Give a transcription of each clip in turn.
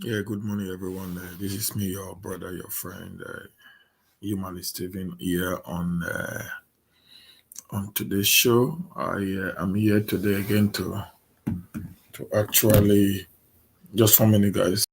Yeah, good morning, everyone. This is me, your brother, your friend, Human Steven, here on today's show. I'm here today again to actually just for many guys.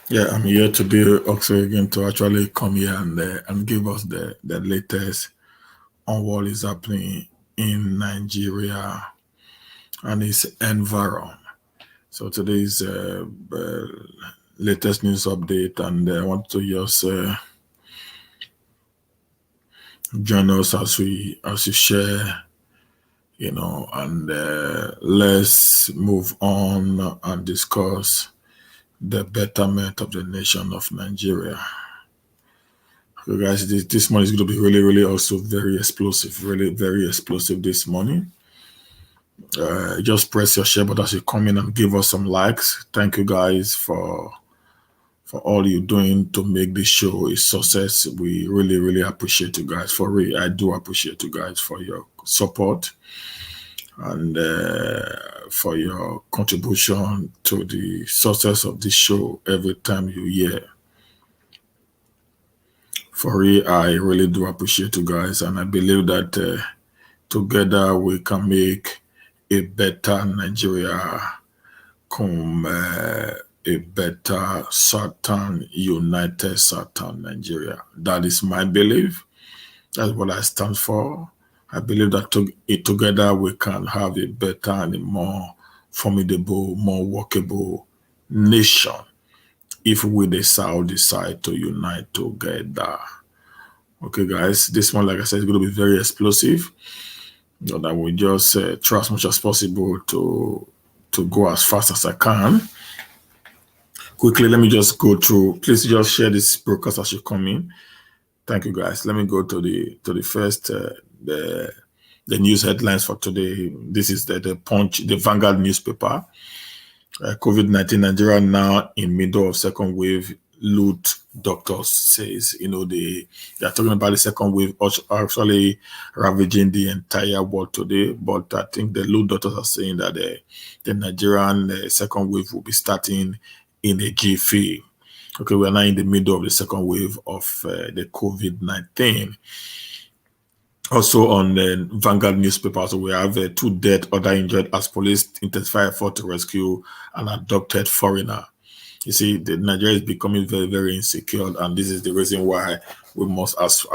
Yeah, I'm here to be also again to actually come here and give us the latest on what is happening in Nigeria and its environment. So today's latest news update, and I want to just join us as we share, and let's move on and discuss the betterment of the nation of Nigeria. So guys, this morning is going to be really, really also very explosive, really very explosive this morning. Just press your share button as you come in and give us some likes. Thank you guys for all you're doing to make this show a success. We really, really appreciate you guys. For real, I do appreciate you guys for your support and for your contribution to the success of this show every time you hear. For real, I really do appreciate you guys, and I believe that together we can make a better Nigeria, come a better Southern, united Southern Nigeria. That is my belief. That's what I stand for. I believe that together we can have a better and a more formidable, more workable nation if we decide to unite together. Okay, guys, this one, like I said, is going to be very explosive. That we just try as much as possible to go as fast as I can. Quickly, let me just go through. Please just share this broadcast as you come in. Thank you, guys. Let me go to the first the news headlines for today. This is the Punch, the Vanguard newspaper. COVID-19 Nigeria now in middle of second wave. Loot doctors says, they are talking about the second wave actually ravaging the entire world today. But I think the loot doctors are saying that the Nigerian second wave will be starting in a jiffy. Okay, we are now in the middle of the second wave of the COVID-19. Also on the Vanguard newspaper, so we have 2 dead, other injured as police intensify effort to rescue an adopted foreigner. You see, Nigeria is becoming very, very insecure, and this is the reason why we must, as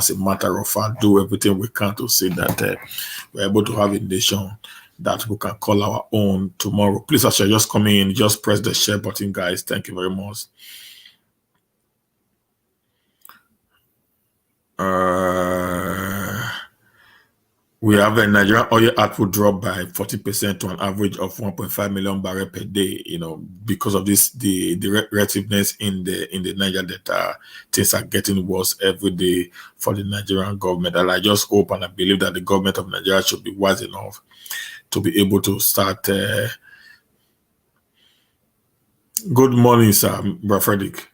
a matter of fact, do everything we can to see that we're able to have a nation that we can call our own tomorrow. Please, as you're just coming in, just press the share button, guys. Thank you very much. We have a Nigerian oil output drop by 40% to an average of 1.5 million barrel per day. Because of this, the relativeness in the Niger Delta, things are getting worse every day for the Nigerian government. And I just hope and I believe that the government of Nigeria should be wise enough to be able to start. Good morning, sir, Brother Frederick.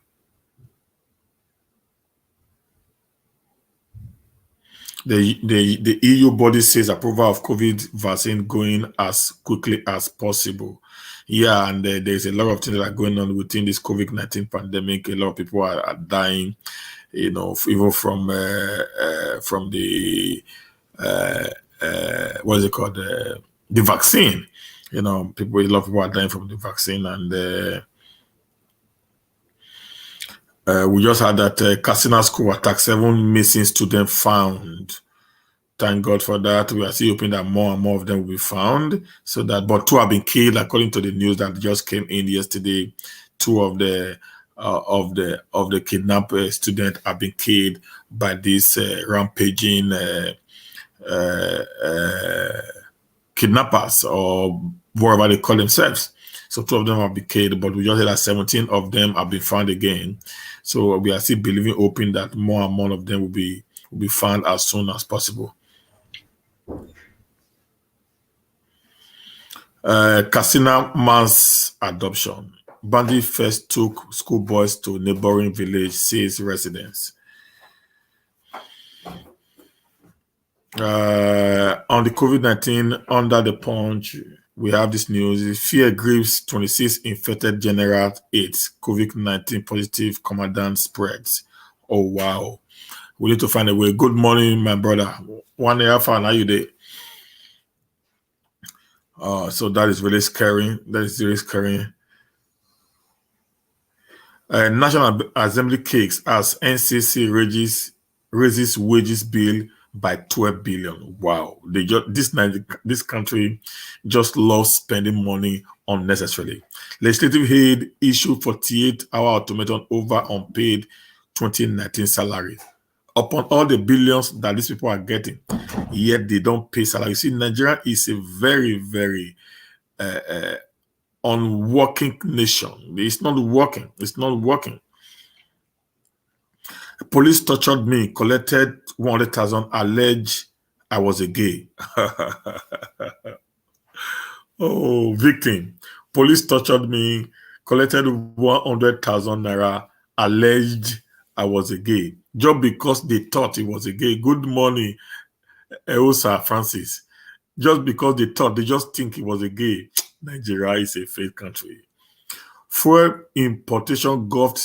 The EU body says approval of COVID vaccine going as quickly as possible. Yeah, and there's a lot of things that are going on within this COVID-19 pandemic. A lot of people are dying, even from the what is it called, the vaccine. A lot of people are dying from the vaccine, and we just had that Katsina school attack, 7 missing students found. Thank God for that. We are still hoping that more and more of them will be found. But 2 have been killed, according to the news that just came in yesterday. 2 of the kidnapped students have been killed by these rampaging kidnappers, or whatever they call themselves. So 2 of them have been killed, but we just heard that 17 of them have been found again. So we are still believing, hoping that more and more of them will be found as soon as possible. Katsina mass adoption. Bandits first took schoolboys to neighboring village, says residents. On the COVID-19, under the punch, we have this news. Fear grieves 26 infected general AIDS. COVID-19 positive commandant spreads. Oh, wow. We need to find a way. Good morning, my brother. 1 year fan, are you there? So that is really scary. That is really scary. National Assembly cakes as NCC raises wages bill by 12 billion. Wow. This country just loves spending money unnecessarily. Legislative aid issued 48-hour automaton over unpaid 2019 salary. Upon all the billions that these people are getting, yet they don't pay salary. You see, Nigeria is a very, very unworking nation. It's not working. It's not working. Police tortured me, collected 100,000, alleged I was a gay. Oh, victim. Police tortured me, collected 100,000 naira, alleged I was a gay. Just because they thought he was a gay. Good morning, Eosa Francis. Just because they thought, they just think he was a gay. Nigeria is a fake country. Fuel importation gulfed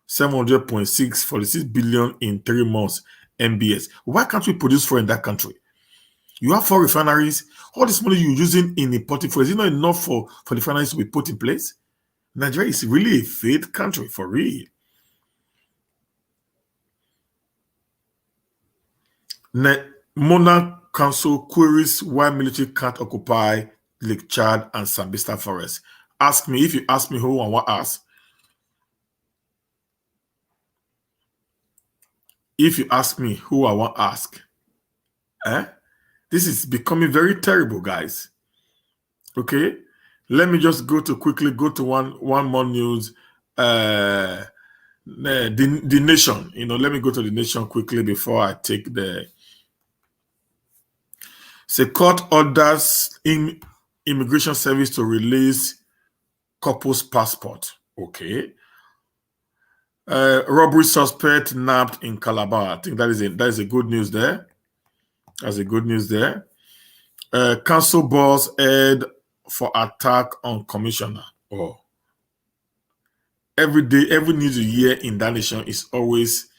700.646 billion in 3 months. MBS. Why can't we produce fuel in that country? You have 4 refineries. All this money you're using in importing fuel, is it not enough for the refineries to be put in place? Nigeria is really a failed country, for real. Monarch Council queries why military can't occupy Lake Chad and Sambisa Forest. Ask me, if you ask me who and what ask. If you ask me who I want to ask, this is becoming very terrible, guys. Okay, let me just quickly go to one more news. The Nation. Let me go to the Nation quickly before I take the. Say court orders immigration service to release couple's passport. Okay. Robbery suspect nabbed in Calabar. I think that is a good news there. That's a good news there. Council boss aired for attack on commissioner. Oh. Every day, every news you hear in that nation is always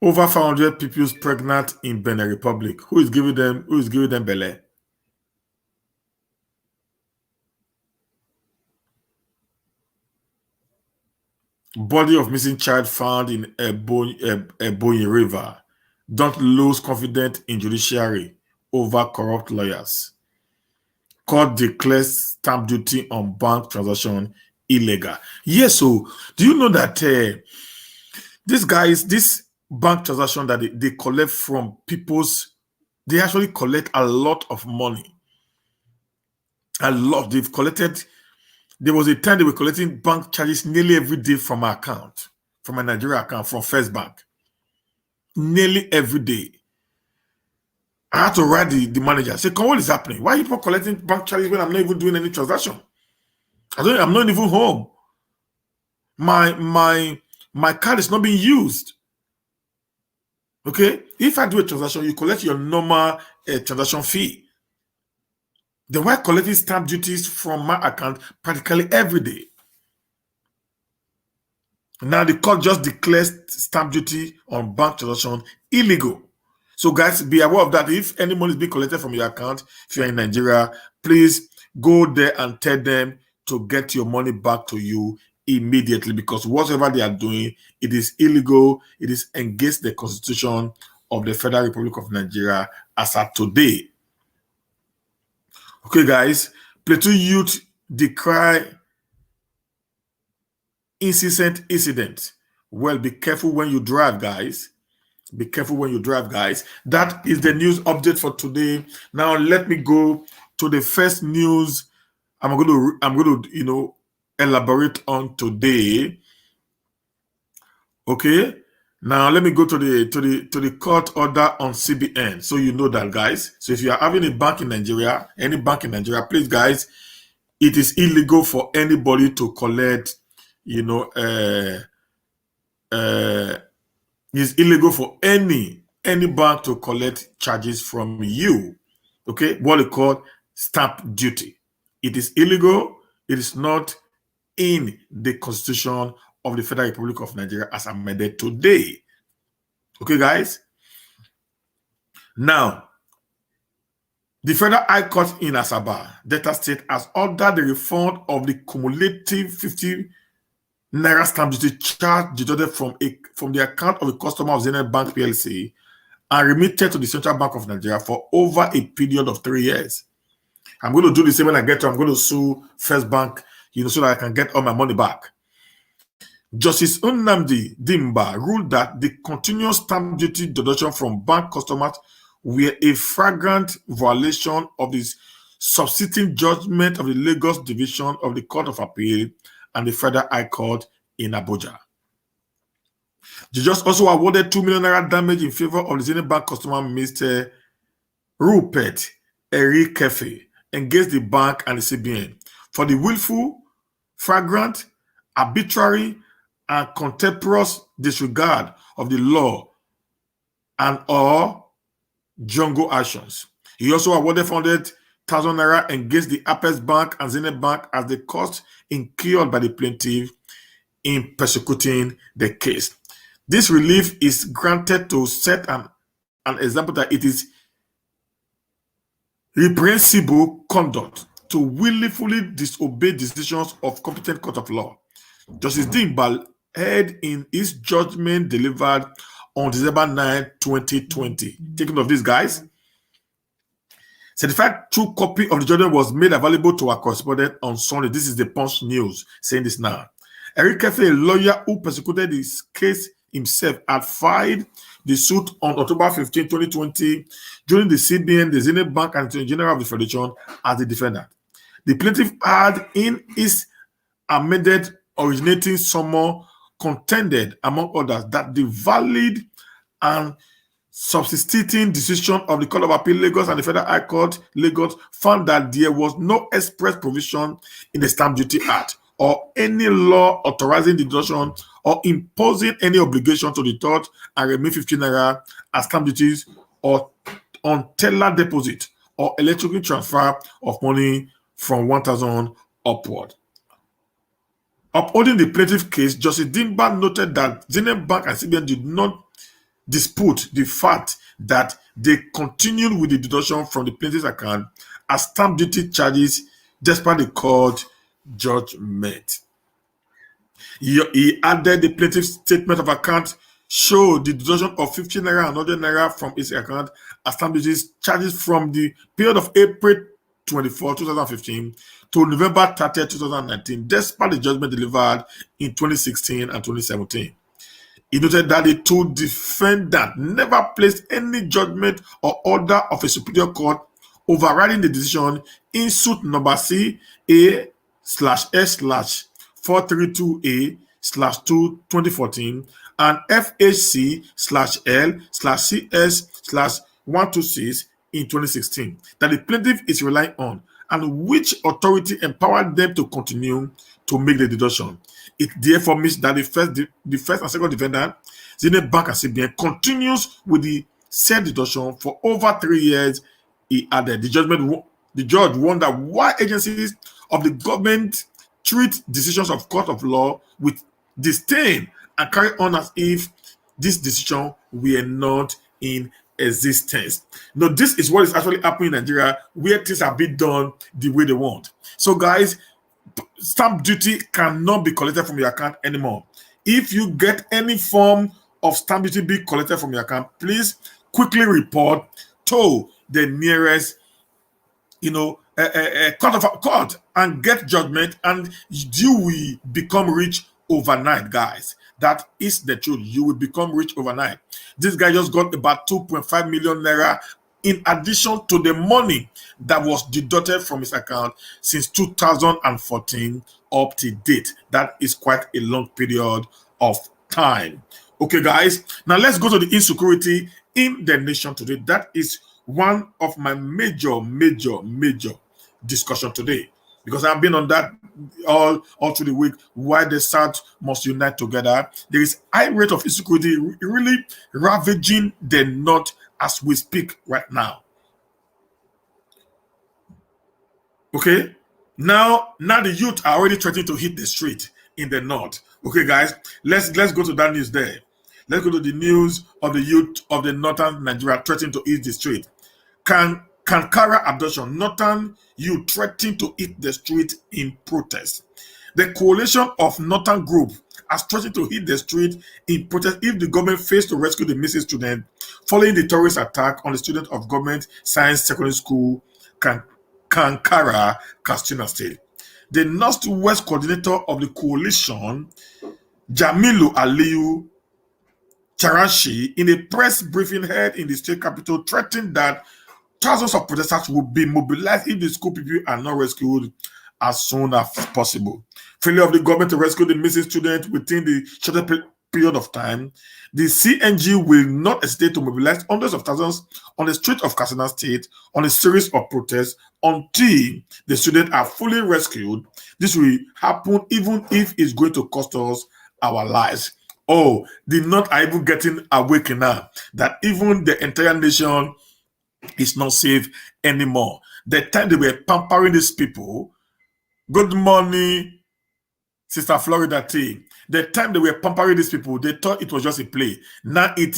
over 500 people pregnant in Benin Republic. Who is giving them belly? Body of missing child found in Ebonyi River. Don't lose confidence in judiciary over corrupt lawyers. Court declares stamp duty on bank transaction illegal. Yes, so do you know that this bank transaction that they collect from they actually collect a lot of money. A lot. They've collected. There was a time they were collecting bank charges nearly every day from my account, from my Nigeria account, from First Bank. Nearly every day. I had to write the manager. Say, what is happening? Why are you collecting bank charges when I'm not even doing any transaction? I'm not even home. My card is not being used. Okay? If I do a transaction, you collect your normal transaction fee. Then why collecting stamp duties from my account practically every day? Now the court just declares stamp duty on bank transaction illegal. So guys, be aware of that. If any money is being collected from your account, if you're in Nigeria, please go there and tell them to get your money back to you immediately, because whatever they are doing, it is illegal. It is against the Constitution of the Federal Republic of Nigeria as at today. Okay, guys, Plateau youth decry incessant incident. Well, be careful when you drive, guys. Be careful when you drive, guys. That is the news update for today. Now, let me go to the first news I'm going to elaborate on today. Okay. Now, let me go to the court order on CBN, so you know that, guys. So if you are having a bank in Nigeria, any bank in Nigeria, please, guys, it is illegal for anybody to collect, it's illegal for any bank to collect charges from you. Okay, what they call stamp duty. It is illegal. It is not in the Constitution of the Federal Republic of Nigeria as amended today. Okay, guys? Now, the Federal High Court in Asaba, Delta State, has ordered the refund of the cumulative 50 Naira stamp duty charge deducted from the account of a customer of Zenith Bank PLC and remitted to the Central Bank of Nigeria for over a period of 3 years. I'm going to do the same when I get to. I'm going to sue First Bank, so that I can get all my money back. Justice Nnamdi Dimba ruled that the continuous stamp duty deduction from bank customers were a flagrant violation of the subsisting judgment of the Lagos Division of the Court of Appeal and the Federal High Court in Abuja. The judge also awarded 2 million naira damage in favor of the Zenith Bank customer, Mr. Rupert Erikefe, against the bank and the CBN for the willful, flagrant, arbitrary, and contemptuous disregard of the law and or jungle actions. He also awarded 400,000 naira against the Apex Bank and Zenith Bank as the cost incurred by the plaintiff in persecuting the case. This relief is granted to set an example that it is reprehensible conduct to willfully disobey decisions of competent court of law. Justice Dimba held in his judgment delivered on December 9, 2020. Taking of this, guys, certified true copy of the judgment was made available to our correspondent on Sunday. This is the Punch News saying this now. Eric Kefe, a lawyer who persecuted his case himself, had filed the suit on October 15, 2020, during the CBN, the Zenith Bank, and the General of the Federation as the defendant. The plaintiff had, in his amended originating summons, contended, among others, that the valid and subsisting decision of the Court of Appeal Lagos and the Federal High Court Lagos found that there was no express provision in the Stamp Duty Act or any law authorizing the deduction or imposing any obligation to deduct and remit 15 naira as stamp duties or on teller deposit or electronic transfer of money from 1,000 upward. Upholding the plaintiff case, Justice Dimba noted that Zenith Bank and CBN did not dispute the fact that they continued with the deduction from the plaintiff's account as stamp duty charges despite the court judgment. He added the plaintiff's statement of account showed the deduction of 50 naira and 100 naira from his account as stamp duty charges from the period of April 24, 2015 to November 30, 2019, despite the judgment delivered in 2016 and 2017. He noted that the two defendants never placed any judgment or order of a superior court overriding the decision in suit number CA/S/432A/2/2014 and FHC/L/CS/126 in 2016 that the plaintiff is relying on, and which authority empowered them to continue to make the deduction. It therefore means that the first and second defendant, Zenith Bank and CBN, continues with the said deduction for over 3 years. He added, the judge wondered why agencies of the government treat decisions of court of law with disdain and carry on as if this decision were not in existence. Now, this is what is actually happening in Nigeria, where things are being done the way they want. So, guys, stamp duty cannot be collected from your account anymore. If you get any form of stamp duty being collected from your account, please quickly report to the nearest, court and get judgment, and you will become rich overnight, guys. That is the truth. You will become rich overnight. This guy just got about 2.5 million naira in addition to the money that was deducted from his account since 2014 up to date. That is quite a long period of time. Okay, guys. Now let's go to the insecurity in the nation today. That is one of my major discussion today. because I've been on that all through the week. Why the South must unite together. There is high rate of insecurity really ravaging the North as we speak right now. Okay, now the youth are already threatening to hit the street in the North. Okay, guys, let's go to that news there. Let's go to the news of the youth of the northern Nigeria threatening to hit the street. Kankara abduction, northern youth threatening to hit the street in protest. The coalition of northern group has threatened to hit the street in protest if the government fails to rescue the missing student following the terrorist attack on the student of government science secondary school Kankara, Katsina State. The Northwest coordinator of the coalition, Jamilu Aliyu Charashi, in a press briefing held in the state capital, threatened that thousands of protesters will be mobilized if the school people are not rescued as soon as possible. Failure of the government to rescue the missing student within the shorter period of time, the CNG will not hesitate to mobilize hundreds of thousands on the street of Katsina State on a series of protests until the students are fully rescued. This will happen even if it's going to cost us our lives. Oh, the North are even getting awakened now that even the entire nation is not safe anymore. The time they were pampering these people, good morning, Sister Florida T. The time they were pampering these people, they thought it was just a play. Now it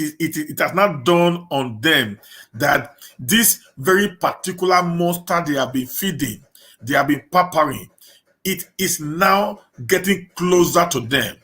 has not dawned on them that this very particular monster they have been feeding, they have been pampering, it is now getting closer to them.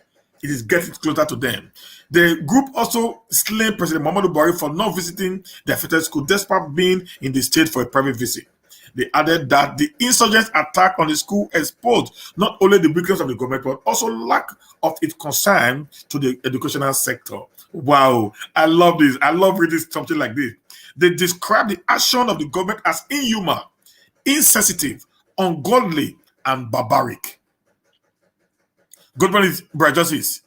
It is getting closer to them. The group also slain President Muhammadu Buhari for not visiting the affected school despite being in the state for a private visit. They added that the insurgents' attack on the school exposed not only the weakness of the government, but also lack of its concern to the educational sector. Wow, I love this. I love reading something like this. They describe the action of the government as inhuman, insensitive, ungodly, and barbaric. Good morning, Brother Justice.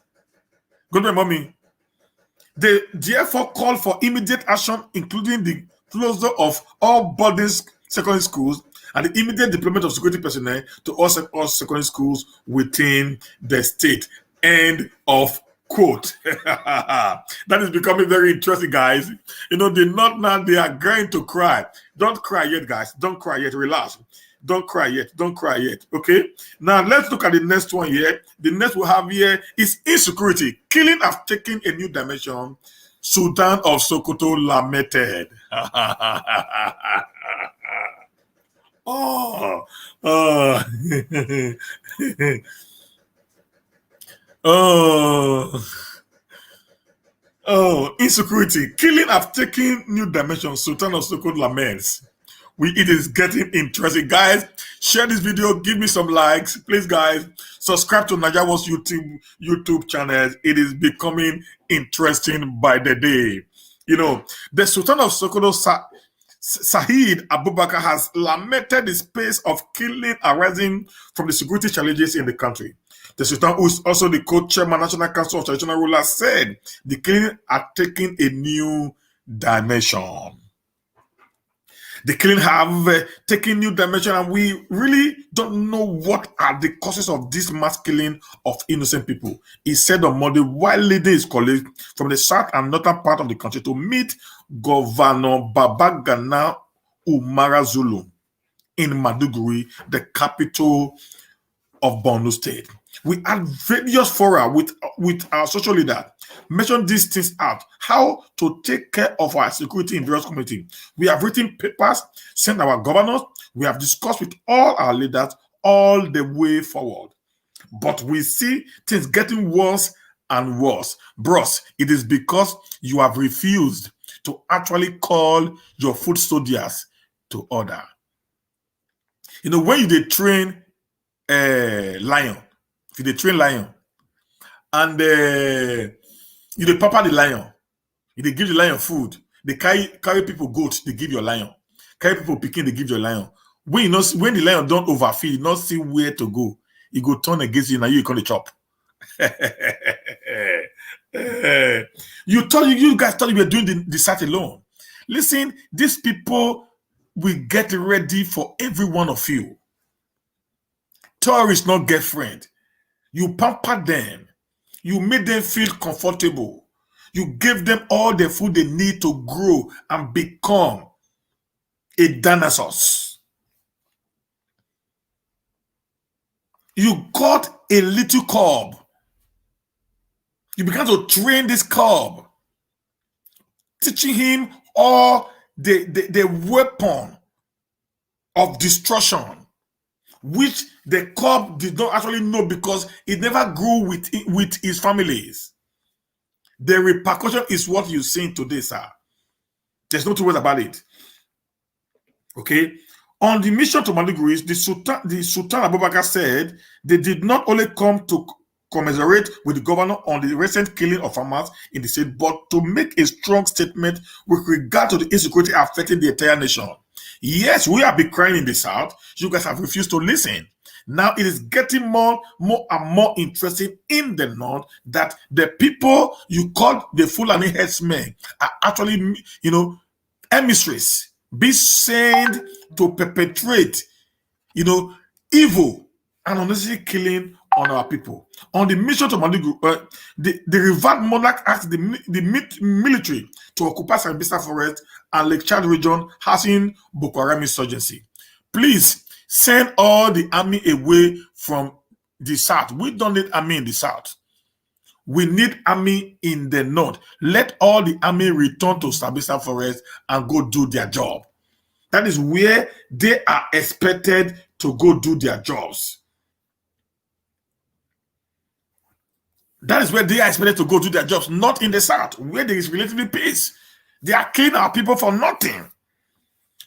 Good morning, Mommy. They therefore call for immediate action, including the closure of all boarding secondary schools and the immediate deployment of security personnel to all secondary schools within the state. End of quote. That is becoming very interesting, guys. You know, the North now, they are going to cry. Don't cry yet, guys. Don't cry yet. Relax. Don't cry yet. Don't cry yet. Okay. Now let's look at the next one here. The next we have here is insecurity. Killing has taken a new dimension. Sultan of Sokoto lamented. Oh, insecurity. Killing have taken new dimension. Sultan of Sokoto laments. It is getting interesting, guys. Share this video, give me some likes, please, guys. Subscribe to Najawa's YouTube channel. It is becoming interesting by the day. You know, the Sultan of Sokoto, Saheed Abubakar, has lamented the space of killing arising from the security challenges in the country. The Sultan, who is also the co-chairman National Council of Traditional Rulers, said the killing are taking a new dimension. The killing have taken new dimension, and we really don't know what are the causes of this mass killing of innocent people. He said on Monday while leading his colleagues from the south and northern part of the country to meet Governor Babagana Umara Zulu in Maduguri, the capital of Borno State. We had various fora with our social leader, mention these things out, how to take care of our security in various communities. We have written papers, sent our governors, we have discussed with all our leaders all the way forward. But we see things getting worse and worse. Bros, it is because you have refused to actually call your foot soldiers to order. You know, when you train lion, if you train lion, and you dey pamper the lion, you dey give the lion food, they carry people goat, they give your lion, carry people pikin, they give your lion. When the lion don't overfeed, you not see where to go, he go turn against you, now you can chop. You guys thought you were doing the site alone. Listen, these people will get ready for every one of you. Tourists not get friend. You pamper them. You made them feel comfortable. You gave them all the food they need to grow and become a dinosaurs. You got a little cub. You began to train this cub, teaching him all the weapon of destruction, which the cub did not actually know because it never grew with his families. The repercussion is what you're seeing today, sir. There's no two ways about it. Okay? On the mission to Maiduguri, the Sultan Abubakar said they did not only come to commiserate with the governor on the recent killing of farmers in the state, but to make a strong statement with regard to the insecurity affecting the entire nation. Yes, we have been crying in the south. You guys have refused to listen. Now it is getting more and more interesting in the north that the people you call the Fulani headsmen are actually, emissaries, be sent to perpetrate, evil and unnecessary killing on our people. On the mission to Maiduguri, the revered monarch asked the military to occupy Sambisa Forest and Lake Chad region, housing Boko Haram insurgency. Please send all the army away from the south. We don't need army in the south. We need army in the north. Let all the army return to Sambisa Forest and go do their job. That is where they are expected to go do their jobs. That is where they are expected to go do their jobs, not in the south, where there is relatively peace. They are killing our people for nothing.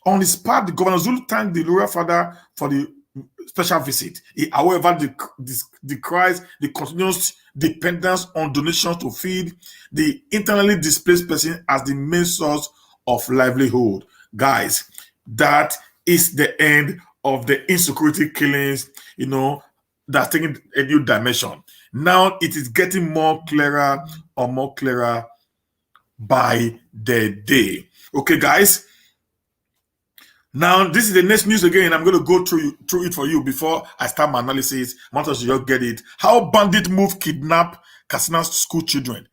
On his part, the Governor Zulu thanked the royal father for the special visit. He, however, decries the continuous dependence on donations to feed the internally displaced person as the main source of livelihood. Guys, that is the end of the insecurity killings, that's taking a new dimension. Now it is getting more clearer by the day. Okay, guys. Now, this is the next news again. I'm going to go through it for you before I start my analysis. I want us to just get it. How bandit move kidnap Katsina school children.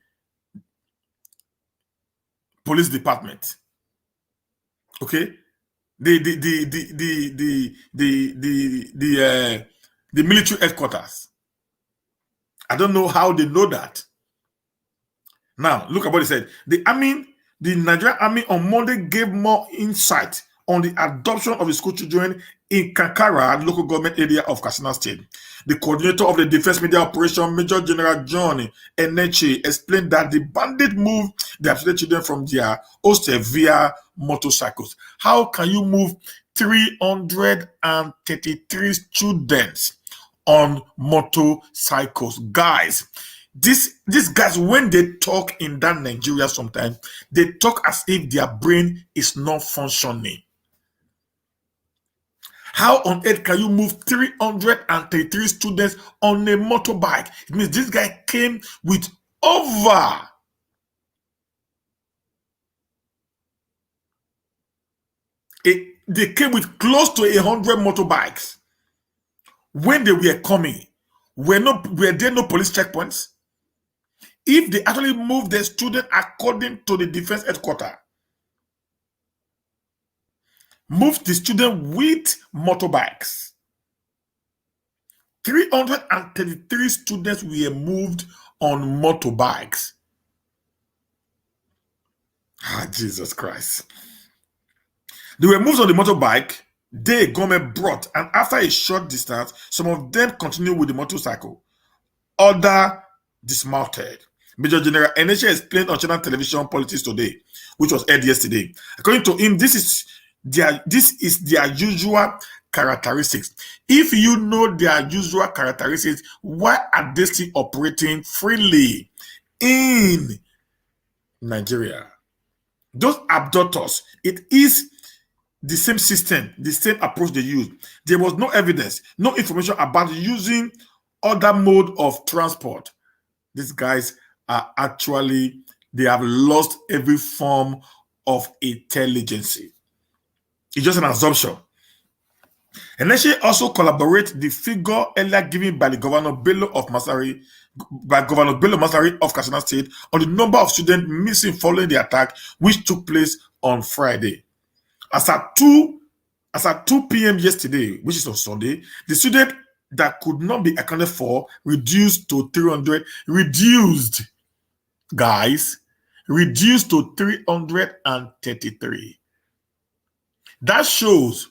Police department. Okay. The military headquarters. I don't know how they know that. Now, look at what he said. The Nigerian army on Monday gave more insight on the adoption of the school children in Kankara, local government area of Katsina State. The coordinator of the Defense Media Operation, Major General John Eneche, explained that the bandit moved the abducted children from their hostel via motorcycles. How can you move 333 students on motorcycles? Guys, these guys, when they talk in that Nigeria sometimes, they talk as if their brain is not functioning. How on earth can you move 333 students on a motorbike? It means this guy came with they came with close to 100 motorbikes. When they were coming, were there no police checkpoints? If they actually moved the student according to the defense headquarters, moved the student with motorbikes, 333 students were moved on motorbikes. Jesus Christ. They were moved on the motorbike, the government brought, and after a short distance, some of them continued with the motorcycle. Other dismounted. Major General Eneche explained on Channel Television Politics Today, which was aired yesterday. According to him, this is their usual characteristics. If you know their usual characteristics, why are they still operating freely in Nigeria? Those abductors, it is the same system, the same approach they use. There was no evidence, no information about using other mode of transport. These guys are actually, they have lost every form of intelligence. It's just an assumption. NSA also collaborate the figure earlier given by the Governor Bello of Masari, by Governor Bello Masari of Katsina State on the number of students missing following the attack, which took place on Friday. As at 2 p.m. yesterday, which is on Sunday, the student that could not be accounted for reduced to 300, reduced to 333. That shows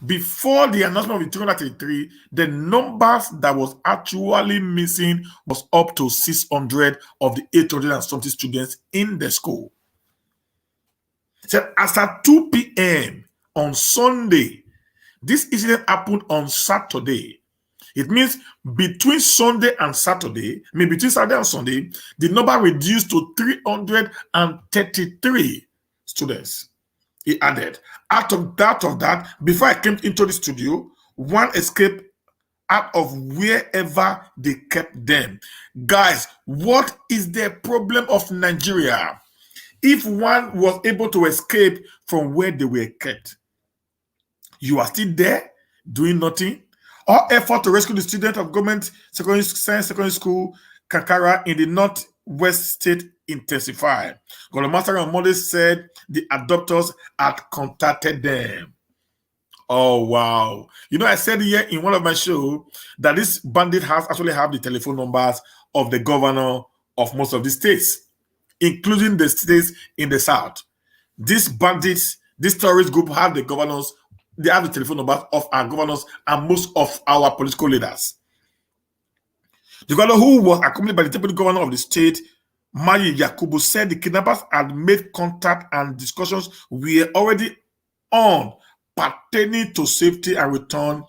before the announcement of the 333, the numbers that was actually missing was up to 600 of the 800 and something students in the school. So as at 2 p.m. on Sunday, this incident happened on Saturday. It means between Saturday and Sunday, the number reduced to 333 students. He added, out of that, before I came into the studio, one escaped out of wherever they kept them. Guys, what is the problem of Nigeria? If one was able to escape from where they were kept, you are still there doing nothing. All effort to rescue the student of government science secondary school Kankara in the northwest state intensified. Governor Master on Monday said the adopters had contacted them. Oh wow! You know, I said here in one of my shows that this bandit house actually have the telephone numbers of the governor of most of the states, including the states in the south. These bandits, this terrorist group have the governors, they have the telephone numbers of our governors and most of our political leaders. The governor who was accompanied by the deputy governor of the state, Mayi Yakubu, said the kidnappers had made contact and discussions were already on pertaining to safety and return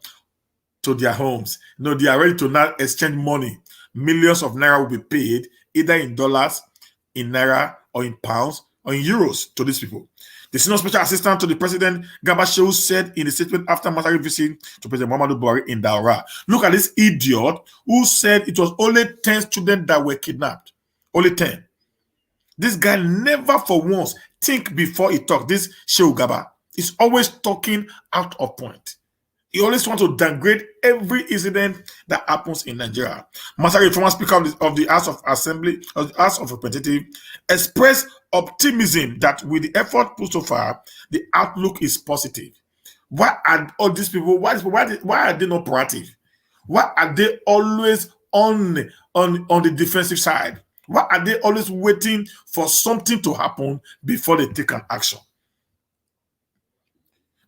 to their homes. You know, they are ready to now exchange money. Millions of naira will be paid either in dollars, in naira, or in pounds, or in euros to these people. The senior special assistant to the president, Garba Shehu, said in a statement after Masari visit to President Muhammadu Buhari in Daura, look at this idiot who said it was only 10 students that were kidnapped. Only 10. This guy never for once think before he talk. This Shehu Garba is always talking out of point. He always wants to downgrade every incident that happens in Nigeria. Masari, former speaker of the House of Assembly, of the House of Representatives, expressed optimism that with the effort put so far, the outlook is positive. Why are all these people? Why are they not proactive? Why are they always on the defensive side? Why are they always waiting for something to happen before they take an action?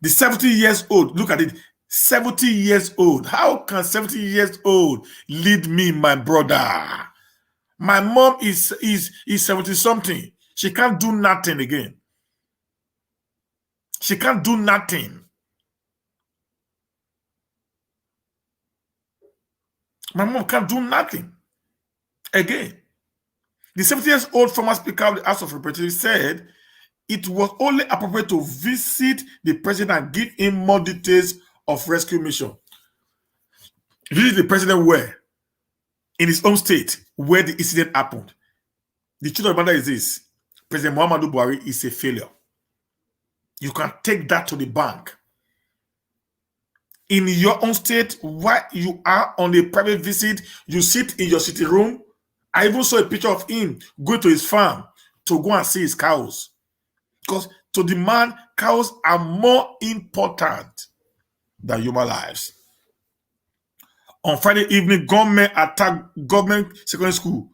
The 70 years old, look at it. 70 years old. How can 70 years old lead me, my brother? My mom is 70 something. She can't do nothing again. She can't do nothing. My mom can't do nothing again. The 70 years old former speaker of the House of Representatives said it was only appropriate to visit the president and give him more details of rescue mission. Visit the president where? In his home state, where the incident happened. The truth of the matter is this: President Muhammadu Buhari is a failure. You can take that to the bank. In your own state, while you are on a private visit, you sit in your sitting room. I even saw a picture of him going to his farm to go and see his cows. Because to the man, cows are more important than human lives. On Friday evening, gunmen attacked government secondary school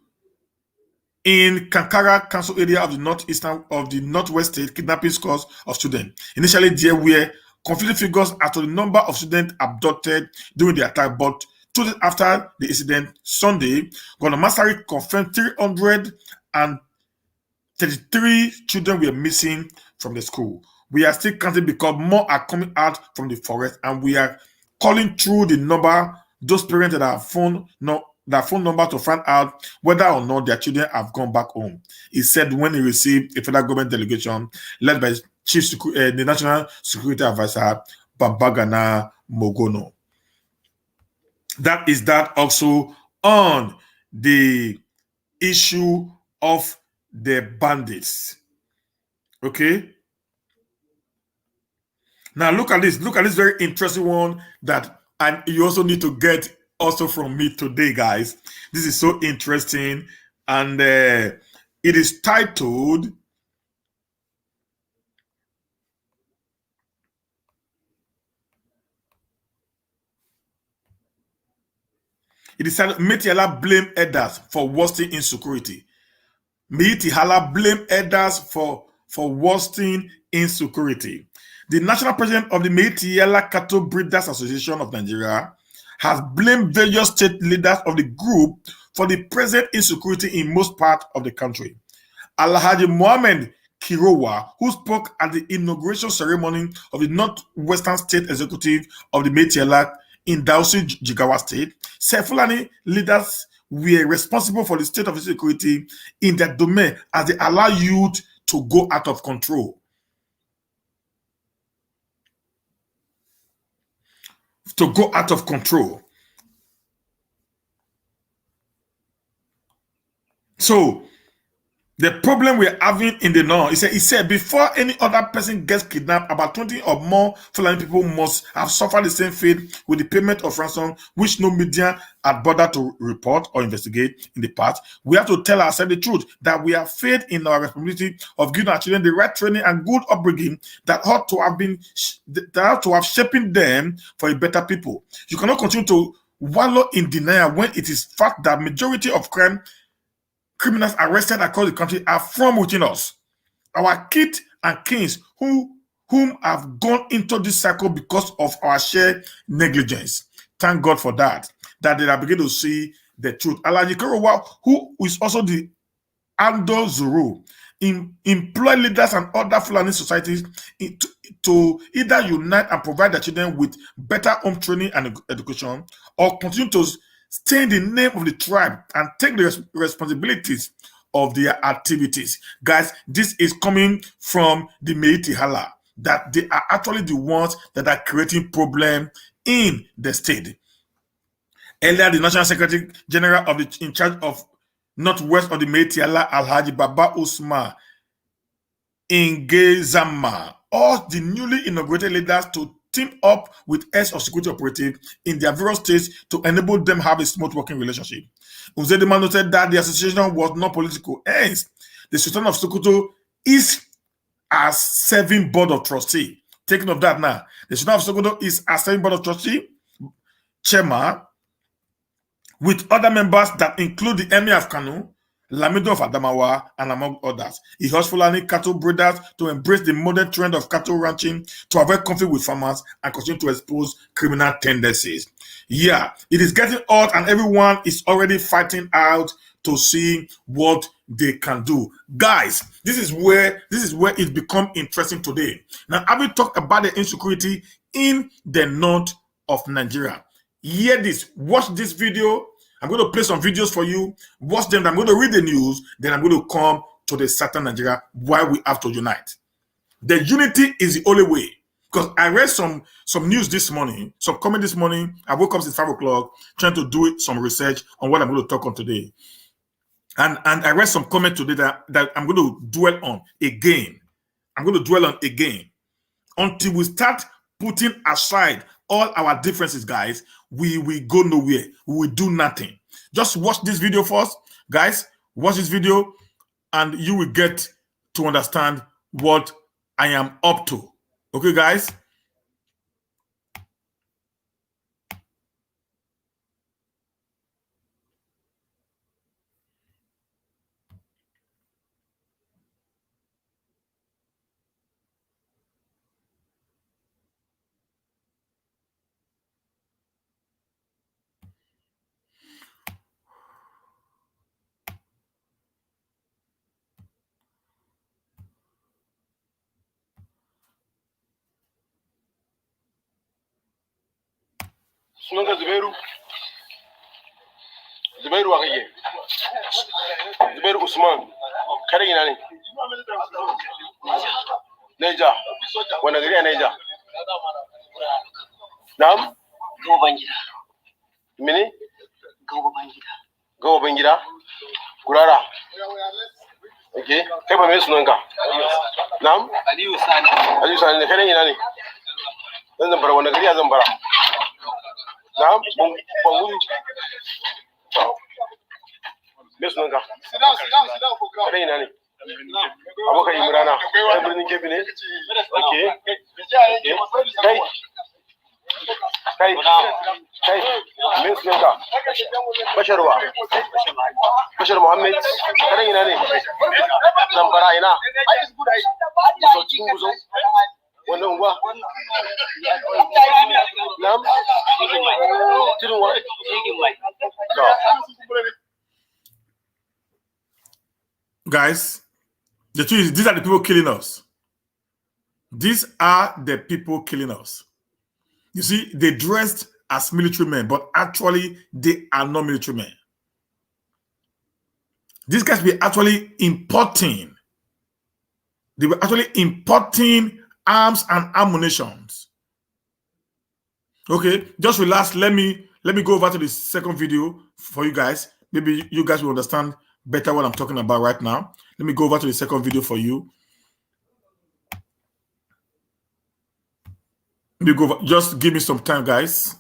in Kankara Council area of the northwest state, kidnapping scores of students. Initially, there were conflicting figures as to the number of students abducted during the attack, but 2 days after the incident, Sunday, Governor Masari confirmed 333 children were missing from the school. We are still counting because more are coming out from the forest, and we are calling through the number those parents that have phone number to find out whether or not their children have gone back home. He said when he received a federal government delegation led by the National Security Advisor, Babagana Mogono. That is that also on the issue of the bandits. Okay? Now look at this. Look at this very interesting one that and you also need to get also from me today, guys. This is so interesting, and it is titled. It is titled Metiala blame elders for worsening insecurity. Metiala blame elders for worsening insecurity. The national president of the Metiala Cattle Breeders Association of Nigeria has blamed various state leaders of the group for the present insecurity in most parts of the country. Alhaji Mohammed Kirowa, who spoke at the inauguration ceremony of the Northwestern State Executive of the Metiala in Dausi, Jigawa State, said Fulani leaders were responsible for the state of insecurity in their domain as they allow youth to go out of control. To go out of control. So the problem we're having in the north, he said, before any other person gets kidnapped, about 20 or more Fulani people must have suffered the same fate with the payment of ransom, which no media had bothered to report or investigate in the past. We have to tell ourselves the truth that we have faith in our responsibility of giving our children the right training and good upbringing that ought to have shaping them for a better people. You cannot continue to wallow in denial when it is fact that majority of criminals arrested across the country are from within us. Our kids and kings whom have gone into this cycle because of our shared negligence. Thank God for that. That they are beginning to see the truth. Alhaji Kerowa, who is also the Ando Zuru, employ leaders and other Fulani societies to either unite and provide their children with better home training and education, or continue to stay in the name of the tribe and take the responsibilities of their activities. Guys, this is coming from the Meiti Hala, that they are actually the ones that are creating problem in the state. Earlier, the National Secretary General of in charge of Northwest of the Meiti Hala, Alhaji Baba Usman Ingezama, urged the newly inaugurated leaders to team up with heads of security operatives in their various states to enable them have a smooth working relationship. Uzedima noted that the association was not political. Hence, the Sultan of Sokoto is as serving board of trustee. Taking of that now, the Sultan of Sokoto is as serving board of trustee, chairman, with other members that include the Emir of Kanu, Lamido of Adamawa, and among others. He urged Fulani cattle breeders to embrace the modern trend of cattle ranching to avoid conflict with farmers and continue to expose criminal tendencies. Yeah, it is getting hot and everyone is already fighting out to see what they can do. Guys, this is where it becomes interesting today. Now, having talked about the insecurity in the north of Nigeria, hear this, watch this video. I'm going to play some videos for you. Watch them. I'm going to read the news. Then I'm going to come to the Southern Nigeria, why we have to unite. The unity is the only way. Because I read some news this morning, some comment this morning. I woke up since 5 o'clock trying to do some research on what I'm going to talk on today. And I read some comment today that I'm going to dwell on again. I'm going to dwell on again. Until we start putting aside all our differences, guys, we will go nowhere. We will do nothing. Just watch this video first, guys. Watch this video and you will get to understand what I am up to. Okay, guys? Sunanga Zubairu Wakaye. Zubairu Usman. Kare ina ne? Neja. Wanda gari a Neja? Na'am? Gaban gida. Mene? Gaban gida. Gaban gida? Kurara. Okay. Kai ba me sunanka? Na'am? Aliyu Sani. Aliyu Sani ne kare ina ne? Zamfara wani gari a Zamfara? Na'am, Banguri. Me sunanka? Kada ina ne? Abokan Imrana. Kai birnin Kebbi ne? Okay. Kai. Me sunanka? Basharwa. Bashar Muhammad. Kada ina ne? Zamfara ina? Wannan unguwa? Na'am? Tudun wa? Guys, the truth is, these are the people killing us. These are the people killing us. You see, they dressed as military men, but actually, they are not military men. These guys were actually importing. They were actually importing arms and ammunitions. Okay, just relax. Let me go over to the second video for you guys. Maybe you guys will understand better what I'm talking about right now. Let me go over to the second video for you. Let me go over. Just give me some time, guys.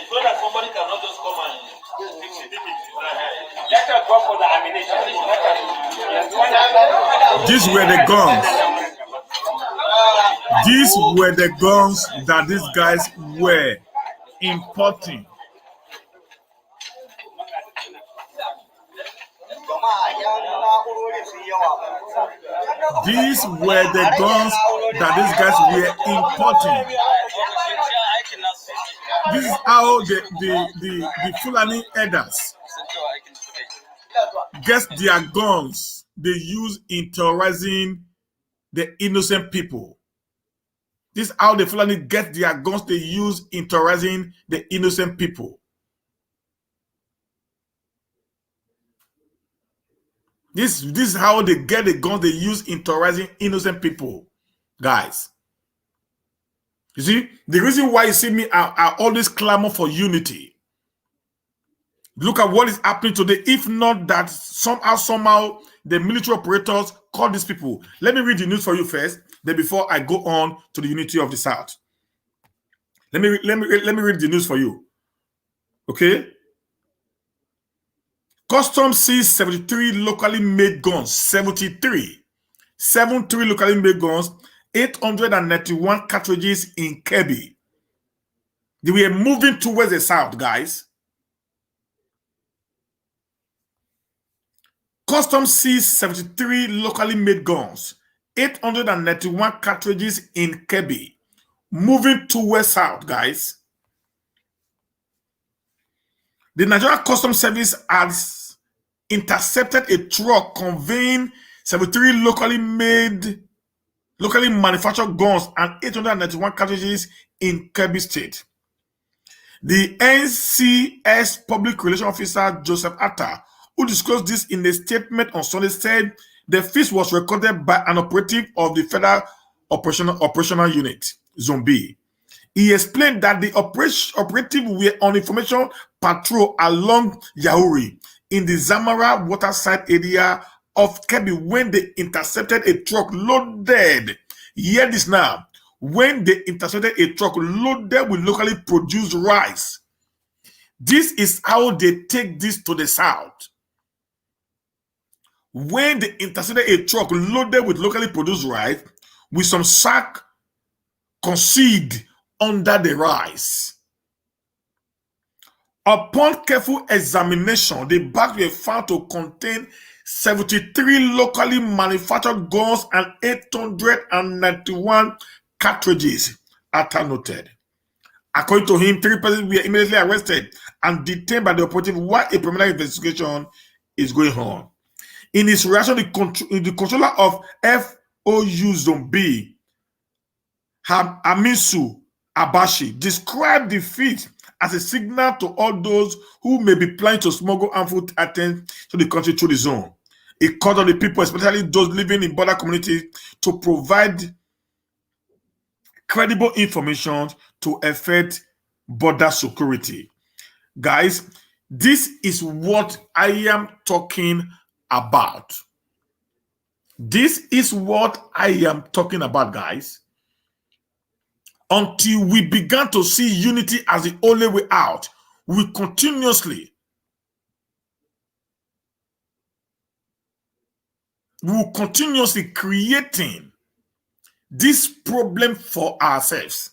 So that somebody cannot just come and let us go for the ammunition. These were the guns. These were the guns that these guys were importing. These were the guns that these guys were importing. This is how the Fulani elders get their guns they use in terrorizing the innocent people. This is how the Fulani get their guns they use in terrorizing the innocent people. This is how they get the guns they use in terrorizing innocent people, guys. You see, the reason why you see me I always clamor for unity. Look at what is happening today. If not that somehow the military operators call these people. Let me read the news for you first, then before I go on to the unity of the South. Let me read the news for you. Okay. Customs seized 73 locally made guns. 73 locally made guns. 891 cartridges in Kebbi. They were moving towards the south, guys. Customs seized 73 locally made guns, 891 cartridges in Kebbi, moving towards south, guys. The Nigerian Customs Service has intercepted a truck conveying 73 locally manufactured guns and 891 cartridges in Kebbi State. The NCS Public Relations Officer Joseph Atta, who disclosed this in a statement on Sunday, said the feast was recorded by an operative of the Federal Operational Unit, Zone B. He explained that the operative were on information patrol along Yauri in the Zamara waterside area of Kebbi when they intercepted a truck loaded. Hear this now. When they intercepted a truck loaded with locally produced rice. This is how they take this to the south. When they intercepted a truck loaded with locally produced rice, with some sack concealed under the rice. Upon careful examination, the bags were found to contain 73 locally manufactured guns, and 891 cartridges are noted. According to him, 3 persons were immediately arrested and detained by the operative while a preliminary investigation is going on. In his reaction, the controller of FOU Zone B, Amisu Abashi, described the feat as a signal to all those who may be planning to smuggle harmful items to the country through the zone. He called on the people, especially those living in border communities, to provide credible information to affect border security. Guys, this is what I am talking about. This is what I am talking about, guys. Until we began to see unity as the only way out, we continuously creating this problem for ourselves.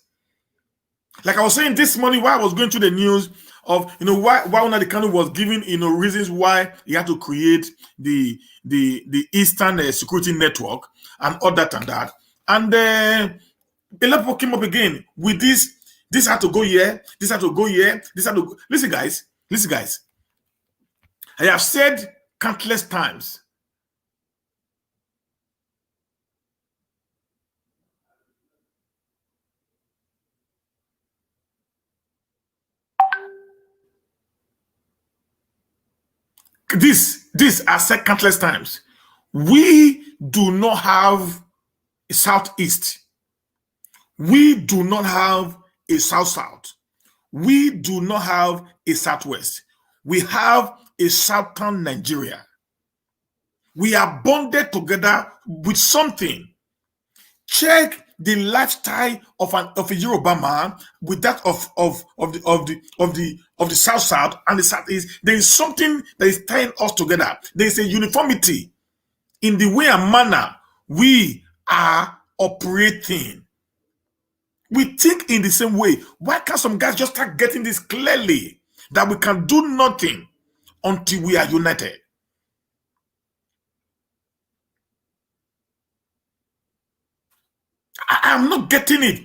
Like I was saying this morning while I was going through the news of why Nnamdi Kanu was giving reasons why he had to create the Eastern Security Network and all that and that. And a lot of people came up again with this had to go here, this had to go here, this had to go. Listen guys. I have said countless times, this I said countless times. We do not have a southeast. We do not have a south-south. We do not have a southwest. We have a southern Nigeria. We are bonded together with something. Check the lifestyle of a Yoruba man with that of the south and the southeast. There is something that is tying us together. There is a uniformity in the way and manner we are operating. We think in the same way. Why can't some guys just start getting this clearly that we can do nothing until we are united? I'm not getting it.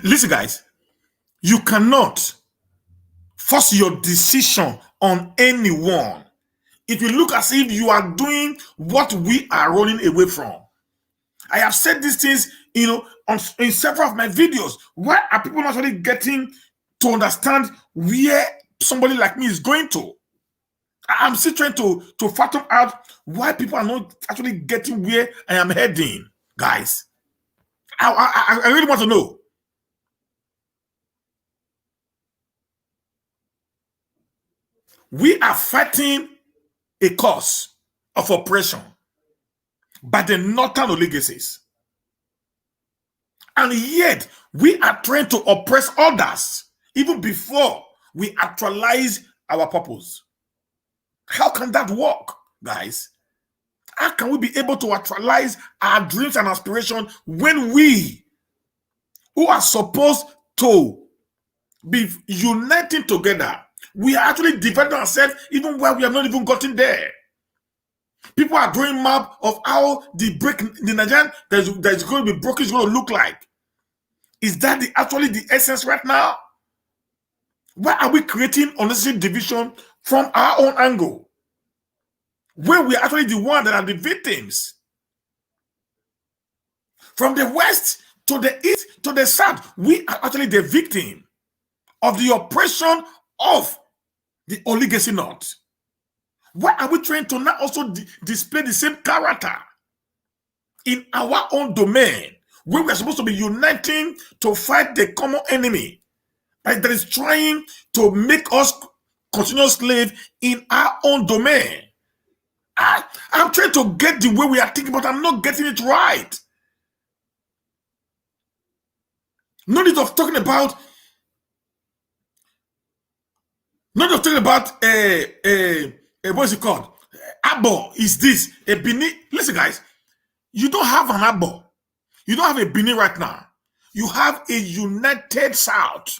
Listen, guys, you cannot force your decision on anyone. It will look as if you are doing what we are running away from. I have said these things, in several of my videos. Why are people not really getting to understand where somebody like me is going to? I'm still trying to fathom out why people are not actually getting where I am heading, guys. I really want to know. We are fighting a cause of oppression by the northern oligarchies. And yet, we are trying to oppress others even before we actualize our purpose. How can that work, guys? How can we be able to actualize our dreams and aspirations when we, who are supposed to be uniting together, we are actually dividing ourselves even where we have not even gotten there? People are drawing map of how the Nigerian that is going to be broken is going to look like. Is that actually the essence right now? Why are we creating unnecessary division from our own angle, where we are actually the ones that are the victims? From the west to the east to the south, we are actually the victim of the oppression of the oligarchy north. Why are we trying to now also display the same character in our own domain, where we are supposed to be uniting to fight the common enemy that is trying to make us continue slave in our own domain? I'm trying to get the way we are thinking, but I'm not getting it right. No need of talking about what's it called? Abo is this a Benin? Listen, guys, you don't have an Abo. You don't have a Benin right now. You have a united South.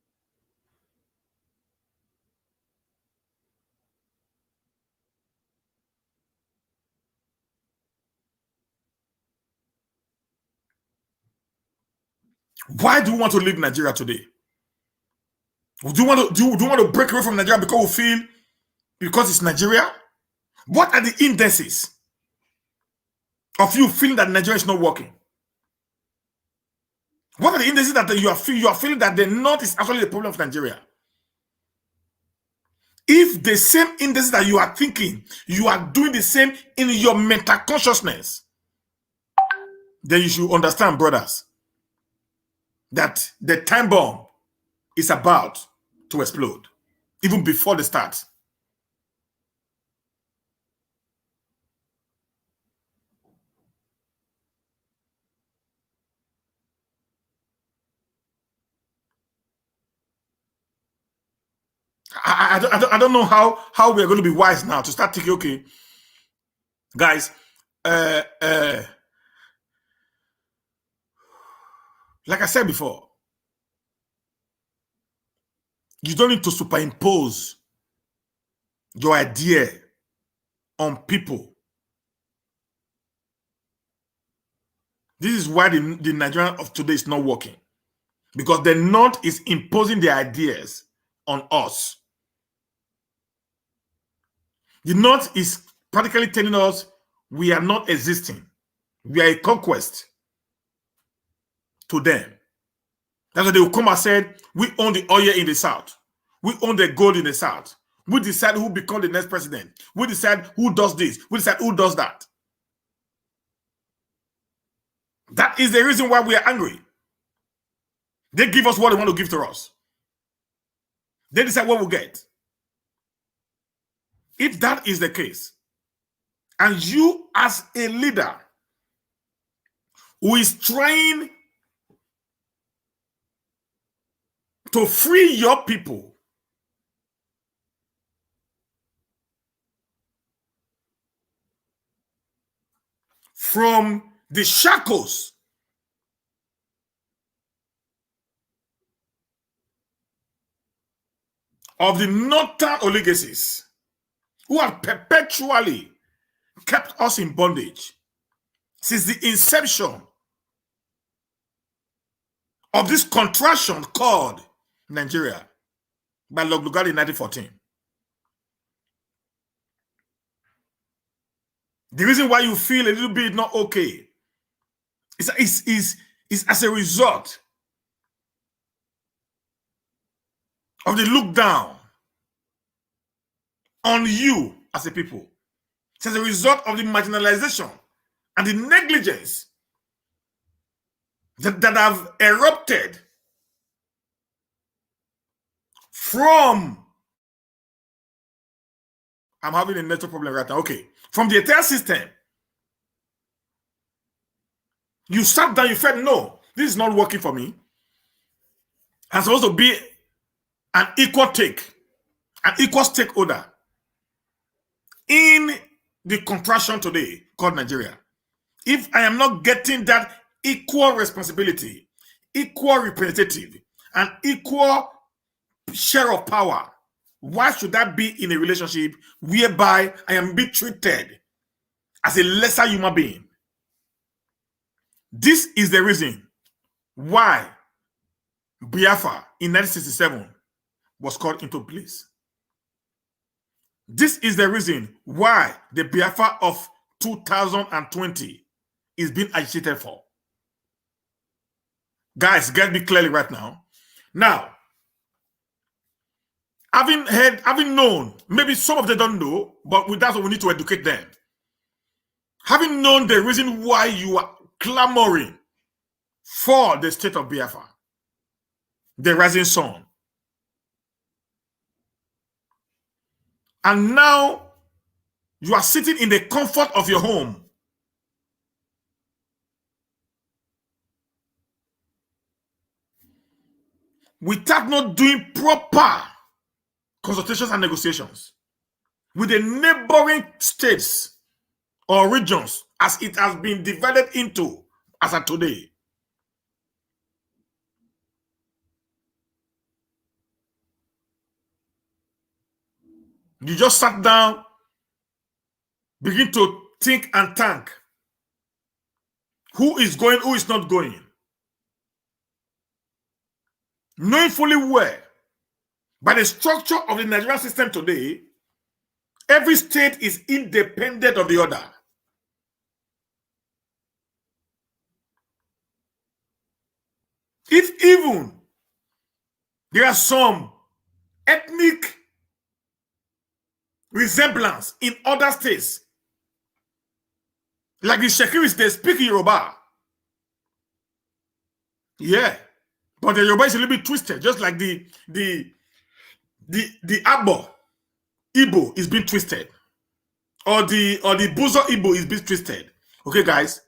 Why do we want to leave Nigeria today? Do you want to break away from Nigeria because we feel because it's Nigeria? What are the indices of you feeling that Nigeria is not working? What are the indices that you are feeling that the North is actually the problem of Nigeria? If the same indices that you are thinking, you are doing the same in your mental consciousness, then you should understand, brothers, that the time bomb is about to explode, even before the start. I don't know how we're going to be wise now to start thinking, okay, guys, like I said before, you don't need to superimpose your idea on people. This is why the Nigerian of today is not working. Because the North is imposing their ideas on us. The North is practically telling us we are not existing. We are a conquest to them. That's why they will come and say, we own the oil in the South. We own the gold in the South. We decide who becomes the next president. We decide who does this. We decide who does that. That is the reason why we are angry. They give us what they want to give to us. They decide what we'll get. If that is the case, and you as a leader who is trying to free your people from the shackles of the northern oligarchies who have perpetually kept us in bondage since the inception of this contraction called Nigeria by Lugard in 1914. The reason why you feel a little bit not okay is as a result of the look down on you as a people. It's as a result of the marginalization and the negligence that have erupted from, I'm having a network problem right now, okay, from the entire system. You sat down, you felt, no, this is not working for me. And supposed to be an equal take, an equal stakeholder in the contraction today called Nigeria. If I am not getting that equal responsibility, equal representative, and equal share of power, why should that be in a relationship whereby I am being treated as a lesser human being? This is the reason why Biafra in 1967 was called into place. This is the reason why the Biafra of 2020 is being agitated for. Guys, get me clearly right now. Now, having known, maybe some of them don't know, but that's what we need to educate them. Having known the reason why you are clamoring for the state of Biafra, the rising sun, and now you are sitting in the comfort of your home, without not doing proper consultations and negotiations with the neighboring states or regions as it has been divided into as of today. You just sat down, begin to think and tank. Who is going, who is not going? knowing fully well, by the structure of the Nigerian system today, every state is independent of the other. If even there are some ethnic resemblance in other states, like the Shekiris, they speak Yoruba. Yeah. But the Yoruba is a little bit twisted, just like the Igbo is being twisted. Or the Buzo Igbo is being twisted. Okay, guys?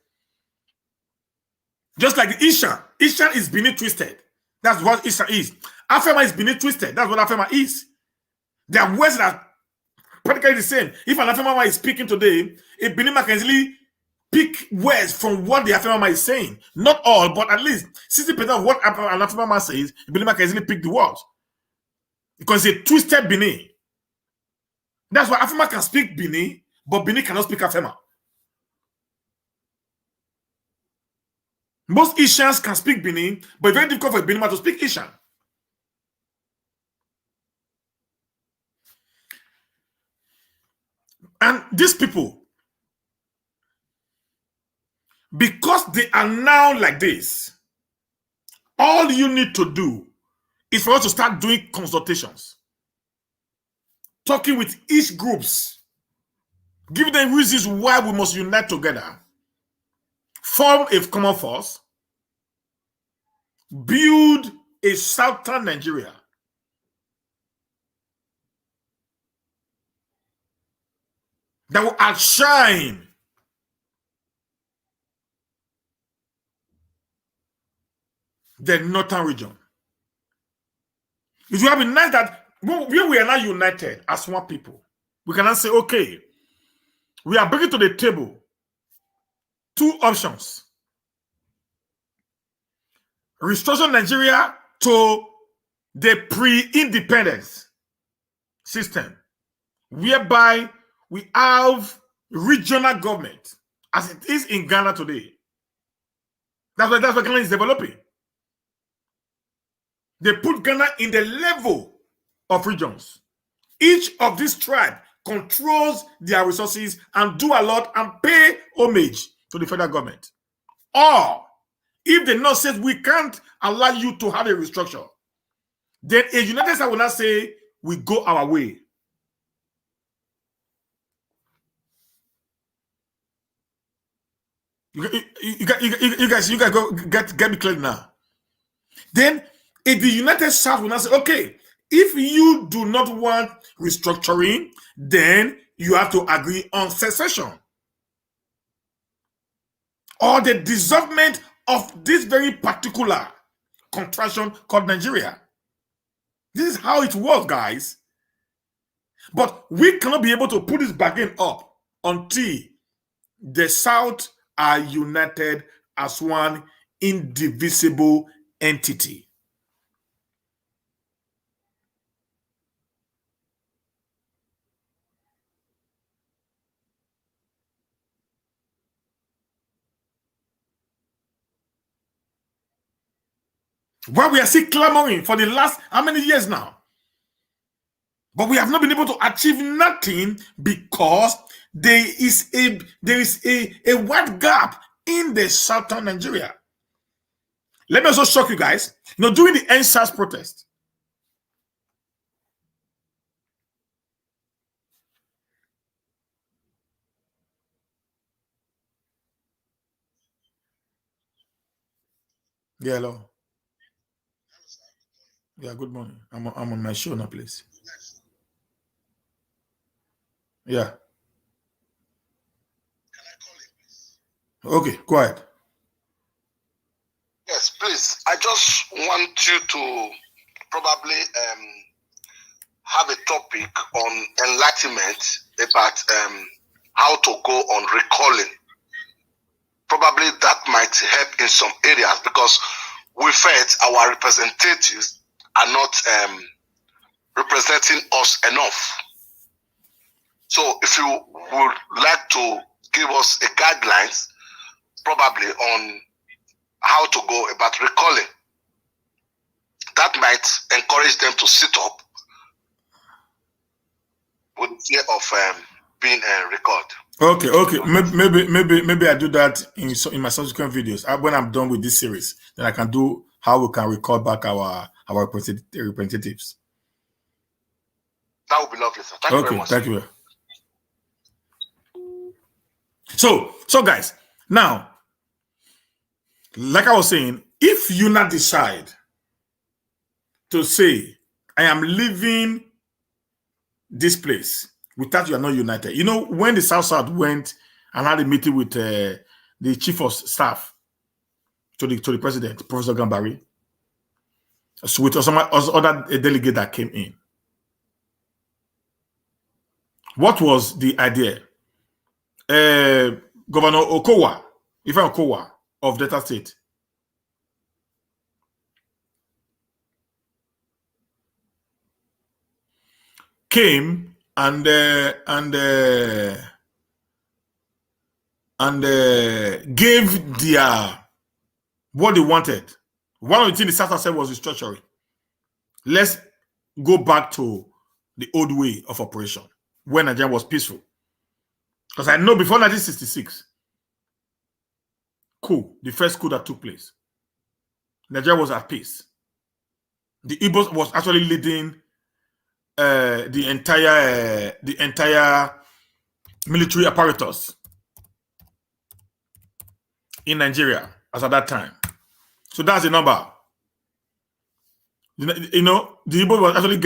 Just like the Ishan. Ishan is being twisted. That's what Ishan is. Afema is being twisted. That's what Afema is. There are words that are practically the same. If an Afema is speaking today, a Benima can easily pick words from what the Afema is saying. Not all, but at least 60% of what an Afema says, a Benima can easily pick the words. Because it's a twisted Bini. That's why Afema can speak Bini, but Bini cannot speak Afema. Most Ishans can speak Bini, but it's very difficult for a Benima to speak Ishan. And these people, because they are now like this, all you need to do is for us to start doing consultations, talking with each groups, give them reasons why we must unite together, form a common force, build a southern Nigeria. That will outshine the northern region. It will be nice that when we are now united as one people, we can now say, okay, we are bringing to the table two options. Restructure Nigeria to the pre-independence system, whereby we have regional government as it is in Ghana today. That's what Ghana is developing. They put Ghana in the level of regions. Each of these tribes controls their resources and do a lot and pay homage to the federal government. Or if the North says we can't allow you to have a restructure, then a United States will not say we go our way. You guys go get me clear now. Then if the United States will not say, okay, if you do not want restructuring, then you have to agree on secession or the dissolvement of this very particular contraction called Nigeria. This is how it works, guys. But we cannot be able to put this bargain up until the South are united as one indivisible entity. Why we are still clamoring for the last how many years now? But we have not been able to achieve nothing because there is a wide gap in the southern Nigeria. Let me also shock you guys. During the NSAS protest, yeah, hello. Yeah, good morning. I'm on my show now, please. Yeah. Okay, go ahead. Yes, please. I just want you to probably have a topic on enlightenment about how to go on recalling. Probably that might help in some areas because we felt our representatives are not representing us enough. So if you would like to give us a guidelines, probably on how to go about recalling, that might encourage them to sit up with fear of being recalled. Okay. Maybe I do that in my subsequent videos. When I'm done with this series, then I can do how we can recall back our representatives. That would be lovely, sir. Thank you very much. Thank you. So guys, now, like I was saying, if you not decide to say, I am leaving this place without you are not united. You know, when the South went and had a meeting with the chief of staff to the president, Professor Gambari, so with some other delegate that came in. What was the idea? Governor Okowa, Ife Okowa of Delta State, came and gave their what they wanted. One of the things the South said was restructuring. Let's go back to the old way of operation when Nigeria was peaceful. Because I know before 1966, the first coup that took place, Nigeria was at peace. The Igbos was actually leading the entire military apparatus in Nigeria as at that time. So that's the number. You know, the Igbo was actually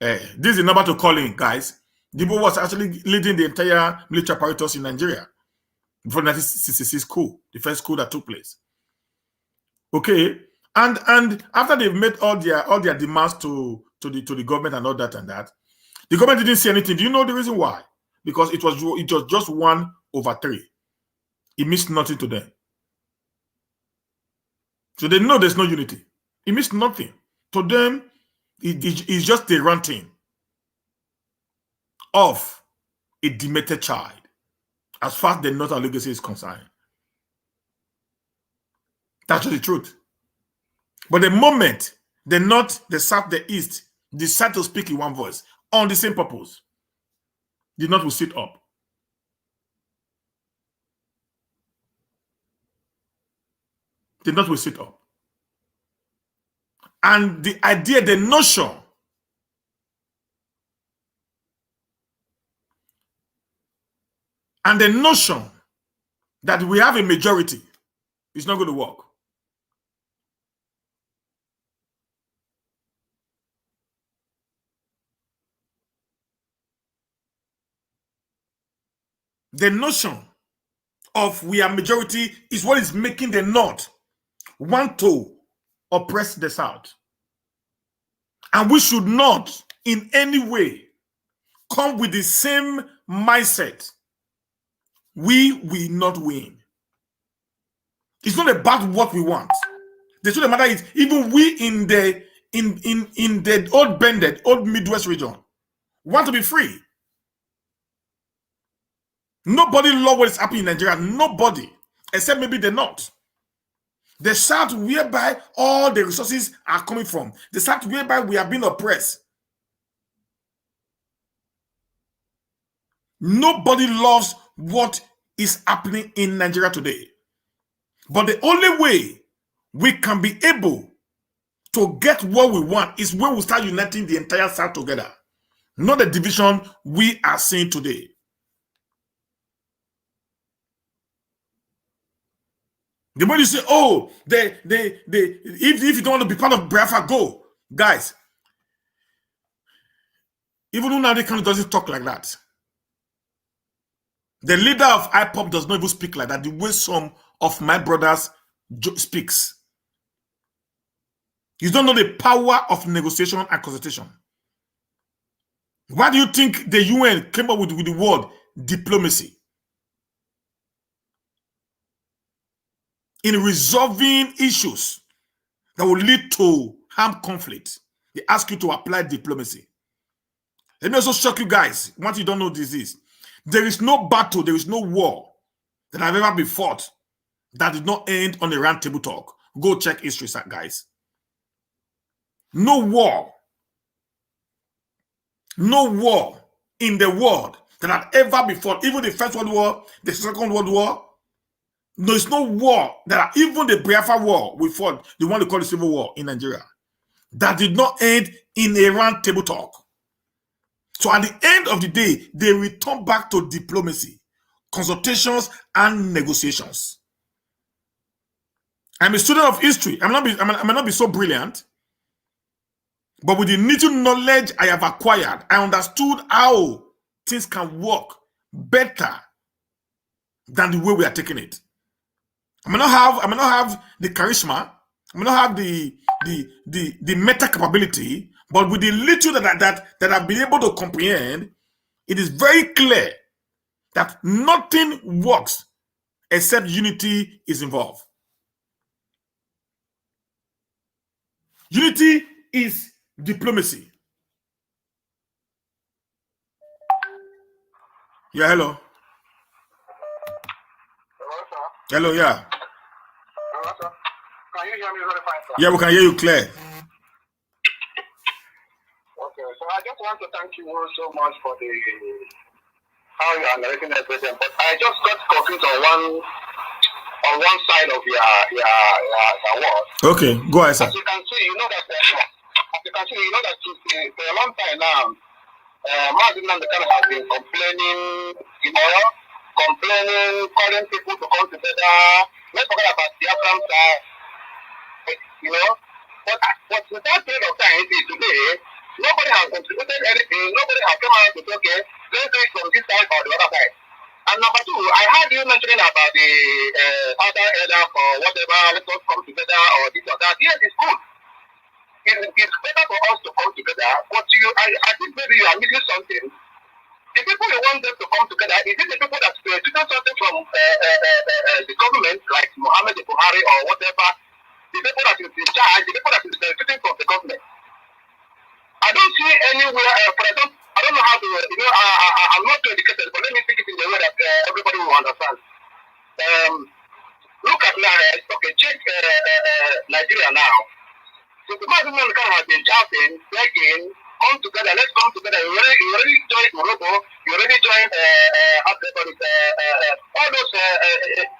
this is the number to call in, guys. The Igbo was actually leading the entire military apparatus in Nigeria before 1966 coup, the first coup that took place. Okay, and after they've made all their demands to the government and all that and that, the government didn't say anything. Do you know the reason why? Because it was just 1/3. It means nothing to them. So they know there's no unity. It means nothing. To them, it's just the ranting of a demented child, as far as the Northern legacy is concerned. That's just the truth. But the moment the North, the South, the East decide to speak in one voice on the same purpose, the North will sit up. The North will sit up. And the idea, the notion that we have a majority is not going to work. The notion of we are majority is what is making the North want to oppress the South. And we should not in any way come with the same mindset. We will not win. It's not about what we want. The truth of the matter is, even we in the old banded, old Midwest region want to be free. Nobody loves what is happening in Nigeria. Nobody, except maybe the North. The South, whereby all the resources are coming from. The South, whereby we have been oppressed. Nobody loves what is happening in Nigeria today. But the only way we can be able to get what we want is when we start uniting the entire South together. Not the division we are seeing today. The moment you say, oh, if you don't want to be part of Biafra, go. Guys, even Nnamdi Kanu doesn't talk like that. The leader of IPOP does not even speak like that, the way some of my brothers speaks. You don't know the power of negotiation and consultation. Why do you think the UN came up with the word diplomacy? In resolving issues that will lead to armed conflict, they ask you to apply diplomacy. Let me also shock you guys, once you don't know this, there is no battle, there is no war that have ever been fought that did not end on a round table talk. Go check history, guys. No war in the world that had ever been fought, even the First World War, the Second World War. There's no war that even the Biafra War we fought, the one they call the Civil War in Nigeria, that did not end in a round table talk. So at the end of the day, they return back to diplomacy, consultations, and negotiations. I'm a student of history. I may not be so brilliant, but with the little knowledge I have acquired, I understood how things can work better than the way we are taking it. I may not have the charisma, I may not have the meta capability, but with the little that I've been able to comprehend, it is very clear that nothing works except unity is involved. Unity is diplomacy. Yeah, hello. Hello, sir. Hello, yeah. Hello, sir. Can you hear me very fine, sir? Yeah, we can hear you clear. Okay, so I just want to thank you all so much for the how you are narrating everything, but I just got confused on one side of your word. Okay, go ahead, sir. As you can see, you know that for a long time now, Martin and the kind have been complaining, calling people to come together. Let's forget about the Afghan side, But with that period of time, today, nobody has contributed anything. Nobody has come out to say, okay, let's do it from this side or the other side. And number two, I heard you mentioning about the other elder or whatever, let's all come together or this or that. Yes, it's good. It's better for us to come together, but I think maybe you are missing something. The people you want them to come together, is it the people that took something from the government, like Mohammed Buhari or whatever, the people that is in charge, the people that is benefiting from the government? I don't see anywhere, for example, I don't know how to, I'm not too educated, but let me speak it in the way that everybody will understand. Look at now, okay, check Nigeria now. So the Muslim has been shouting, begging, come together, let's come together. You already joined Morocco, you already joined all those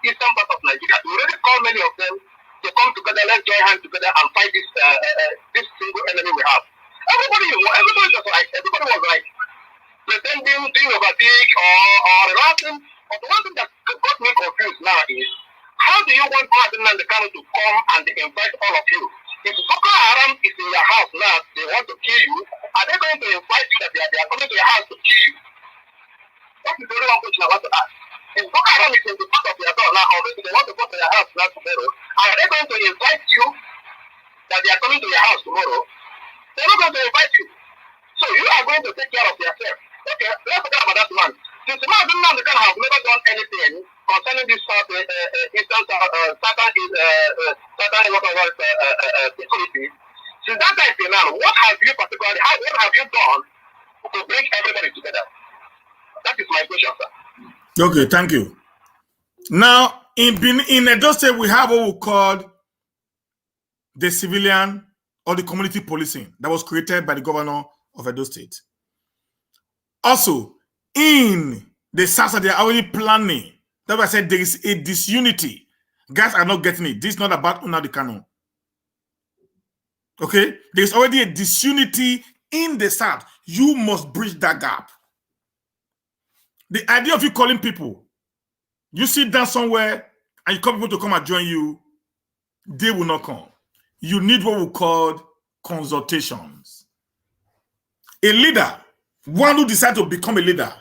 eastern parts of Nigeria. You already called many of them to come together, let's join hands together and fight this single enemy we have. Everybody was like pretending, doing overtake or relaxing. But the one thing that got me confused now is, how do you want Martin and the Kano to come and invite all of you? If Boko Haram is in your house now, they want to kill you, are they going to invite you that they are coming to your house to kill you? That is the only one question I want to ask. If Boko Haram is in the front of your door now, already they want to go to your house now tomorrow, are they going to invite you that they are coming to your house tomorrow? They're not going to invite you. So you are going to take care of yourself. Okay, let's forget about that man. Since the man have never done anything concerning this instance security. Since that time till now, what have you particularly, what have you done to bring everybody together? That is my question, sir. Okay, thank you. Now, in Edo State, we have what we call the civilian or the community policing that was created by the governor of Edo State. Also, in the South, they are already planning. That's why I said there is a disunity. Guys are not getting it. This is not about Nnamdi Kanu. Okay? There's already a disunity in the South. You must bridge that gap. The idea of you calling people, you sit down somewhere and you call people to come and join you, they will not come. You need what we call consultations. A leader, one who decides to become a leader,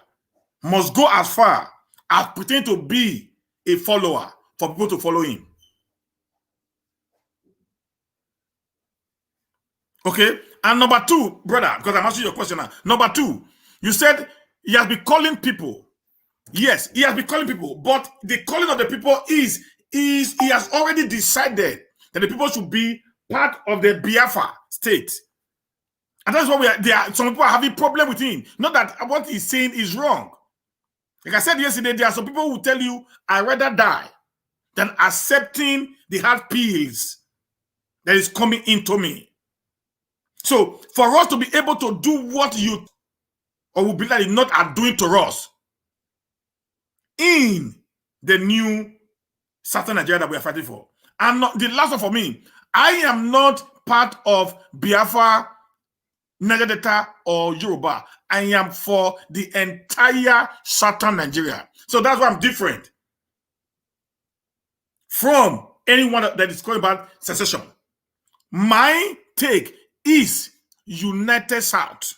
must go as far as pretending to be a follower for people to follow him. Okay? And number two, brother, because I'm answering your question now. Number two, you said he has been calling people. Yes, he has been calling people, but the calling of the people is he has already decided that the people should be part of the Biafra state. And that's what some people are having problem with him. Not that what he's saying is wrong. Like I said yesterday, there are some people who tell you, I'd rather die than accepting the hard pills that is coming into me. So for us to be able to do what you or we believe that not are doing to us in the new Southern Nigeria that we are fighting for. And not the last one for me, I am not part of Biafra, Niger Delta, or Yoruba. I am for the entire Southern Nigeria. So that's why I'm different from anyone that is calling about secession. My take is United South.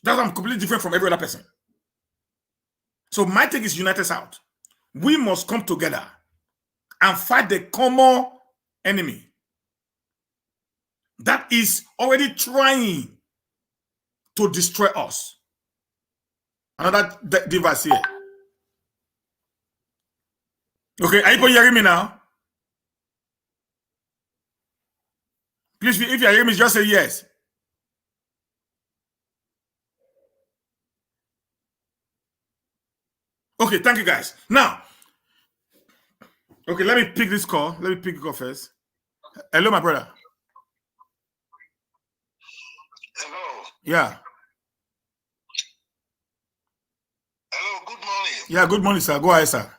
That's why I'm completely different from every other person. So my take is United South. We must come together and fight the common enemy that is already trying to destroy us. Another device here. Okay, are you hearing me now? Please, if you are hearing me, just say yes. Okay, thank you guys. Now, okay, let me pick this call. Let me pick the call first. Hello, my brother. Hello. Yeah. Hello, good morning. Yeah, good morning, sir. Go ahead, sir.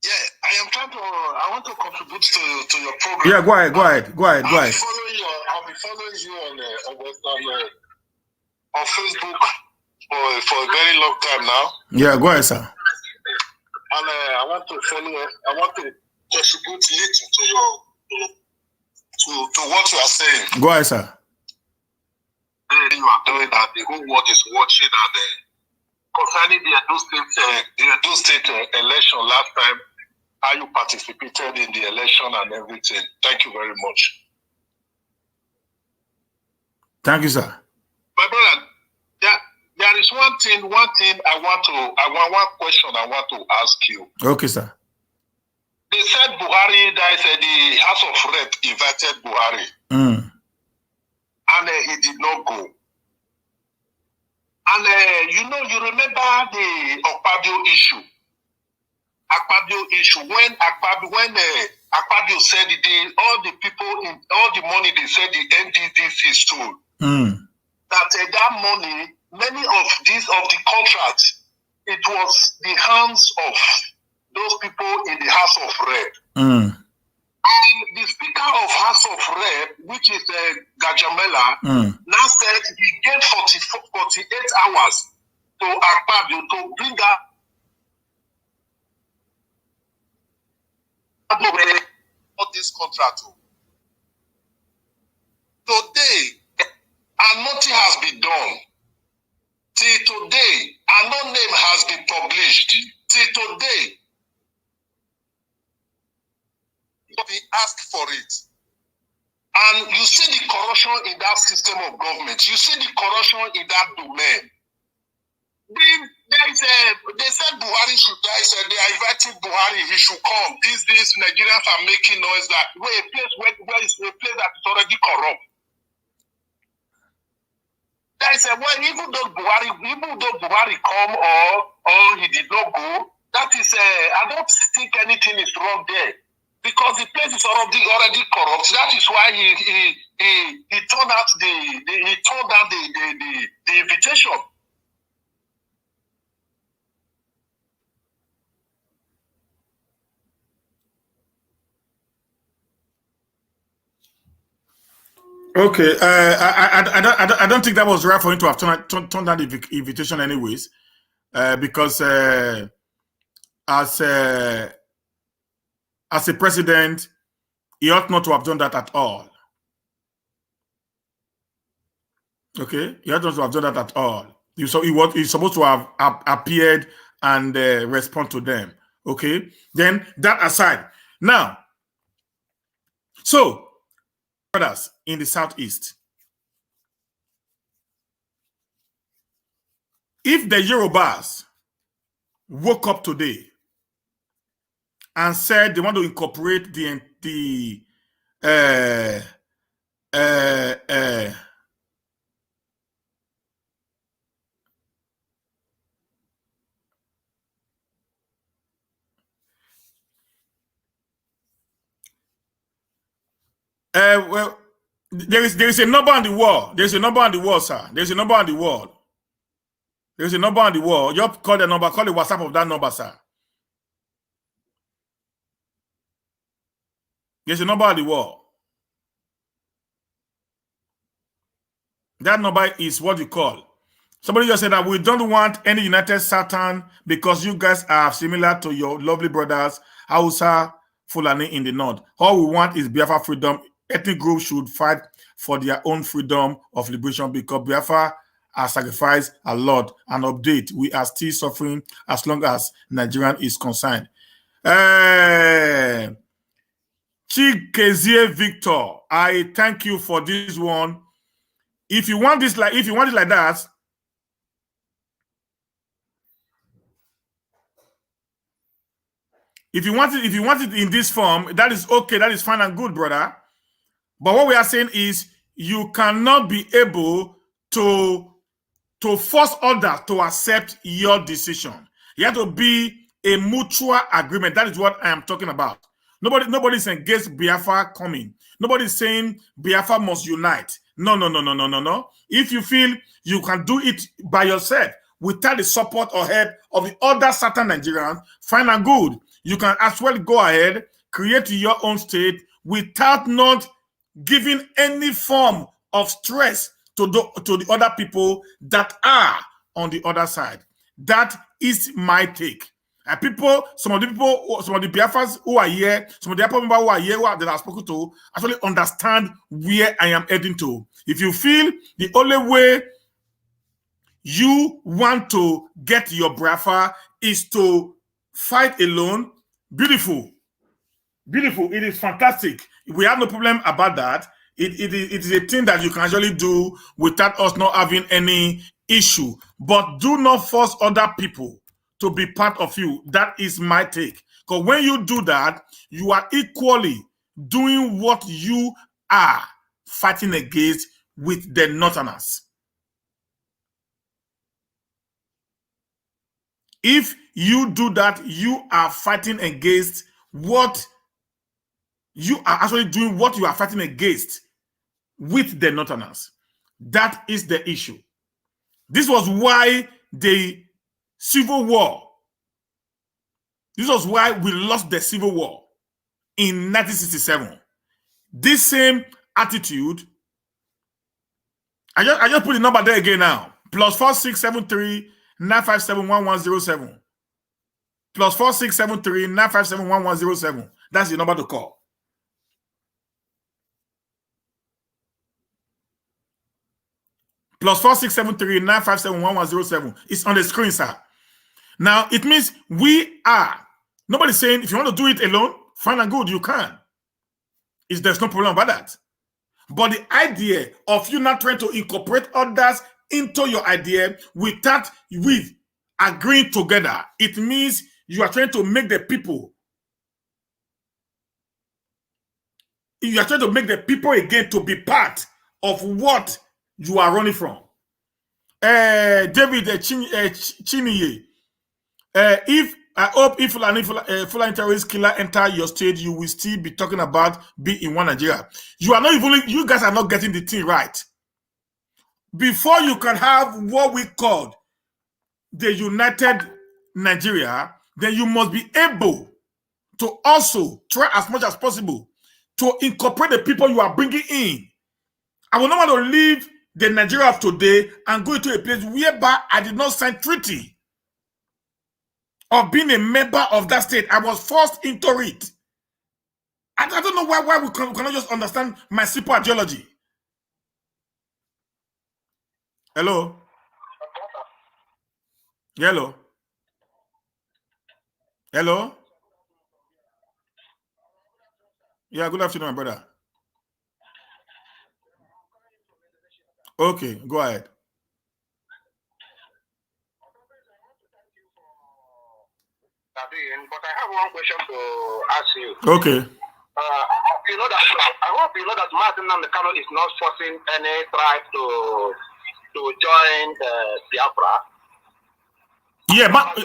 Yeah, I want to contribute to your program. Yeah, go ahead. I'll be following you on Facebook for a very long time now. Yeah, go ahead, sir. And I want to contribute little to what you are saying. Go ahead, sir. You are doing that. The whole world is watching, and concerning the Edo State election last time, how you participated in the election and everything. Thank you very much. Thank you, sir. My brother, there is one question I want to ask you. Okay, sir. They said Buhari, the House of Rep invited Buhari. And he did not go. And you remember the Akpabio issue. When Akpabio said all the money they said the NDDC stole. That money, many of the contracts, it was the hands of those people in the House of Rep. And the Speaker of House of Rep, which is Gajamela, now said he gave 48 hours to Akpabio to bring out this contract. Today, and nothing has been done. Till today, and no name has been published. Till today, we asked for it. And you see the corruption in that system of government. You see the corruption in that domain. They said Buhari should die. Said they are inviting Buhari. He should come. These Nigerians are making noise that a place where is a place that is already corrupt. They said, well, even though Buhari come or he did not go, that is I don't think anything is wrong there. Because the place is already corrupt. That is why he turned out the invitation. Okay, I don't think that was right for him to have turned down the invitation, anyways, because as a president, he ought not to have done that at all. Okay, he ought not to have done that at all. He's supposed to have appeared and respond to them. Okay, then that aside, now, so brothers in the Southeast, if the Yorubas woke up today and said they want to incorporate the Well, there is a number on the wall. There's a number on the wall, sir. There's a number on the wall. There's a number on the wall. You call the number. Call the WhatsApp of that number, sir. There's a number on the wall. That number is what you call. Somebody just said that we don't want any United Satan because you guys are similar to your lovely brothers, Hausa, Fulani in the north. All we want is Biafra freedom. Ethnic groups should fight for their own freedom of liberation because Biafra has sacrificed a lot. An update, we are still suffering as long as Nigerian is concerned. Chikezie Victor, I thank you for this one. If you want this like that, if you want it in this form, that is okay, that is fine and good, brother. But what we are saying is you cannot be able to force others to accept your decision. You have to be a mutual agreement. That is what I am talking about. Nobody's against Biafra coming. Nobody's saying Biafra must unite. No. If you feel you can do it by yourself without the support or help of the other certain Nigerians, fine and good. You can as well go ahead, create your own state without not giving any form of stress to the other people that are on the other side. That is my take. And some of the Biafras who are here, some of the people who are here that I've spoken to, actually understand where I am heading to. If you feel the only way you want to get your Biafra is to fight alone, beautiful. It is fantastic. We have no problem about that. It is a thing that you can actually do without us not having any issue. But do not force other people to be part of you. That is my take. Because when you do that, you are equally doing what you are fighting against with the Northerners. If you do that, you are fighting against what you are actually doing, what you are fighting against with the Northerners. That is the issue. This was why the Civil War, this was why we lost the Civil War in 1967. This same attitude, I just put the number there again now. +4673 957 1107. +4673 957 1107. That's the number to call. +4673 957 1107. It's on the screen, sir. Now, it means we are. Nobody's saying if you want to do it alone, fine and good, you can. There's no problem about that. But the idea of you not trying to incorporate others into your idea with agreeing together, it means you are trying to make the people. You are trying to make the people again to be part of what you are running from. David Chiniye, I hope if Fulani terrorist killer enter your state, you will still be talking about be in one Nigeria. You guys are not getting the thing right. Before you can have what we call the United Nigeria, then you must be able to also try as much as possible to incorporate the people you are bringing in. I will not want to leave the Nigeria of today and go into a place whereby I did not sign treaty of being a member of that state. I was forced into it. I don't know why we cannot just understand my simple ideology. Hello? Hello? Hello? Yeah, good afternoon, brother. Okay, go ahead. But I have one question to ask you. Okay. I hope you know that Martin Namdekano is not forcing any tribe to join Biafra. Yeah, but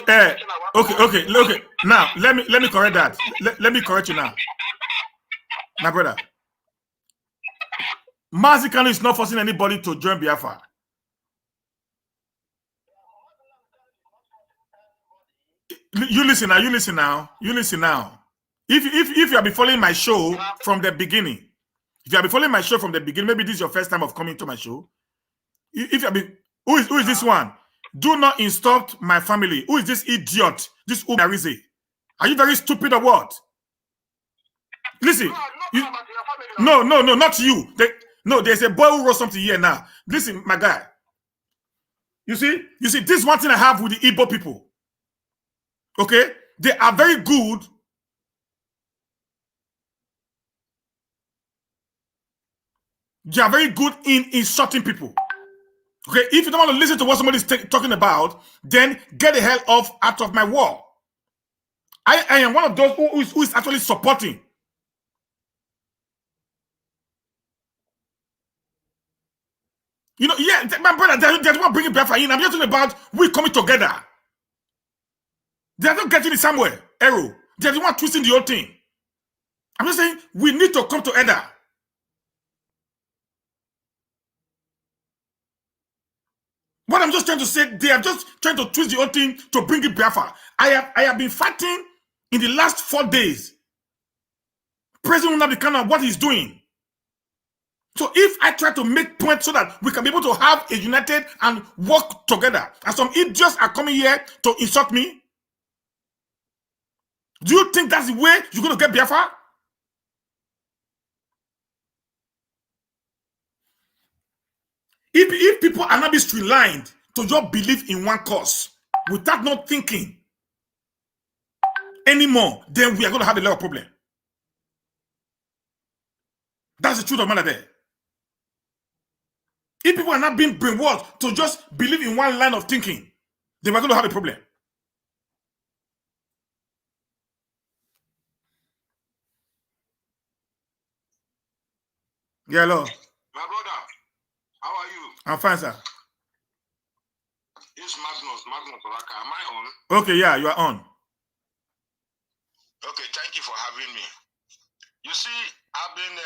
okay. Now let me correct that. Let me correct you now, my brother. Mazi Kanu is not forcing anybody to join Biafra. You listen now. You listen now. You listen now. If you have been following my show from the beginning, maybe this is your first time of coming to my show. If you have been, who is this one? Do not insult my family. Who is this idiot? This Ubarize? Are you very stupid or what? Listen. No, not you. There's a boy who wrote something here now. Listen, my guy. You see, this is one thing I have with the Igbo people. Okay? They are very good. They are very good in insulting people. Okay? If you don't want to listen to what somebody's talking about, then get the hell out of my wall. I am one of those who is actually supporting. You know, yeah, my brother, they want to bring Biafra in. I'm just talking about we coming together. They are not getting it somewhere. Arrow. They are the one twisting the whole thing. I'm just saying we need to come together. What I'm just trying to say, they are just trying to twist the whole thing to bring it Biafra. I have been fighting in the last 4 days. President Nnamdi Kanu, what he's doing. So if I try to make points so that we can be able to have a united and work together, and some idiots are coming here to insult me, do you think that's the way you're going to get Biafra? If people are not be streamlined to just believe in one cause without not thinking anymore, then we are going to have a lot of problem. That's the truth of matter there. If people are not being brainwashed to just believe in one line of thinking, then we're going to have a problem. Yeah, hello. My brother, how are you? I'm fine, sir. It's Magnus Oraka. Am I on? Okay, yeah, you are on. Okay, thank you for having me. You see, I've been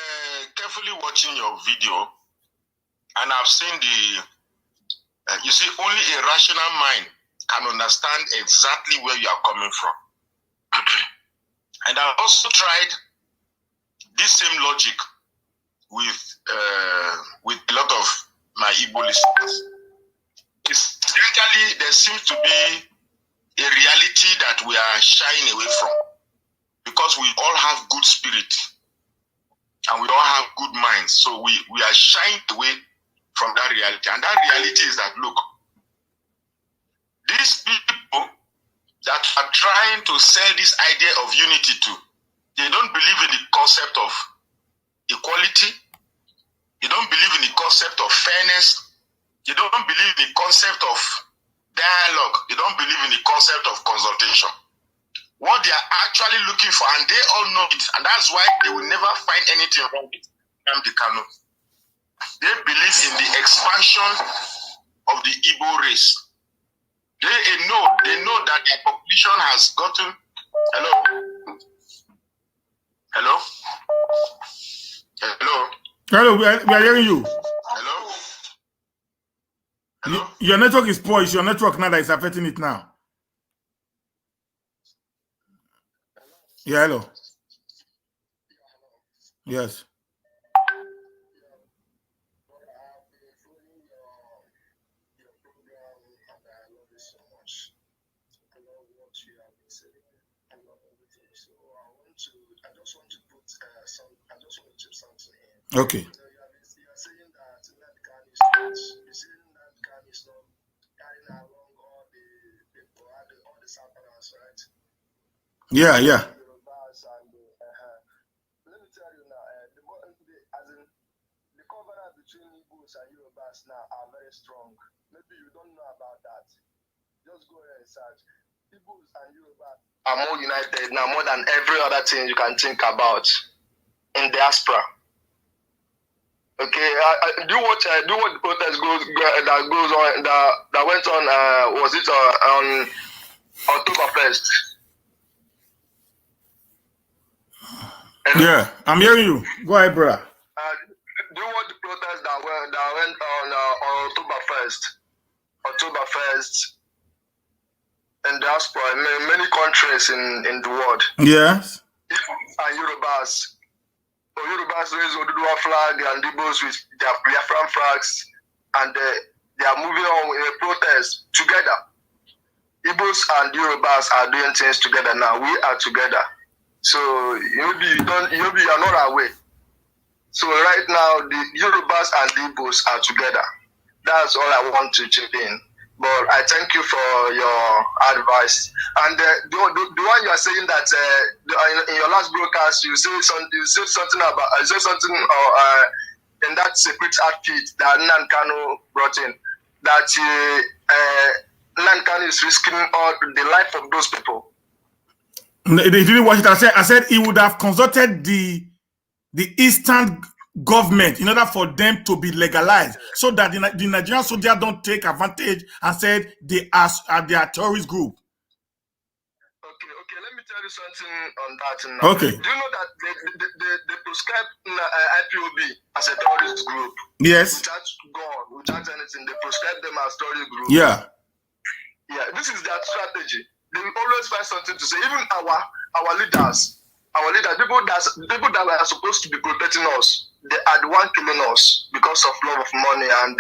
carefully watching your video, and I've seen you see, only a rational mind can understand exactly where you are coming from. And I also tried this same logic with a lot of my Igbo listeners. Essentially, there seems to be a reality that we are shying away from, because we all have good spirit and we all have good minds. So we are shying away from that reality. And that reality is that, look, these people that are trying to sell this idea of unity to, they don't believe in the concept of equality. They don't believe in the concept of fairness. They don't believe in the concept of dialogue. They don't believe in the concept of consultation. What they are actually looking for, and they all know it, and that's why they will never find anything wrong with Nnamdi Kanu. They believe in the expansion of the Igbo race. They know that their population has gotten. Hello, we are hearing you. Hello. Your network is poor. It's your network now that is affecting it now. Yeah, hello. Yes. Okay. Yeah. Let me tell you now, the covenant between Igbos and Yorubas now are very strong. Maybe you don't know about that. Just go ahead and search. Igbos and Yorubas are more united now, more than every other thing you can think about in diaspora. Okay, do what the protest goes on that went on. Was it on October 1st? Yeah, I'm hearing you. Go ahead, brother. Do you want the protest that went on October 1st in diaspora in many countries in the world? Yes. And Yorubas. So Yorubas raise Oduduwa flag and Igbos with their Biafran flags, and they are moving on in a protest together. Igbos and Yorubas are doing things together now. We are together. So maybe you are not aware. So right now the Yorubas and the Igbos are together. That's all I want to chip in. But I thank you for your advice. And the one you are saying that in your last broadcast you said something in that secret outfit that Nankano brought in, that Nankano is risking all the life of those people. They didn't watch it. I said he would have consulted the Eastern government in order for them to be legalized, so that the Nigerian soldiers don't take advantage and said they are a terrorist group. Okay, let me tell you something on that now. Okay. Do you know that they prescribe IPOB as a terrorist group? Yes. Without God, without anything, they prescribe them as terrorist group. Yeah. Yeah, this is their strategy. They will always find something to say. Even our leaders, people that were supposed to be protecting us, they are the one killing us because of love of money and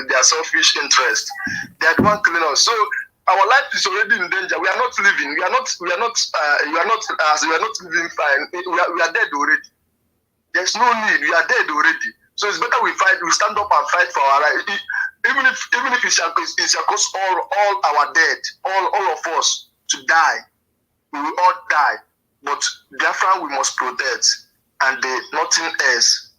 their selfish interest. They are the one killing us. So our life is already in danger. We are not living. We are not living fine. We are dead already. There's no need. We are dead already. So it's better we fight. We stand up and fight for our right. Even if it shall cost all our dead, all of us to die, we will all die. But Biafra we must protect, and nothing else.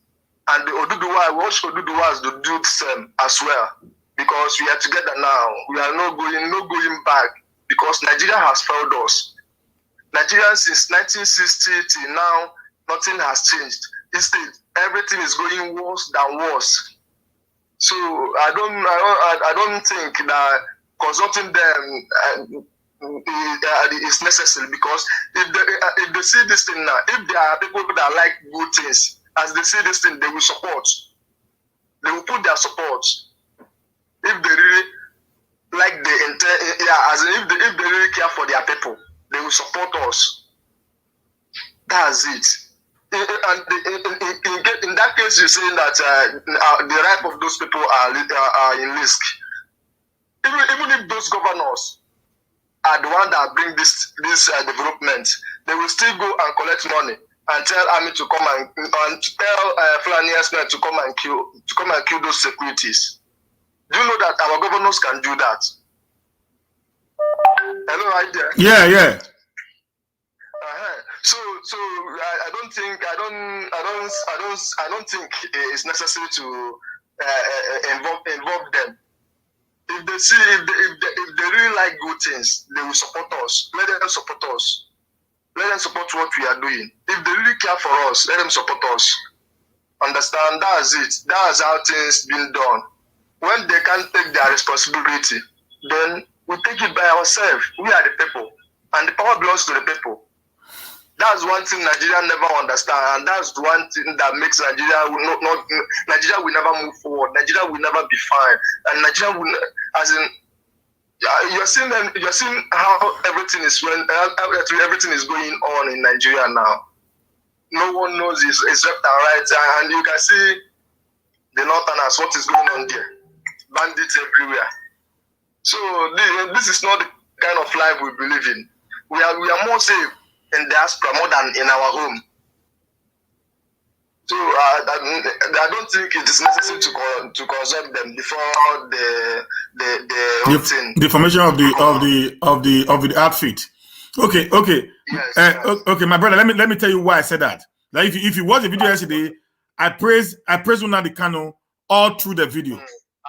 And the Oduduwa, watch Oduduwa to do the same as well, because we are together now. We are not going back, because Nigeria has failed us. Nigeria since 1960 till now, nothing has changed. Instead, everything is going worse than worse. So I don't think that consulting them is necessary, because if they see this thing now, if there are people that like good things, as they see this thing, they will support. They will put their support. If they really like if they really care for their people, they will support us. That's it. In that case, you're saying that the right of those people are in risk. Even if those governors are the one that bring this development, they will still go and collect money and tell army to come and tell Fulani herdsmen to come and kill those securities. Do you know that our governors can do that? Hello, right there. Yeah. So I don't think it's necessary to involve them. If they really like good things, they will support us. Let them support us. Let them support what we are doing. If they really care for us, let them support us. Understand? That's it. That's how things been done. When they can't take their responsibility, then we take it by ourselves. We are the people, and the power belongs to the people. That's one thing Nigeria never understand, and that's one thing that makes Nigeria Nigeria will never move forward. Nigeria will never be fine, and Nigeria will, as in, you're seeing how everything is going on in Nigeria now. No one knows it's left and right, and you can see the northerners, what is going on there, bandits everywhere. So this is not the kind of life we believe in. We are more safe in diaspora more than in our home. So I don't think it is necessary to consult them before the formation of the outfit. Okay. Yes. Okay, my brother. Let me tell you why I said that. Like if you watch the video yesterday, I praised Nnamdi Kanu all through the video.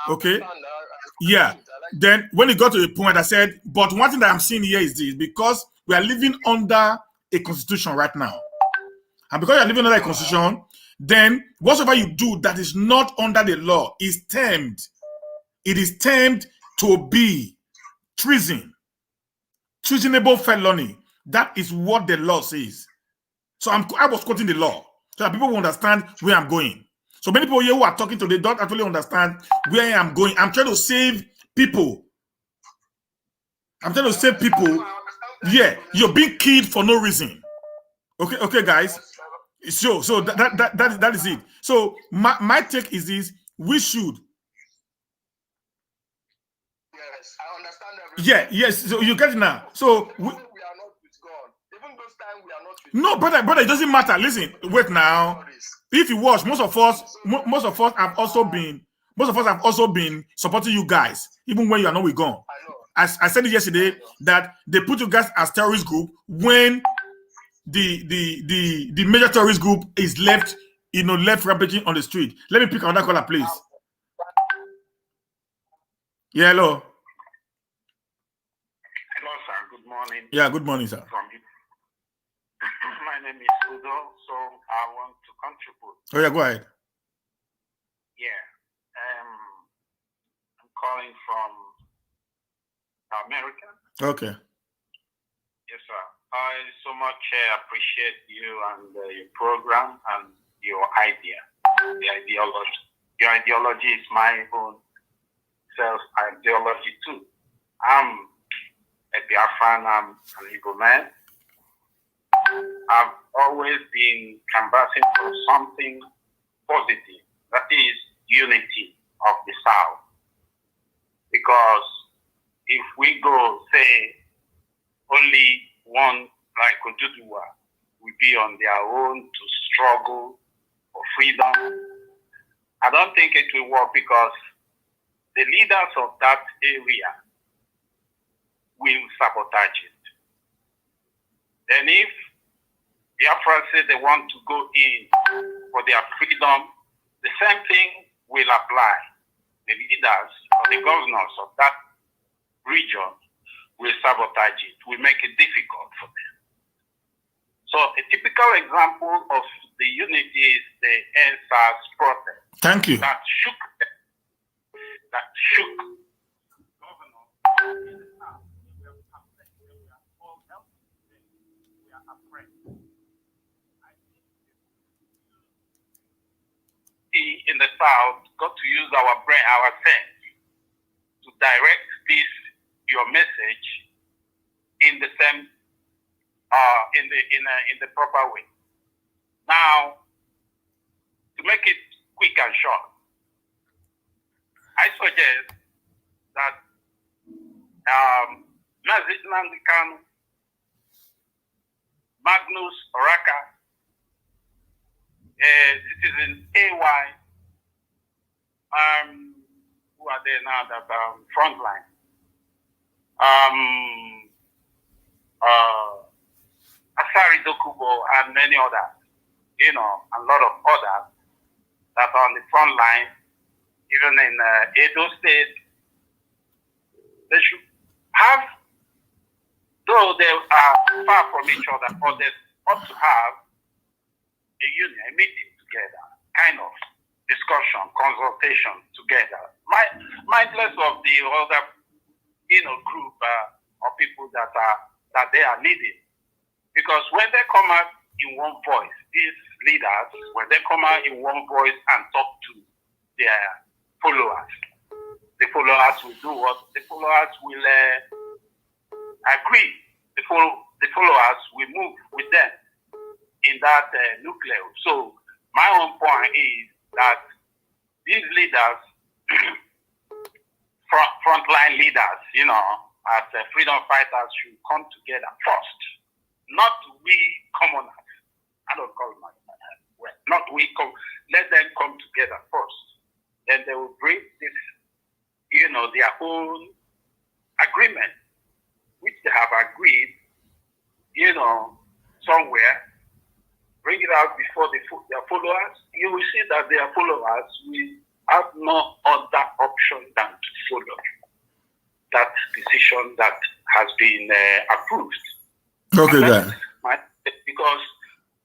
Okay. Yeah. Then when it got to a point, I said, but one thing that I'm seeing here is this, because we are living under a constitution right now. And because you're living under a constitution, then whatsoever you do that is not under the law is termed. It is termed to be treason, treasonable felony. That is what the law says. So I was quoting the law so that people will understand where I'm going. So many people here who are talking today don't actually understand where I am going. I'm trying to save people. I'm trying to save people. Yeah, you're being killed for no reason. Okay, guys. So that is it. So my take is this: we should. Yes, I understand everything. Yeah, yes. So you get it now. So we are not with God. Even those times we are not with no, God. brother, it doesn't matter. Listen, wait now. If you watch, most of us have also been supporting you guys, even when you are not with God. I said it yesterday that they put you guys as terrorist group when the major terrorist group is left rampaging on the street. Let me pick another caller, please. Yeah, hello. Hello, sir. Good morning. Yeah, good morning, sir. My name is Udo, so I want to contribute. Oh yeah, go ahead. Yeah, I'm calling from America. Okay. Yes, sir. I so much appreciate you and your program and your idea, the ideology. Your ideology is my own self-ideology too. I'm a Biafran, I'm an Igbo man. I've always been canvassing for something positive, that is unity of the South. Because if we go, say, only one like Oduduwa will be on their own to struggle for freedom, I don't think it will work, because the leaders of that area will sabotage it. Then if Biafra say they want to go in for their freedom, the same thing will apply. The leaders or the governors of that region will sabotage it, will make it difficult for them. So a typical example of the unity is the NSAS protest. Thank you. That shook governor. In the South, got to use our brain, our sense, to direct your message in the same, in the proper way. Now, to make it quick and short, I suggest that Nnamdi Kanu, Magnus Oraka, Citizen AY, who are there now that are frontline, Asari Dokubo and many others, a lot of others that are on the front line, even in Edo State. They should have, though they are far from each other, but they ought to have a union, a meeting together, kind of discussion, consultation together, mindless of the other, group of people that they are leading. Because when they come out in one voice, these leaders, when they come out in one voice and talk to their followers, the followers will do what? The followers will agree. The followers will move with them in that nucleus. So my own point is that these leaders, frontline leaders, as freedom fighters, should come together first. Not we commoners. I don't call them well, not we come. Let them come together first. Then they will bring this, their own agreement, which they have agreed, somewhere. Bring it out before their followers. You will see that their followers will have no other option than to follow that decision that has been approved. Okay, then. Because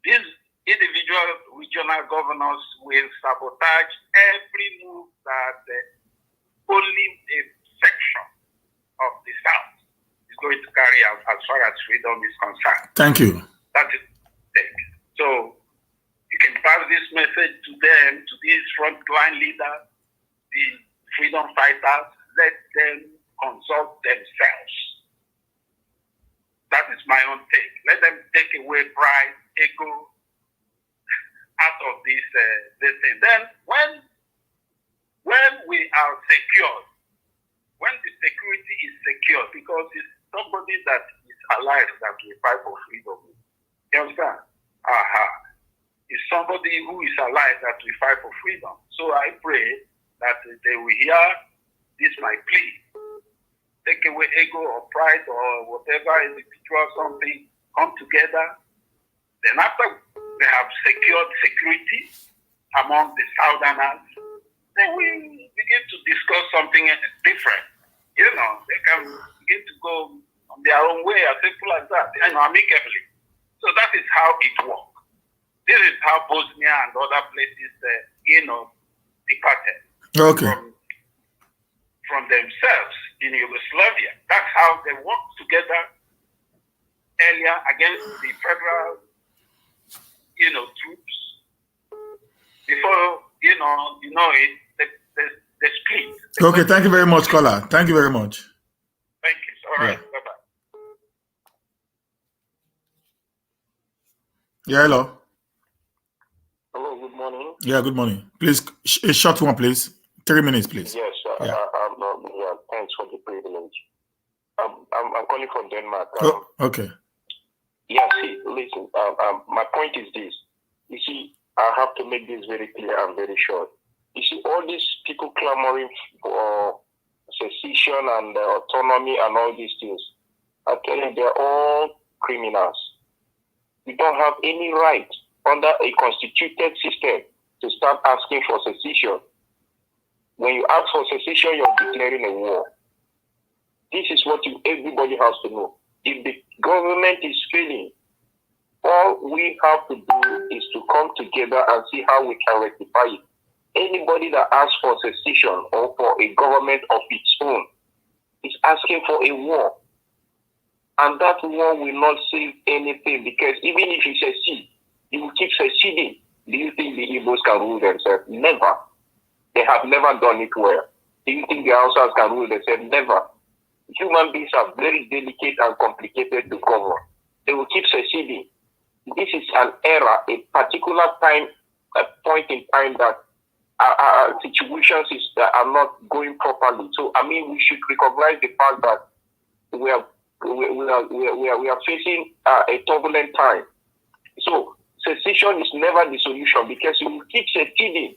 these individual regional governors will sabotage every move that only a section of the South is going to carry out as far as freedom is concerned. Thank you. That is it. So you can pass this message to them, to these frontline leaders, the freedom fighters. Let them consult themselves. That is my own take. Let them take away pride, ego out of this thing. Then when we are secured, when the security is secure, because it's somebody that is alive that will fight for freedom. You understand? It's somebody who is alive that will fight for freedom. So I pray that they will hear this my plea. Take away ego or pride or whatever, individual something, come together. Then after they have secured security among the Southerners, then we begin to discuss something different. You know, they can begin to go on their own way, as simple as that, amicably. So that is how it works. This is how Bosnia and other places, departed from themselves in Yugoslavia. That's how they worked together earlier against the federal, troops. Before, they split. Okay, thank you very much, caller. Thank you very much. Thank you. All right. Yeah. Bye-bye. Yeah, hello. Hello, good morning. Yeah, good morning. Please, a short one, please. 3 minutes, please. Yes, thanks for the privilege. I'm calling from Denmark. Okay. Yeah, see, listen, my point is this. You see, I have to make this very clear and very short. You see, all these people clamoring for secession and autonomy and all these things, I tell you, they're all criminals. You don't have any right under a constituted system to start asking for secession. When you ask for secession, you're declaring a war. This is what everybody has to know. If the government is failing, all we have to do is to come together and see how we can rectify it. Anybody that asks for secession or for a government of its own is asking for a war. And that war will not save anything, because even if you secede, you will keep seceding. Do you think the Igbos can rule themselves? Never. They have never done it well. Do you think the Hausas can rule themselves? Never. Human beings are very delicate and complicated to govern. They will keep seceding. This is an era, a particular time, a point in time that situations that are not going properly. So, we should recognize the fact that we are facing a turbulent time. So, secession is never the solution, because you will keep seceding.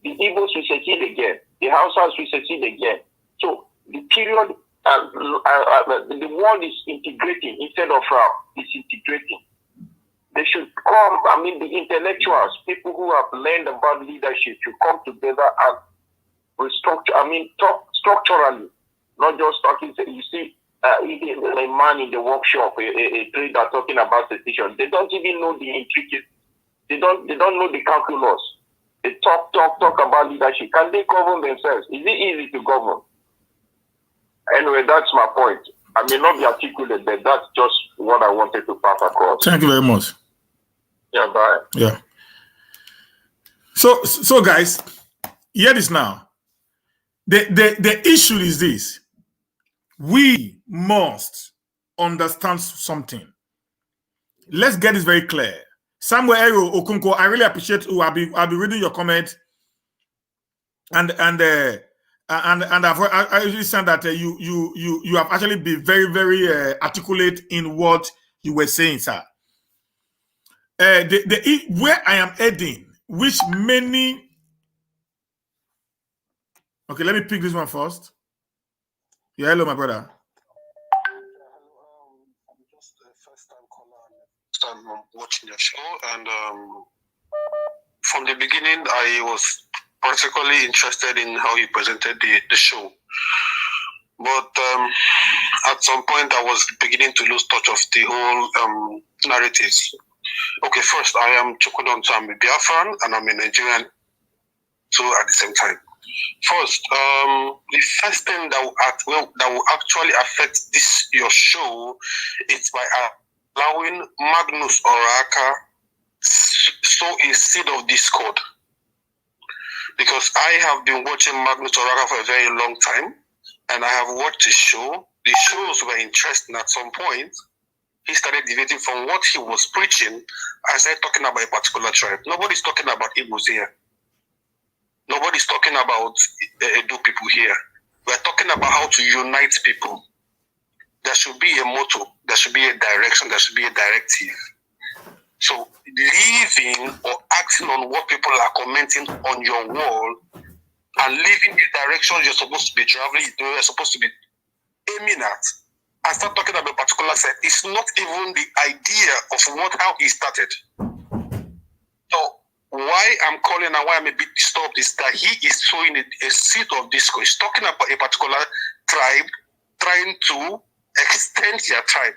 The Igbos will secede again. The Hausas will secede again. So, the period, the world is integrating instead of disintegrating. They should come, the intellectuals, people who have learned about leadership should come together and restructure, talk structurally, not just talking. You see, a man in the workshop, a trader talking about secession. They don't even know the intricacies. They don't know the calculus. They talk about leadership. Can they govern themselves? Is it easy to govern? Anyway, that's my point. I may not be articulate, but that's just what I wanted to pass across. Thank you very much. Yeah, bye. Yeah. So guys, hear this now. The issue is this. We must understand something. Let's get this very clear. Samuel Okunko, I really appreciate you. I'll be reading your comments, and I usually say that you have actually been very, very articulate in what you were saying, sir. Where I am heading, which many. Okay, let me pick this one first. Yeah, hello, my brother. I'm just a first-time caller. I'm watching your show, and from the beginning, I was particularly interested in how you presented the show. But at some point, I was beginning to lose touch of the whole narratives. Okay, first, I am Chukwudonso. I'm a Biafran, and I'm a Nigerian, too, at the same time. First, the first thing that will actually affect your show is by allowing Magnus Oraka sow a seed of discord. Because I have been watching Magnus Oraga for a very long time, and I have watched the show. The shows were interesting at some point. He started deviating from what he was preaching and started talking about a particular tribe. Nobody's talking about Igbos here. Nobody's talking about Edo people here. We're talking about how to unite people. There should be a motto, there should be a direction, there should be a directive. So living or acting on what people are commenting on your wall and living the direction you're supposed to be traveling, you're supposed to be aiming at, and start talking about a particular set, it's not even the idea of how he started. So why I'm calling and why I'm a bit disturbed is that he is showing a seed of discord. He's talking about a particular tribe trying to extend their tribe.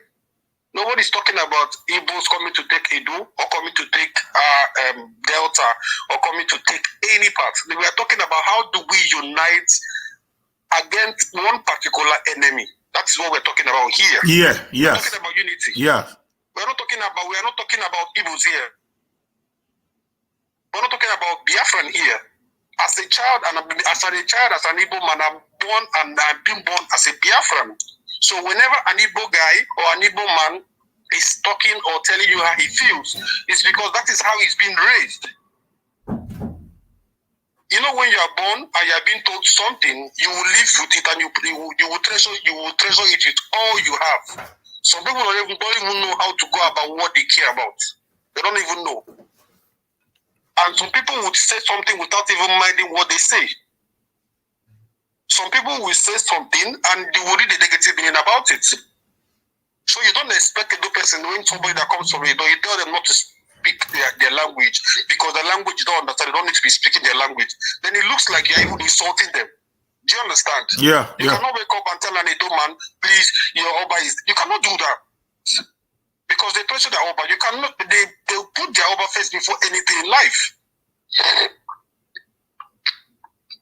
Nobody's talking about Igbos coming to take Edo or coming to take Delta or coming to take any part. We are talking about how do we unite against one particular enemy. That is what we're talking about here. Yeah, yes. We're talking about unity. Yeah. We are not talking about Igbos here. We're not talking about Biafran here. As a child, as an Igbo man, I've been born as a Biafran. So whenever an Igbo guy or an Igbo man is talking or telling you how he feels, it's because that is how he's been raised. You know, when you are born and you are being told something, you will live with it and you will treasure it with all you have. Some people don't even know how to go about what they care about. They don't even know. And some people would say something without even minding what they say. Some people will say something and they will read the negative meaning about it. So you don't expect a new person knowing somebody that comes from it, or you tell them not to speak their language because the language you don't understand, they don't need to be speaking their language. Then it looks like you're even insulting them. Do you understand? Yeah. You cannot wake up and tell an Edo man, please, your Oba is. You cannot do that. Because they pressure their Oba. You cannot, they put their Oba first before anything in life.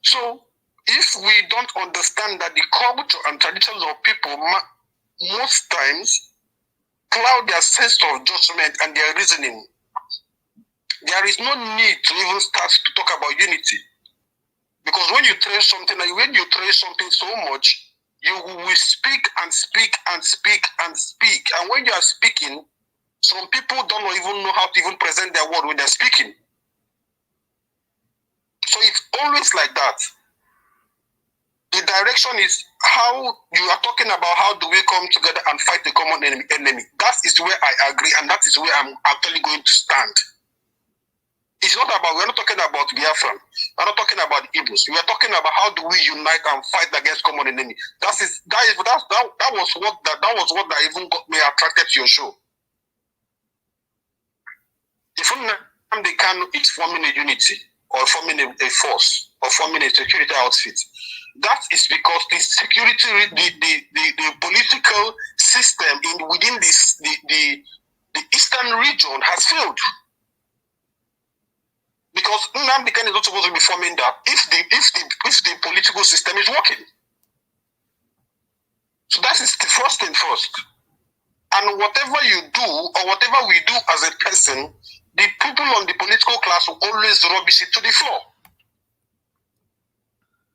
So, if we don't understand that the culture and traditions of people most times cloud their sense of judgment and their reasoning, there is no need to even start to talk about unity. Because when you train something so much, you will speak and speak and speak and speak. And when you are speaking, some people don't even know how to even present their word when they're speaking. So it's always like that. The direction is how you are talking about how do we come together and fight the common enemy. That is where I agree, and that is where I'm actually going to stand. It's not about, we're not talking about Biafran. We're not talking about Igbos. We are talking about how do we unite and fight against common enemy. That was what even got me attracted to your show. If they can, it's forming a unity or forming a force or forming a security outfit. That is because the security, the political system within the eastern region has failed. Because Nnamdi Kanu is not supposed to be forming that if the political system is working. So that is the first thing first. And whatever you do or whatever we do as a person, the people on the political class will always rubbish it to the floor.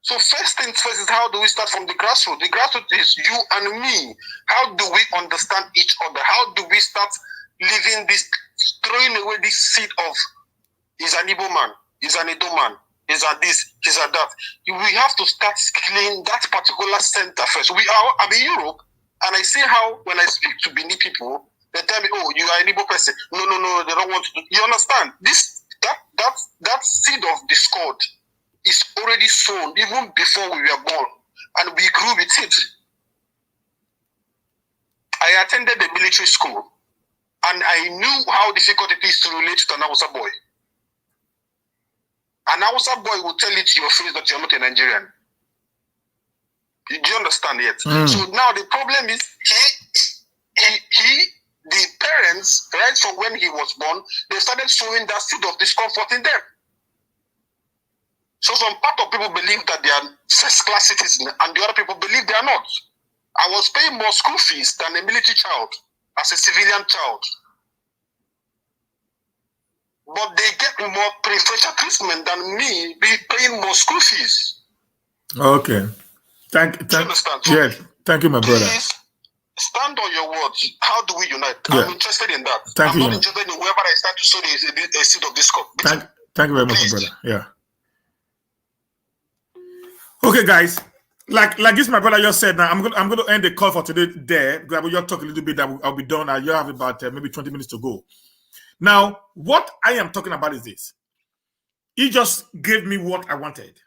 So first things first is how do we start from the grassroots? The grassroots is you and me. How do we understand each other? How do we start living this, throwing away this seed of he's an Igbo man, he's an Edo man, he's a this, he's a that. We have to start cleaning that particular center first. I'm in Europe, and I see how when I speak to Bini people, they tell me, oh, you are an Igbo person. No, they don't want to do. You understand? That seed of discord is already sown even before we were born, and we grew with it. I attended the military school, and I knew how difficult it is to relate to an Hausa boy. An Hausa boy will tell it to your face that you're not a Nigerian. Do you understand yet? So now the problem is the parents, right from when he was born, they started sowing that seed of discomfort in them. So some part of people believe that they are first-class citizens, and the other people believe they are not. I was paying more school fees than a military child as a civilian child. but they get more preferential treatment than me, be paying more school fees. Okay. Thank yes. Thank you, my brother. Please stand on your words. How do we unite? Yeah. I'm interested in that. I'm not interested in whoever I start to sow a seed of discord. Thank you very much, my brother. Yeah. Okay, guys. Like this, my brother just said. Now I'm going to end the call for today there because I will just talk a little bit. I'll be done. You have about maybe 20 minutes to go. Now, what I am talking about is this. He just gave me what I wanted.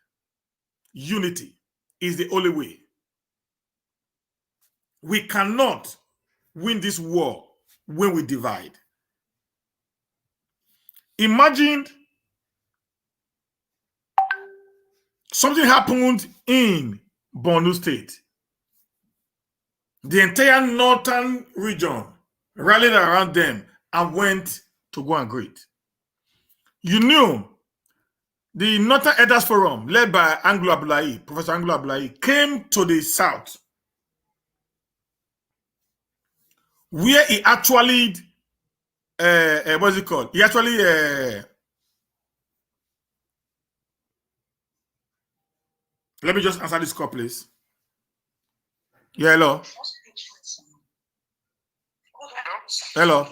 Unity is the only way. We cannot win this war when we divide. Imagine something happened in Borno State. The entire northern region rallied around them and went to go and greet. You knew the Northern Elders Forum, led by Professor Anglo Abdullahi, came to the south, where he actually, what's it called? He actually, let me just answer this call, please. Yeah, hello. Hello.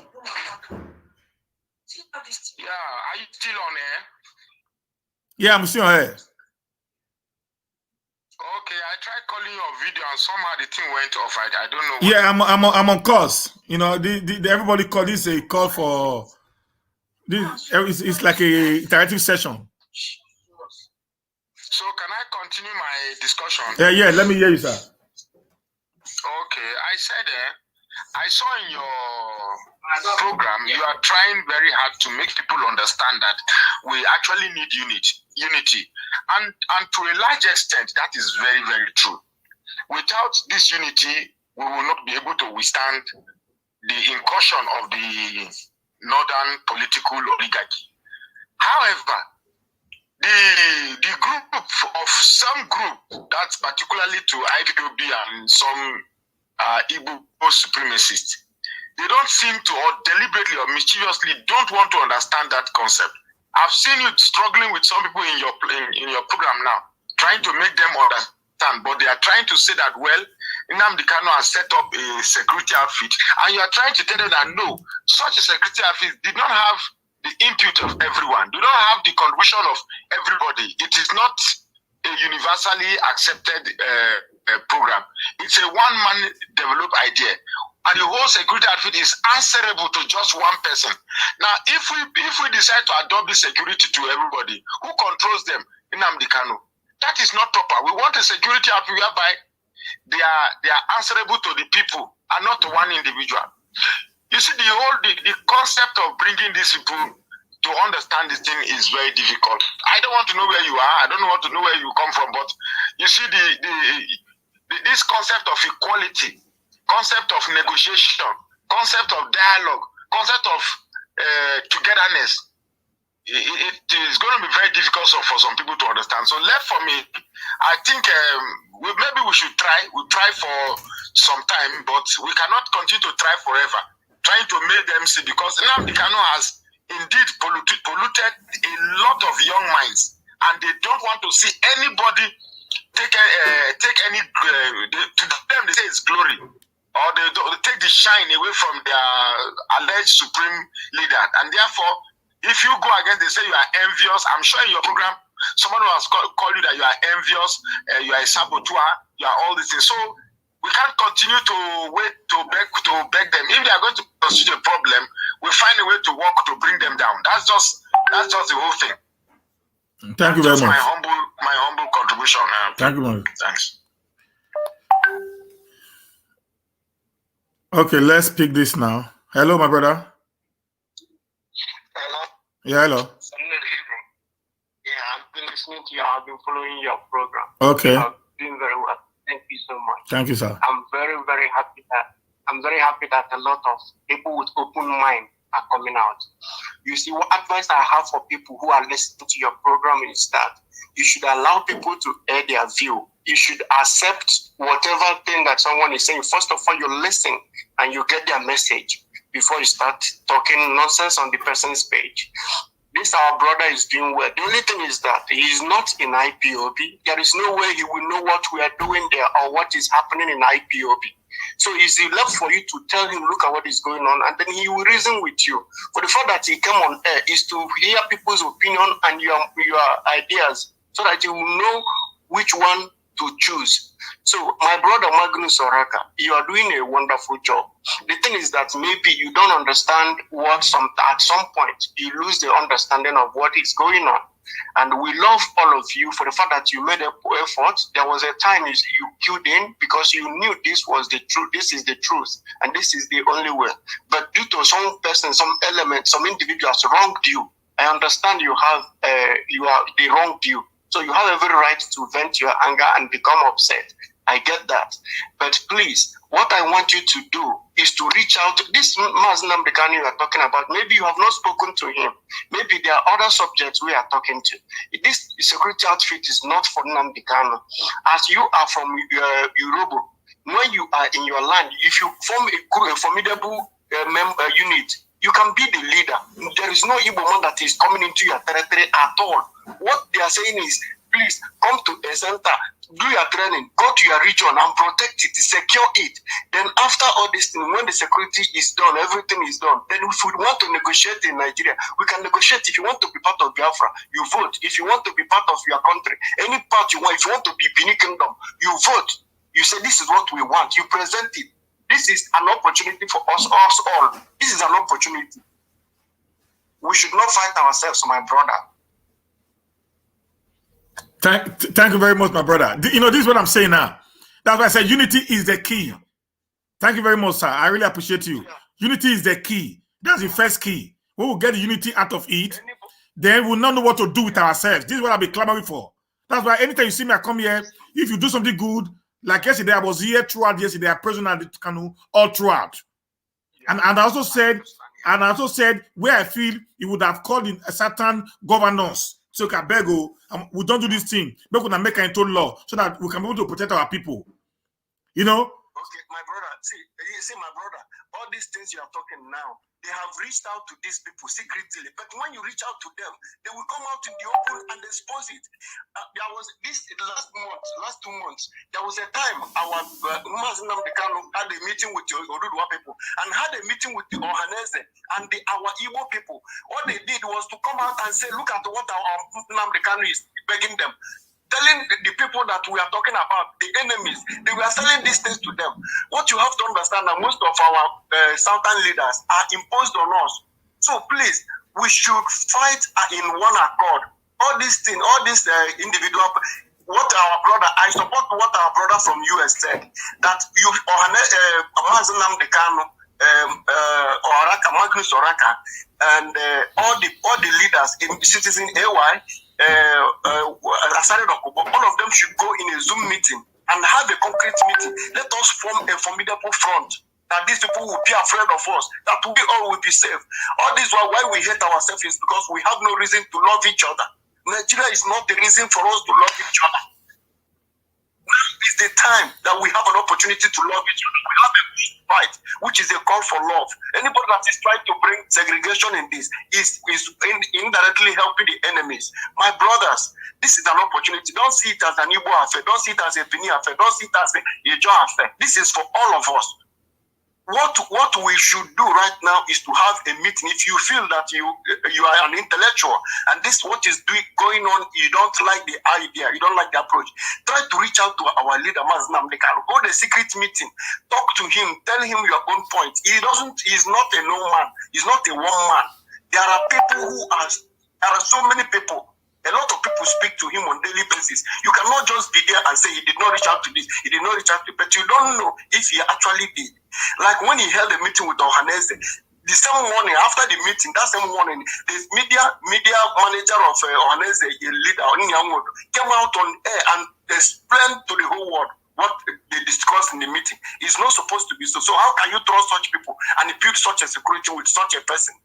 Yeah, are you still on air? Yeah, I'm still on air. Okay, I tried calling your video and somehow the thing went off. I don't know. Yeah, I'm on course. You know, everybody call this a call for this. It's like a interactive session. So can I continue my discussion? Yeah. Let me hear you, sir. Okay, I said I saw in your program you are trying very hard to make people understand that we actually need unity, and to a large extent that is very, very true. Without this unity, we will not be able to withstand the incursion of the northern political oligarchy. However, the group of some group, that's particularly to IPOB and some Igbo supremacists, they don't seem to, or deliberately or mischievously, don't want to understand that concept. I've seen you struggling with some people in your program now, trying to make them understand, but they are trying to say that, well, Nnamdi Kanu has set up a security outfit, and you are trying to tell them that no, such a security outfit did not have the input of everyone, do not have the contribution of everybody. It is not a universally accepted program. It's a one-man developed idea, and the whole security outfit is answerable to just one person. Now, if we decide to adopt this security to everybody, who controls them? Nnamdi Kanu. That is not proper. We want a security outfit whereby they are answerable to the people and not to one individual. You see, the concept of bringing these people to understand this thing is very difficult. I don't want to know where you are. I don't want to know where you come from. But you see, this concept of equality, concept of negotiation, concept of dialogue, concept of togetherness, it is going to be very difficult for some people to understand. So left for me, I think maybe we should try. We'll try for some time, but we cannot continue to try forever, trying to make them see, because Nnamdi Kanu has indeed polluted a lot of young minds, and they don't want to see anybody take any to them. They say it's glory, or they take the shine away from their alleged supreme leader, and therefore, if you go against, they say you are envious. I'm sure in your program, someone has called you that you are envious, you are a saboteur, you are all these things. So we can't continue to wait to beg them. If they are going to pursue the problem, we find a way to work to bring them down. That's just the whole thing. Thank you very much. My humble contribution. Thank you very much. Thanks. Okay, let's pick this now. Hello, my brother. Hello. Yeah, hello. Yeah, I've been listening to you. I've been following your program. Okay. You're doing very well. Thank you so much. Thank you, sir. I'm very, very happy that a lot of people with open mind are coming out. You see, what advice I have for people who are listening to your program is that you should allow people to air their view. You should accept whatever thing that someone is saying. First of all, you listen and you get their message before you start talking nonsense on the person's page. this our brother is doing well. The only thing is that he is not in IPOB. There is no way he will know what we are doing there or what is happening in IPOB. So it's left for you to tell him, look at what is going on, and then he will reason with you. For the fact that he came on air is to hear people's opinion and your ideas, so that you will know which one to choose. So my brother Magnus Oraka, you are doing a wonderful job. The thing is that maybe you don't understand what at some point you lose the understanding of what is going on. And we love all of you for the fact that you made an effort. There was a time you queued in because you knew this was the truth. This is the truth, and this is the only way. But due to some person, some element, some individuals wronged you. I understand you have they wronged you. So you have every right to vent your anger and become upset. I get that. But please, what I want you to do is to reach out to this Muslim Bekani you are talking about. Maybe you have not spoken to him. Maybe there are other subjects we are talking to. This security outfit is not for Nnamdi Kanu. As you are from Yoruba, when you are in your land, if you form a formidable unit, you can be the leader. There is no Igbo man that is coming into your territory at all. What they are saying is, please come to a center, do your training, go to your region and protect it, secure it. Then after all this thing, when the security is done, everything is done, then if we want to negotiate in Nigeria, we can negotiate. If you want to be part of Biafra, you vote. If you want to be part of your country, any part you want, if you want to be Benin Kingdom, you vote. You say, this is what we want. You present it. This is an opportunity for us all. This is an opportunity. We should not fight ourselves, my brother. Thank you very much, my brother. You know, this is what I'm saying now. That's why I said unity is the key. Thank you very much, sir. I really appreciate you. Unity is the key. That's the first key. We will get the unity out of it. Then we'll not know what to do with ourselves. This is what I'll be clamoring for. That's why anytime you see me, I come here. If you do something good, like yesterday, I was here throughout yesterday. I present at the canoe all throughout. And I also said, where I feel you would have called in a certain governance. So Kabego, we don't do this thing. But we can make an own law so that we can be able to protect our people. You know? Okay, my brother, see, my brother, all these things you are talking now, they have reached out to these people secretly. But when you reach out to them, they will come out in the open and expose it. There was this last 2 months, there was a time our Muslim Bekano had a meeting with the Oduduwa people and had a meeting with the Ohanese and our Igbo people. What they did was to come out and say, look at what our Muslim Bekano is begging them. Telling the people that we are talking about, the enemies, they were selling these things to them. What you have to understand that most of our southern leaders are imposed on us. So please, we should fight in one accord. All these things, all these individual, what our brother, I support what our brother from US said, that you, Mazinam Dekano, Oraka, Magnus Oraka, and all the leaders in Citizen AY, all of them should go in a Zoom meeting and have a concrete meeting. Let us form a formidable front that these people will be afraid of us, that we all will be safe. All this why we hate ourselves is because we have no reason to love each other. Nigeria is not the reason for us to love each other. Now is the time that we have an opportunity to love each other. We have a fight, which is a call for love. Anybody that is trying to bring segregation in this is indirectly helping the enemies. My brothers, this is an opportunity. Don't see it as an Igbo affair. Don't see it as a Benin affair. Don't see it as a Ijo affair. This is for all of us. What we should do right now is to have a meeting. If you feel that you are an intellectual and this what is going on, you don't like the idea, you don't like the approach, try to reach out to our leader, Mazinam Dekano. Go to a secret meeting, talk to him, tell him your own point. He's not a no man, he's not a one man. There are people there are so many people. A lot of people speak to him on daily basis. You cannot just be there and say he did not reach out to this, he did not reach out to, but you don't know if he actually did. Like when he held a meeting with Ohanese, the same morning after the meeting, that same morning, the media manager of Ohanese, a leader, came out on air and explained to the whole world what they discussed in the meeting. It's not supposed to be so. So how can you trust such people and build such a security with such a person?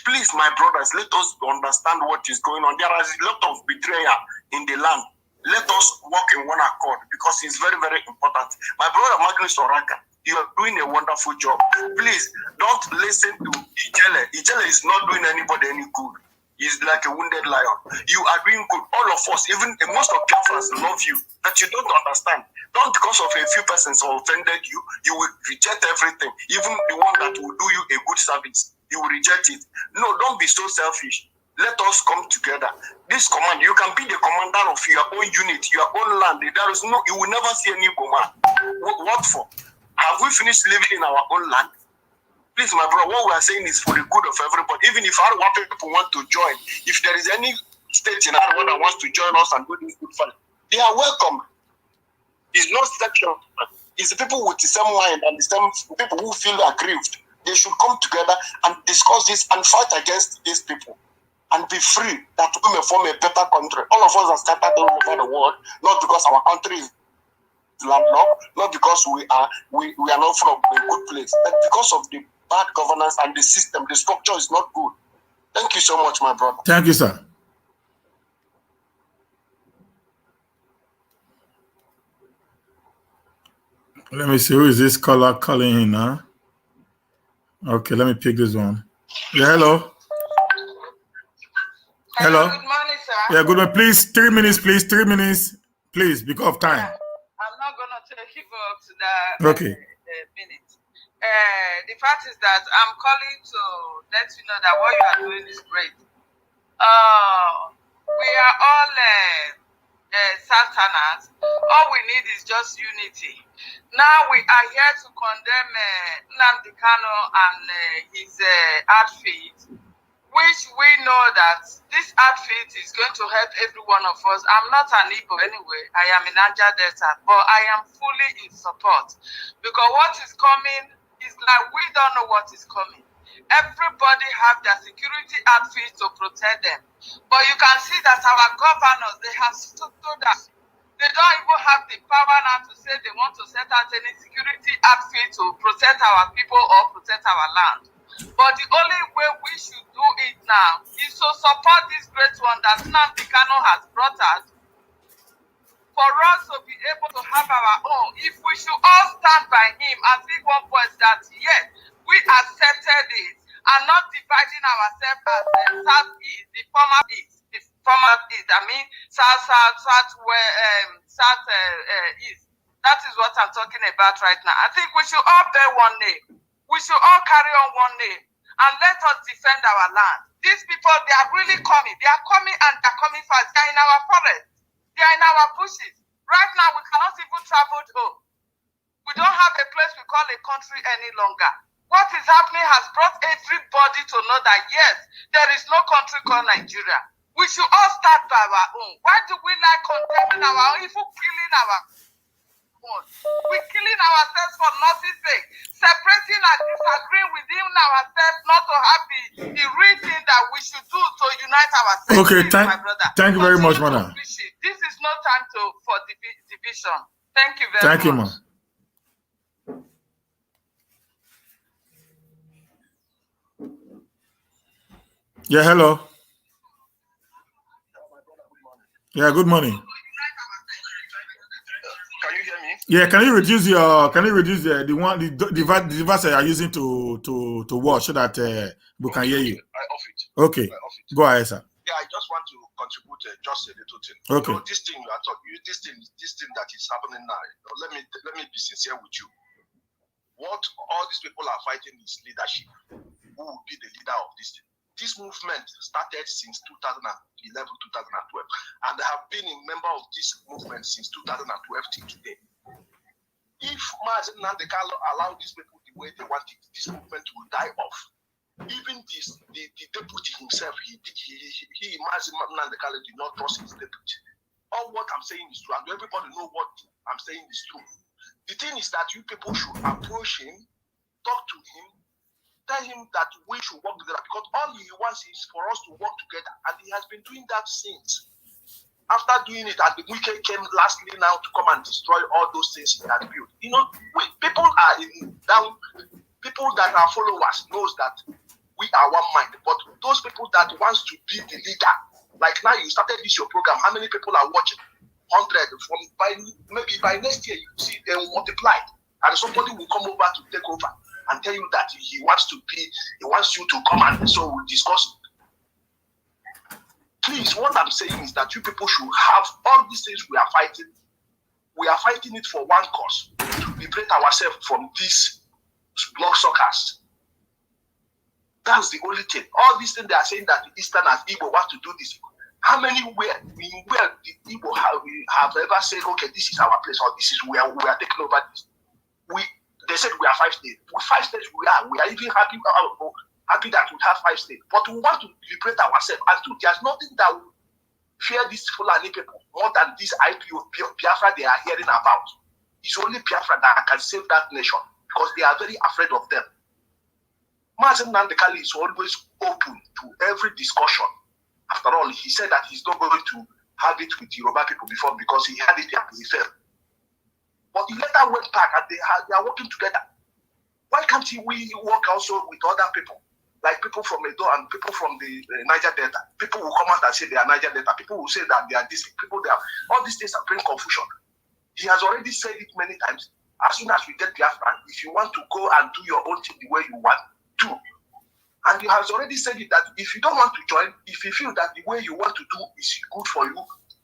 Please, my brothers, let us understand what is going on. There is a lot of betrayal in the land. Let us work in one accord because it's very, very important. My brother Magnus Oraka, you are doing a wonderful job. Please don't listen to Ijele. Ijele is not doing anybody any good. is like a wounded lion. You are doing good. All of us, even most of Biafrans love you, but you don't understand. Not because of a few persons who offended you, you will reject everything. Even the one that will do you a good service, you will reject it. No, don't be so selfish. Let us come together. This command, you can be the commander of your own unit, your own land. There is no, you will never see any woman. What for? Have we finished living in our own land? Please, my brother, what we are saying is for the good of everybody. Even if our people want to join, if there is any state in our world that wants to join us and do this good fun, they are welcome. It's not section. It's the people with the same mind and the same people who feel aggrieved. They should come together and discuss this and fight against these people and be free, that we may form a better country. All of us are scattered all over the world, not because our country is landlocked, not because we are not from a good place, but because of the bad governance and the system. The structure is not good. Thank you so much, my brother. Thank you, sir. Let me see, who is this caller calling in now? Okay, let me pick this one. Yeah, hello. Hello. Good morning, sir. Yeah, good morning. Please, 3 minutes, please. 3 minutes, please, because of time. I'm not going to take you up to that Okay. minute. The fact is that I'm calling to let you know that what you are doing is great. We are all Sultanats. All we need is just unity. Now we are here to condemn Nnamdi Kanu and his outfit, which we know that this outfit is going to help every one of us. I'm not an Igbo anyway. I am in Niger Delta, but I am fully in support, because what is coming is like we don't know what is coming. Everybody have their security outfits to protect them, but you can see that our governors, they have stood up. They don't even have the power now to say they want to set out any security outfit to protect our people or protect our land. But the only way we should do it now is to support this great one that Nnamdi Kanu has brought us, for us to be able to have our own. If we should all stand by him and speak one voice that yes, we accepted it, and not dividing ourselves as South-East, the former East, I mean South-East. That is what I'm talking about right now. I think we should all bear one name. We should all carry on one name and let us defend our land. These people, they are really coming. They are coming and they are coming fast. They are in our forest. They are in our bushes. Right now, we cannot even travel home. We don't have a place we call a country any longer. What is happening has brought everybody to know that, yes, there is no country called Nigeria. We should all start by our own. Why do we like condemning our own, even killing our own? We're killing ourselves for nothing's sake. Separating and disagreeing within ourselves, not to have the real thing that we should do to unite ourselves. Okay, my brother. Thank you very much, madam. This is no time for division. Thank you very much. Thank you, ma'am. Yeah, hello. Yeah, good morning. Can you hear me? Yeah, can you reduce the device you are using to watch so that we can hear you? I off it. Okay. Go ahead, sir. Yeah, I just want to contribute just a little thing. Okay. You know, this thing that is happening now. Let me be sincere with you. What all these people are fighting is leadership. Who will be the leader of this thing? This movement started since 2011, 2012, and I have been a member of this movement since 2012 till today. If Mazen Nnamdi Kanu allow these people the way they want it, this movement will die off. Even the deputy himself, Mazen Nnamdi Kanu did not trust his deputy. All what I'm saying is true, and everybody know what I'm saying is true. The thing is that you people should approach him, talk to him, tell him that we should work together, because all he wants is for us to work together, and he has been doing that since. After doing it, and the wicked came lastly now to come and destroy all those things he had built. You know, people that are followers knows that we are one mind, but those people that wants to be the leader, like now you started this your program, how many people are watching? 100. Maybe by next year you see they will multiply, and somebody will come over to take over and tell you that he wants you to come and so we'll discuss. Please, what I'm saying is that you people should have all these things we are fighting. We are fighting it for one cause, to liberate ourselves from these bloodsuckers. That's the only thing. All these things they are saying that the Eastern and Igbo want to do this. How many where the Igbo have ever said, okay, this is our place, or this is where we are taking over this? They said we are 5 states. With 5 states we are even happy that we have 5 states. But we want to liberate ourselves. And so there's nothing that will fear these Fulani people more than this IPO Biafra they are hearing about. It's only Biafra that can save that nation because they are very afraid of them. Mazen Nandekali is always open to every discussion. After all, he said that he's not going to have it with Yoruba people before because he had it and he failed. But he later went back and they are working together. Why can't we work also with other people? Like people from Edo and people from the Niger Delta. People will come out and say they are Niger Delta. People will say that they are this. People, they are, all these things are bringing confusion. He has already said it many times. As soon as we get Biafra, if you want to go and do your own thing the way you want, do. And he has already said it that if you don't want to join, if you feel that the way you want to do is good for you,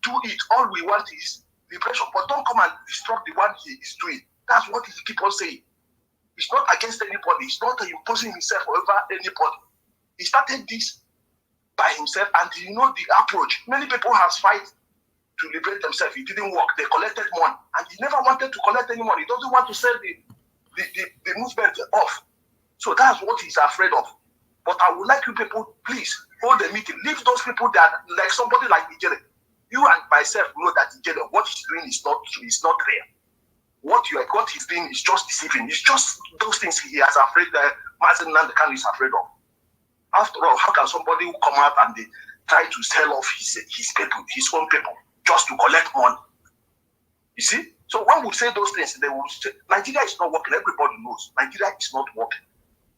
do it. All we want is liberation. But don't come and disrupt the one he is doing. That's what he keeps on saying. He's not against anybody. He's not imposing himself over anybody. He started this by himself, and you know the approach. Many people have fight to liberate themselves. It didn't work. They collected money, and he never wanted to collect any money. He doesn't want to sell the movement off. So that's what he's afraid of. But I would like you people, please hold a meeting. Leave those people that, like somebody like Ijele. You and myself know that Ijele, what he's doing is not true. It's not real. What he's doing is just deceiving. It's just those things he is afraid that Mazen Nandekan is afraid of. After all, how can somebody who come out and they try to sell off his people, his own people, just to collect money? You see? So when we say those things, they will say, Nigeria is not working. Everybody knows. Nigeria is not working.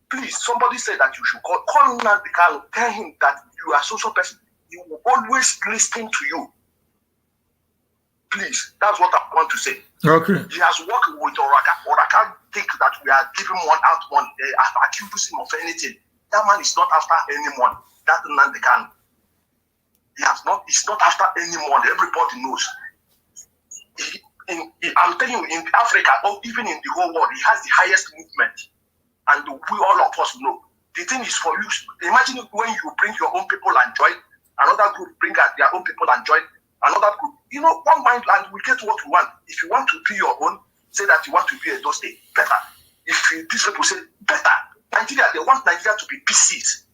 Please, somebody said that you should call Nandekan, tell him that you are social person. He will always listen to you. Please, that's what I want to say. Okay. He has worked with Oraka. Oraka think that we are giving one out money. They are accusing him of anything. That man is not after any money. That man they can. He's not after any money. Everybody knows. I'm telling you, in Africa, or even in the whole world, he has the highest movement. And we all of us know. The thing is for you. Imagine when you bring your own people and join, another group bring their own people and join. Another group, one mind, and we get what we want. If you want to be your own, say that you want to be a those days, better. If these people say better, Nigeria, they want Nigeria to be pieces,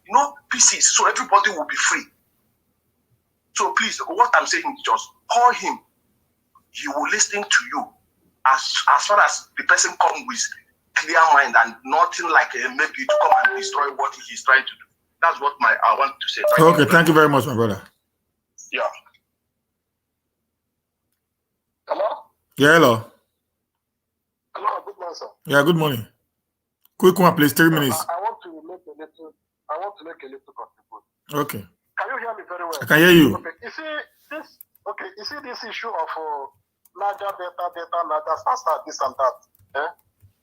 pieces, so everybody will be free. So please, what I'm saying is just call him. He will listen to you as far as the person comes with clear mind and nothing like maybe to come and destroy what he's trying to do. That's what I want to say. Thank you very much, my brother. Yeah. Hello? Yeah, hello. Hello, good morning, sir. Yeah, good morning. Quick one, please, 3 minutes. I want to make a little contribution. Okay. Can you hear me very well? I can hear you. Okay. You see this issue of larger data, larger faster, this and that. Eh?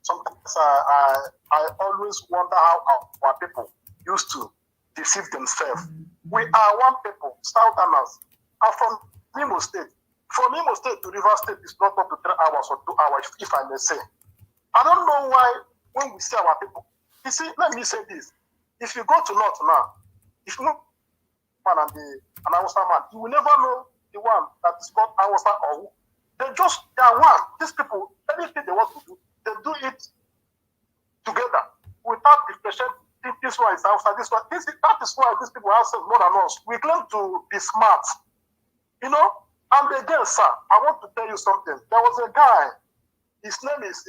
Sometimes I always wonder how our people used to deceive themselves. We are one people, Southerners. I'm from Imo State. From Imo State to River State is not up to 3 hours or 2 hours, if I may say. I don't know why when we see our people. You see, let me say this. If you go to North now, if you know man and an Hausa man, you will never know the one that is called Hausa or who. They are one. These people, anything they want to do, they do it together without differentiation. This one is Hausa, this one. That is why these people are more than us. We claim to be smart. And again, sir, I want to tell you something. There was a guy, his name is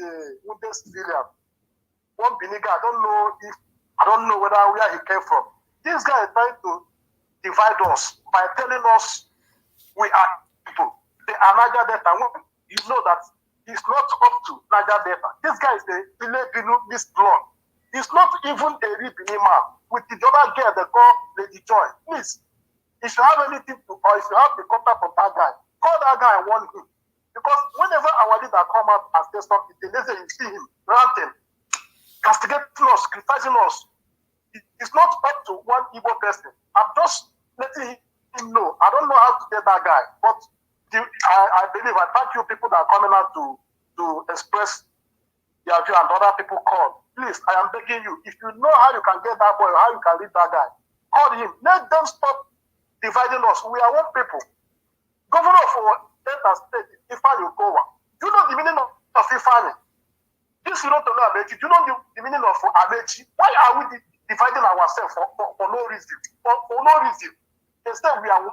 Wooded Civilian. One Biniga, I don't know where he came from. This guy is trying to divide us by telling us we are people. They are Niger Delta. You know that he's not up to Niger Delta. This guy is the Ile Miss Blonde. He's not even a Ribini man. With the other girl they call Lady Joy. Please, if you have anything to, or if you have the contact of that guy, call that guy and warn him. Because whenever our leader come out and say something, the next day you see him ranting, castigating us, criticizing us. It's not up to one Igbo person. I'm just letting him know. I don't know how to get that guy, but I believe, I thank you people that are coming out to express their view and other people call. Please, I am begging you, if you know how you can get that boy, how you can reach that guy, call him. Let them stop dividing us. We are one people. Governor for Delta State, Ifeanyi Okowa. You know the meaning of Ifeanyi. This you don't know Amechi. You know the meaning of Amechi. Why are we dividing ourselves for no reason? For no reason. Instead, we are 5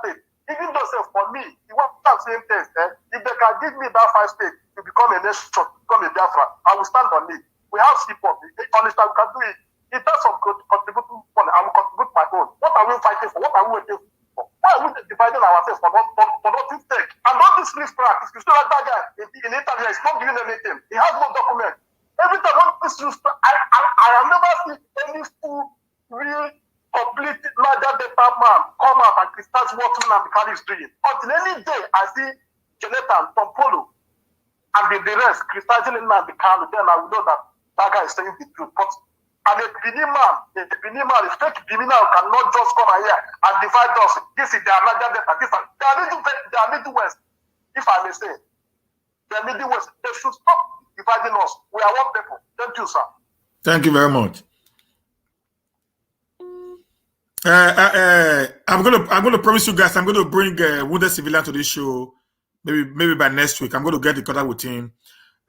states. Even though, for me, you want that same test. If they can give me that 5 states to become a nation, become a Biafra, I will stand on it. We have support. Honestly, we can do it. In terms of contributing money, I will contribute my own. What are we fighting for? What are we waiting for? Why are we dividing ourselves for nothing stake? And all this leaf practice, you still like that guy in Italy, he's not doing anything. He has no document. Every time this news, I have never seen any full, real, complete larger data man come out and criticize what Nnamdi is doing. Until any day I see Jonathan from Polo and the rest criticizing Nnamdi, then I will know that that guy is saying the truth. But a Benin man, a fake Benin man cannot just come here and divide us. This is their larger data. They are Middle West, if I may say. They are Middle West. They should stop dividing us. We are one people. Thank you, sir. Thank you very much. I'm gonna promise you guys I'm gonna bring Wounded Civilian to this show maybe by next week. I'm gonna get in contact with him,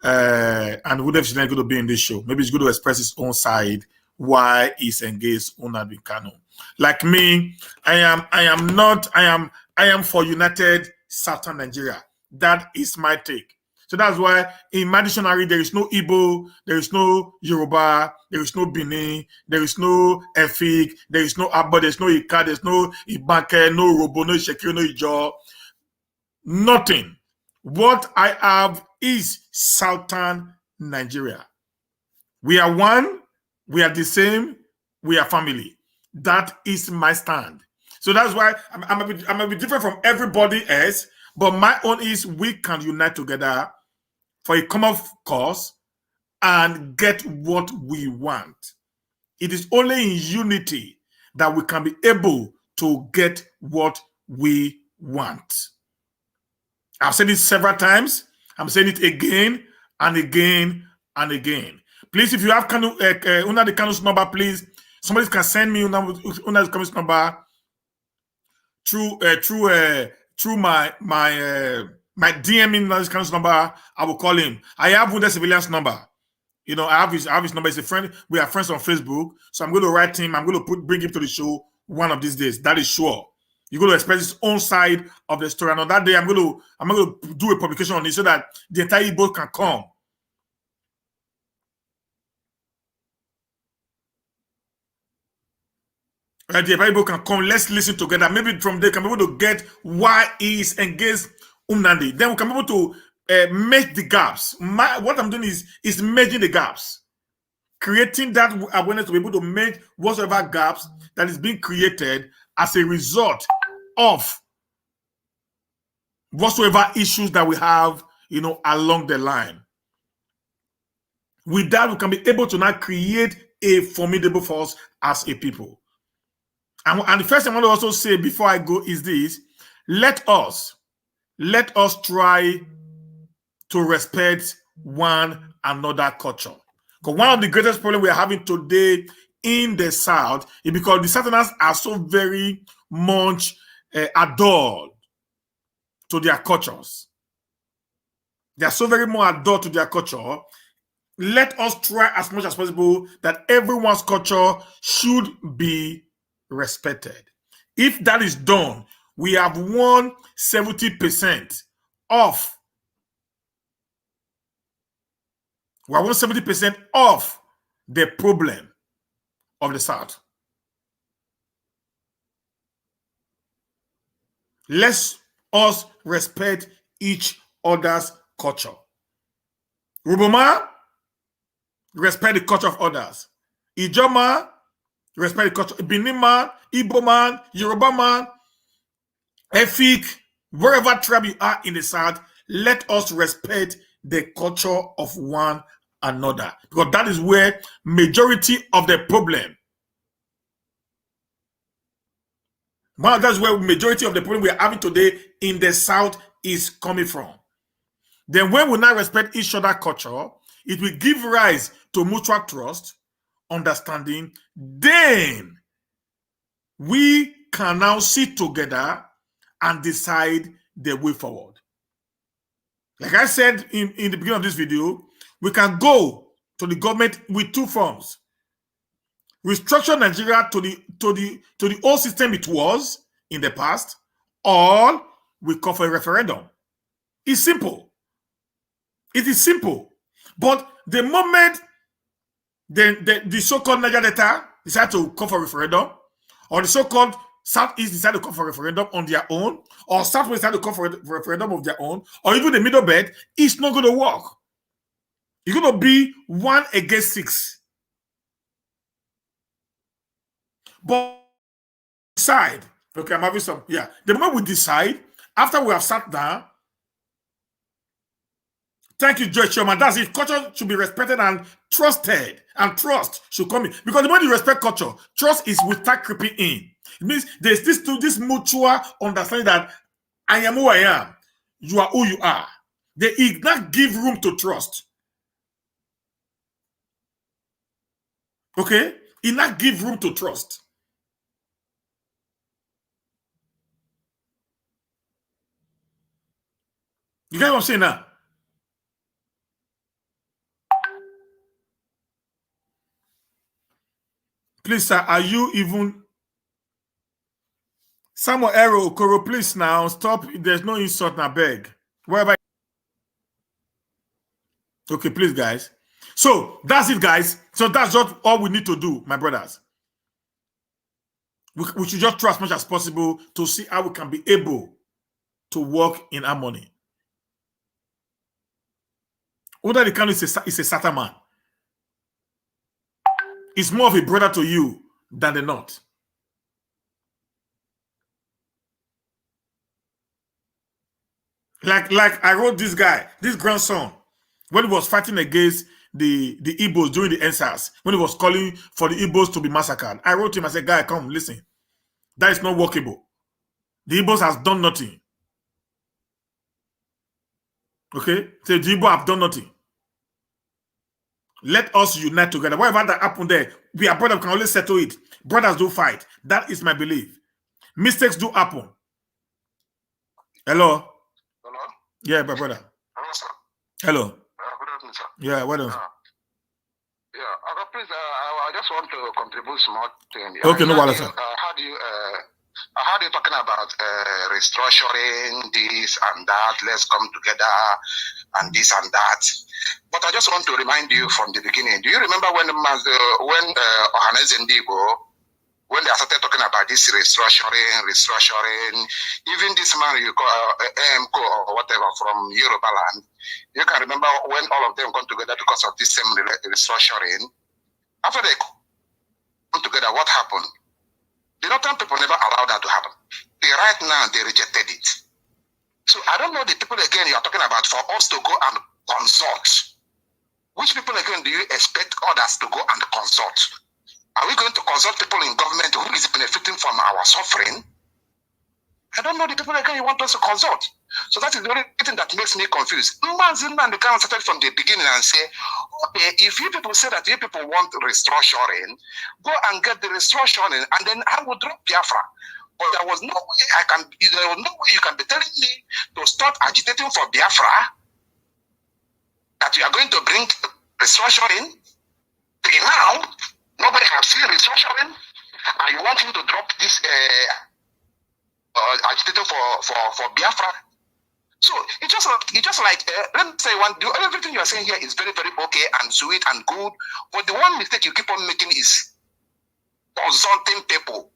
and Wounded Civilian is gonna be in this show. Maybe he's going to express his own side why he's engaged Nnamdi Kanu. Like me, I am for United Southern Nigeria. That is my take. So that's why in my dictionary, there is no Igbo, there is no Yoruba, there is no Benin, there is no Efik, there is no Abba, there is no Ika, there is no Ibanke, no Robo, no Shekiri, no Ijo. Nothing. What I have is Southern Nigeria. We are one, we are the same, we are family. That is my stand. So that's why I'm a bit different from everybody else, but my own is we can unite together for a common cause and get what we want. It is only in unity that we can be able to get what we want. I've said it several times. I'm saying it again and again and again. Please, if you have Nnamdi Kanu's number, please, somebody can send me Nnamdi Kanu's number through my DM in Nnamdi Kanu's number. I will call him. I have Wounded Civilian's number. You know, I have his number. He's a friend. We are friends on Facebook. So I'm going to write him. I'm going to bring him to the show one of these days. That is sure. You're going to express his own side of the story. And on that day, I'm going to do a publication on it so that the entire Igbo can come. Right, the entire Igbo can come. Let's listen together. Maybe from there, we can be able to get why he is engaged Nnamdi. Then we can be able to merge the gaps. What I'm doing is merging the gaps. Creating that awareness to be able to merge whatsoever gaps that is being created as a result of whatsoever issues that we have, you know, along the line. With that, we can be able to now create a formidable force as a people. And the first thing I want to also say before I go is this: let us try to respect one another culture. Because one of the greatest problems we are having today in the South is because the Southerners are so very much adored to their cultures. They are so very more adored to their culture. Let us try as much as possible that everyone's culture should be respected. If that is done, we have won 70% of. We have won 70% of the problem of the South. Let us respect each other's culture. Ruboma, respect the culture of others. Ijoma, respect the culture. Benin man, Igbo man, Yoruba man, Efik, wherever tribe you are in the South, let us respect the culture of one another. Because that is where majority of the problem Well, that's where majority of the problem we're having today in the South is coming from. Then when we now respect each other's culture, it will give rise to mutual trust, understanding. Then we can now sit together and decide the way forward. Like I said in the beginning of this video, we can go to the government with two forms. Restructure Nigeria to the old system it was in the past, or we call for a referendum. It's simple. It is simple. But the moment the so-called Niger Delta decide to call for a referendum, or the so-called Southeast decide to call for a referendum on their own, or Southwest decide to call for a referendum of their own, or even the middle belt, it's not going to work. It's going to be 1 against 6. But decide, okay, I'm having some, yeah. The moment we decide, after we have sat down, thank you, Joy Chairman. That's it. Culture should be respected and trusted, and trust should come in. Because the moment you respect culture, trust will start creeping in. It means there's this mutual understanding that I am who I am, you are who you are. They not give room to trust. Okay? It not give room to trust. You get what I'm saying now? Please, sir, are you even... Samuel Arrow, Koro, please now, stop. There's no insult now, beg. Wherever... Okay, please, guys. So, that's it, guys. So, that's just all we need to do, my brothers. We should just try as much as possible to see how we can be able to work in harmony. Oda the Kanu is a Satan man. He's more of a brother to you than the North. Like I wrote this guy, this grandson, when he was fighting against the Igbos during the NSAS, when he was calling for the Igbos to be massacred. I wrote him, I said, guy, come, listen. That is not workable. The Igbos has done nothing. Okay? So the Igbos have done nothing. Let us unite together. Whatever that happened there, we are brothers, we can always settle it. Brothers do fight. That is my belief. Mistakes do happen. Hello? Hello? Yeah, my brother. Hello, sir. Hello. Good afternoon, sir. Yeah, well done. Please, I just want to contribute small thing. Okay, no worries, sir. I heard you talking about restructuring this and that. Let's come together and this and that. But I just want to remind you from the beginning. Do you remember when Ohanes Ndigo, when they started talking about this restructuring, even this man you call AMCO or whatever from Yoruba land, you can remember when all of them come together because of this same restructuring. After they come together, what happened? The northern people never allowed that to happen. Right now, they rejected it. So I don't know the people again you are talking about for us to go and consult. Which people again do you expect others to go and consult? Are we going to consult people in government who is benefiting from our suffering? I don't know the people again you want us to consult. So that is the only thing that makes me confused. Mazin and the council started from the beginning and say, okay, if you people say that you people want restructuring, go and get the restructuring, and then I will drop Biafra. But there was no way you can be telling me to start agitating for Biafra, that you are going to bring restructuring. Till now, nobody has seen restructuring, and you want him to drop this agitating for Biafra. So it's just like let me say everything you are saying here is very, very okay and sweet and good. But the one mistake you keep on making is consulting people.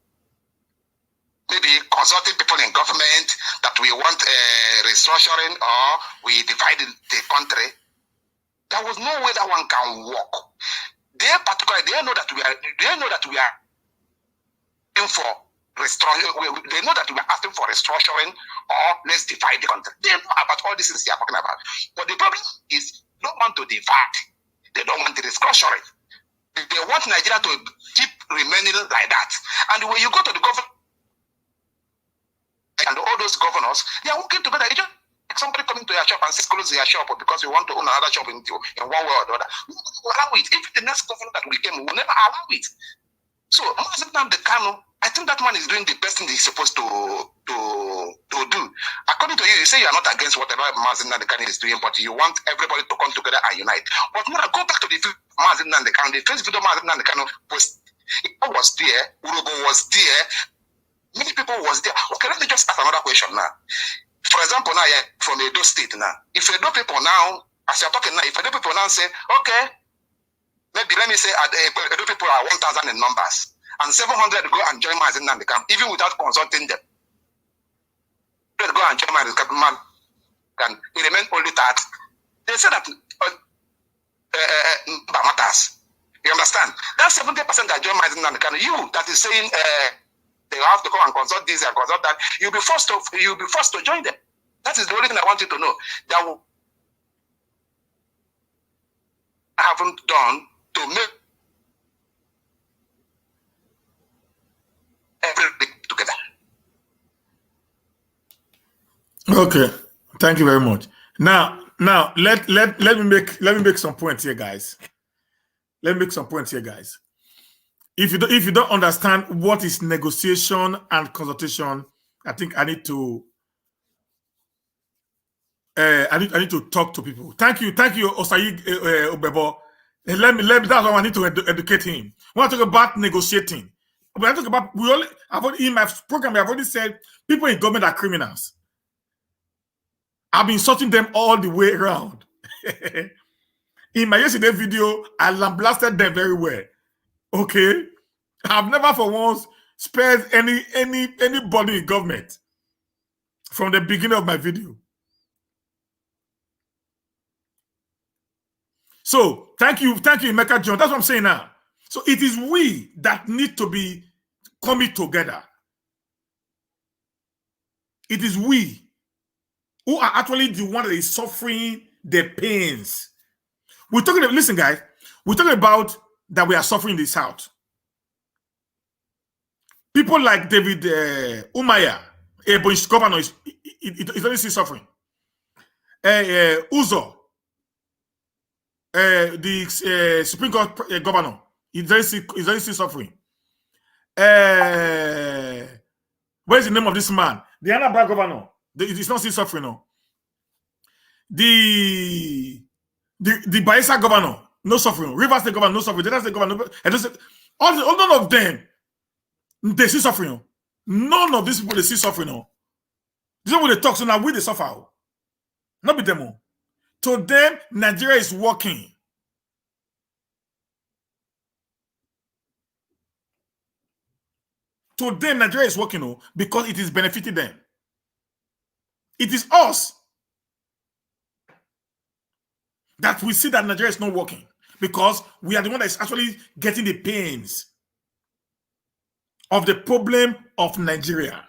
Maybe consulting people in government that we want restructuring or we divide the country. There was no way that one can work. They know that we are in for restructuring. They know that we are asking for restructuring or let's divide the country. They know about all these things they are talking about. But the problem is they don't want to divide. They don't want the restructuring. They want Nigeria to keep remaining like that. And when you go to the government and all those governors, they are working together. It's just like somebody coming to your shop and says, close your shop because you want to own another shop in one way or the other. We will allow it. If the next governor that we came, we will never allow it. So, Mazi Nnamdi Kanu, I think that man is doing the best thing he's supposed to do. According to you, you say you are not against whatever Mazi Nnamdi Kanu is doing, but you want everybody to come together and unite. But now go back to the Mazi Nnamdi Kanu. The first video Mazi Nnamdi Kanu was there, Urobo was there, many people was there. Okay, let me just ask another question now. For example, now from Edo State now, if Edo people now, as you're talking now, if Edo people now say, okay, maybe let me say Edo people are 1,000 in numbers, and 700 go and join Mazi Nnamdi Kanu, even without consulting them. They go and join Mazi Nnamdi Kanu, and it remains only that. They say that matters. You understand? That's 70% that join Mazi Nnamdi Kanu. You that is saying they have to come and consult this and consult that. You'll be forced to join them. That is the only thing I want you to know. That I haven't done to make everything together. Okay, thank you very much. Now let me make some points here, guys. Let me make some points here, guys. If you don't understand what is negotiation and consultation, I think I need to I need to talk to people. Thank you, Osayi Obebo. Let me. That's why I need to educate him. When I talk about negotiating, when I talk about in my program, I've already said people in government are criminals. I've been sorting them all the way around. In my yesterday video, I lambasted them very well. Okay, I've never for once spared anybody in government from the beginning of my video. So thank you, Emeka John. That's what I'm saying now. So it is we that need to be coming together. It is we who are actually the one that is suffering the pains. We're talking about, listen, guys, we're talking about that we are suffering in the South. People like David Umaya, Ebonyi governor, is only still suffering. Uzo, the Supreme Court governor, is only still suffering. Where's the name of this man? The Anambra governor, he's not still suffering. No. The Bayelsa governor, no suffering. Rivers State governor, no suffering. Delta State governor, none of them, they see suffering. None of these people, they see suffering. These people, they talk, so now we, they suffer. Not be them. To them, Nigeria is working. To them, Nigeria is working because it is benefiting them. It is us that we see that Nigeria is not working because we are the one that is actually getting the pains of the problem of Nigeria.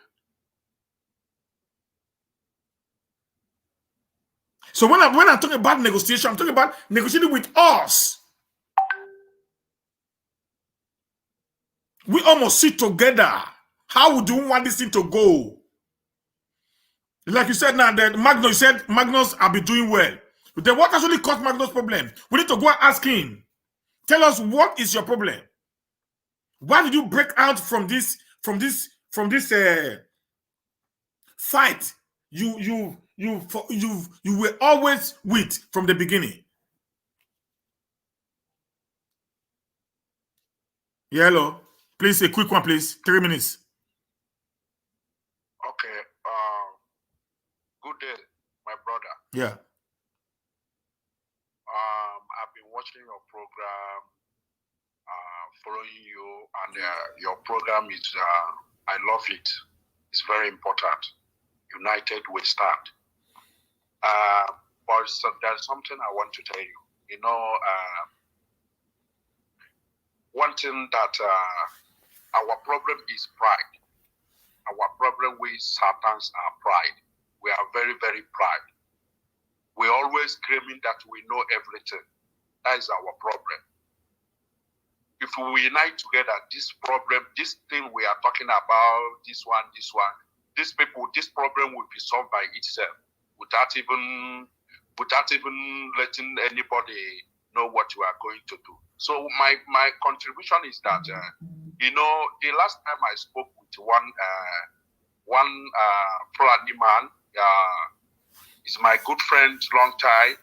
So when I'm talking about negotiation, I'm talking about negotiating with us. We almost sit together. How do we want this thing to go? Like you said now, that Magnus, you said Magnus will be doing well. But then what actually caused Magnus' problem? We need to go and ask him. Tell us, what is your problem? Why did you break out from this fight you were always with from the beginning? Yeah, hello. Please, a quick one, please. 3 minutes. Okay. Good day, my brother. Yeah. I've been watching your program, following you, and your program is, I love it. It's very important. United we stand. But there's something I want to tell you. You know, one thing that our problem is pride. Our problem with Satans are pride. We are very, very proud. We're always claiming that we know everything. That is our problem. If we unite together, this problem, this thing we are talking about, this one, these people, this problem will be solved by itself without even letting anybody know what you are going to do. So my contribution is that the last time I spoke with one Fulani man, is my good friend, long time.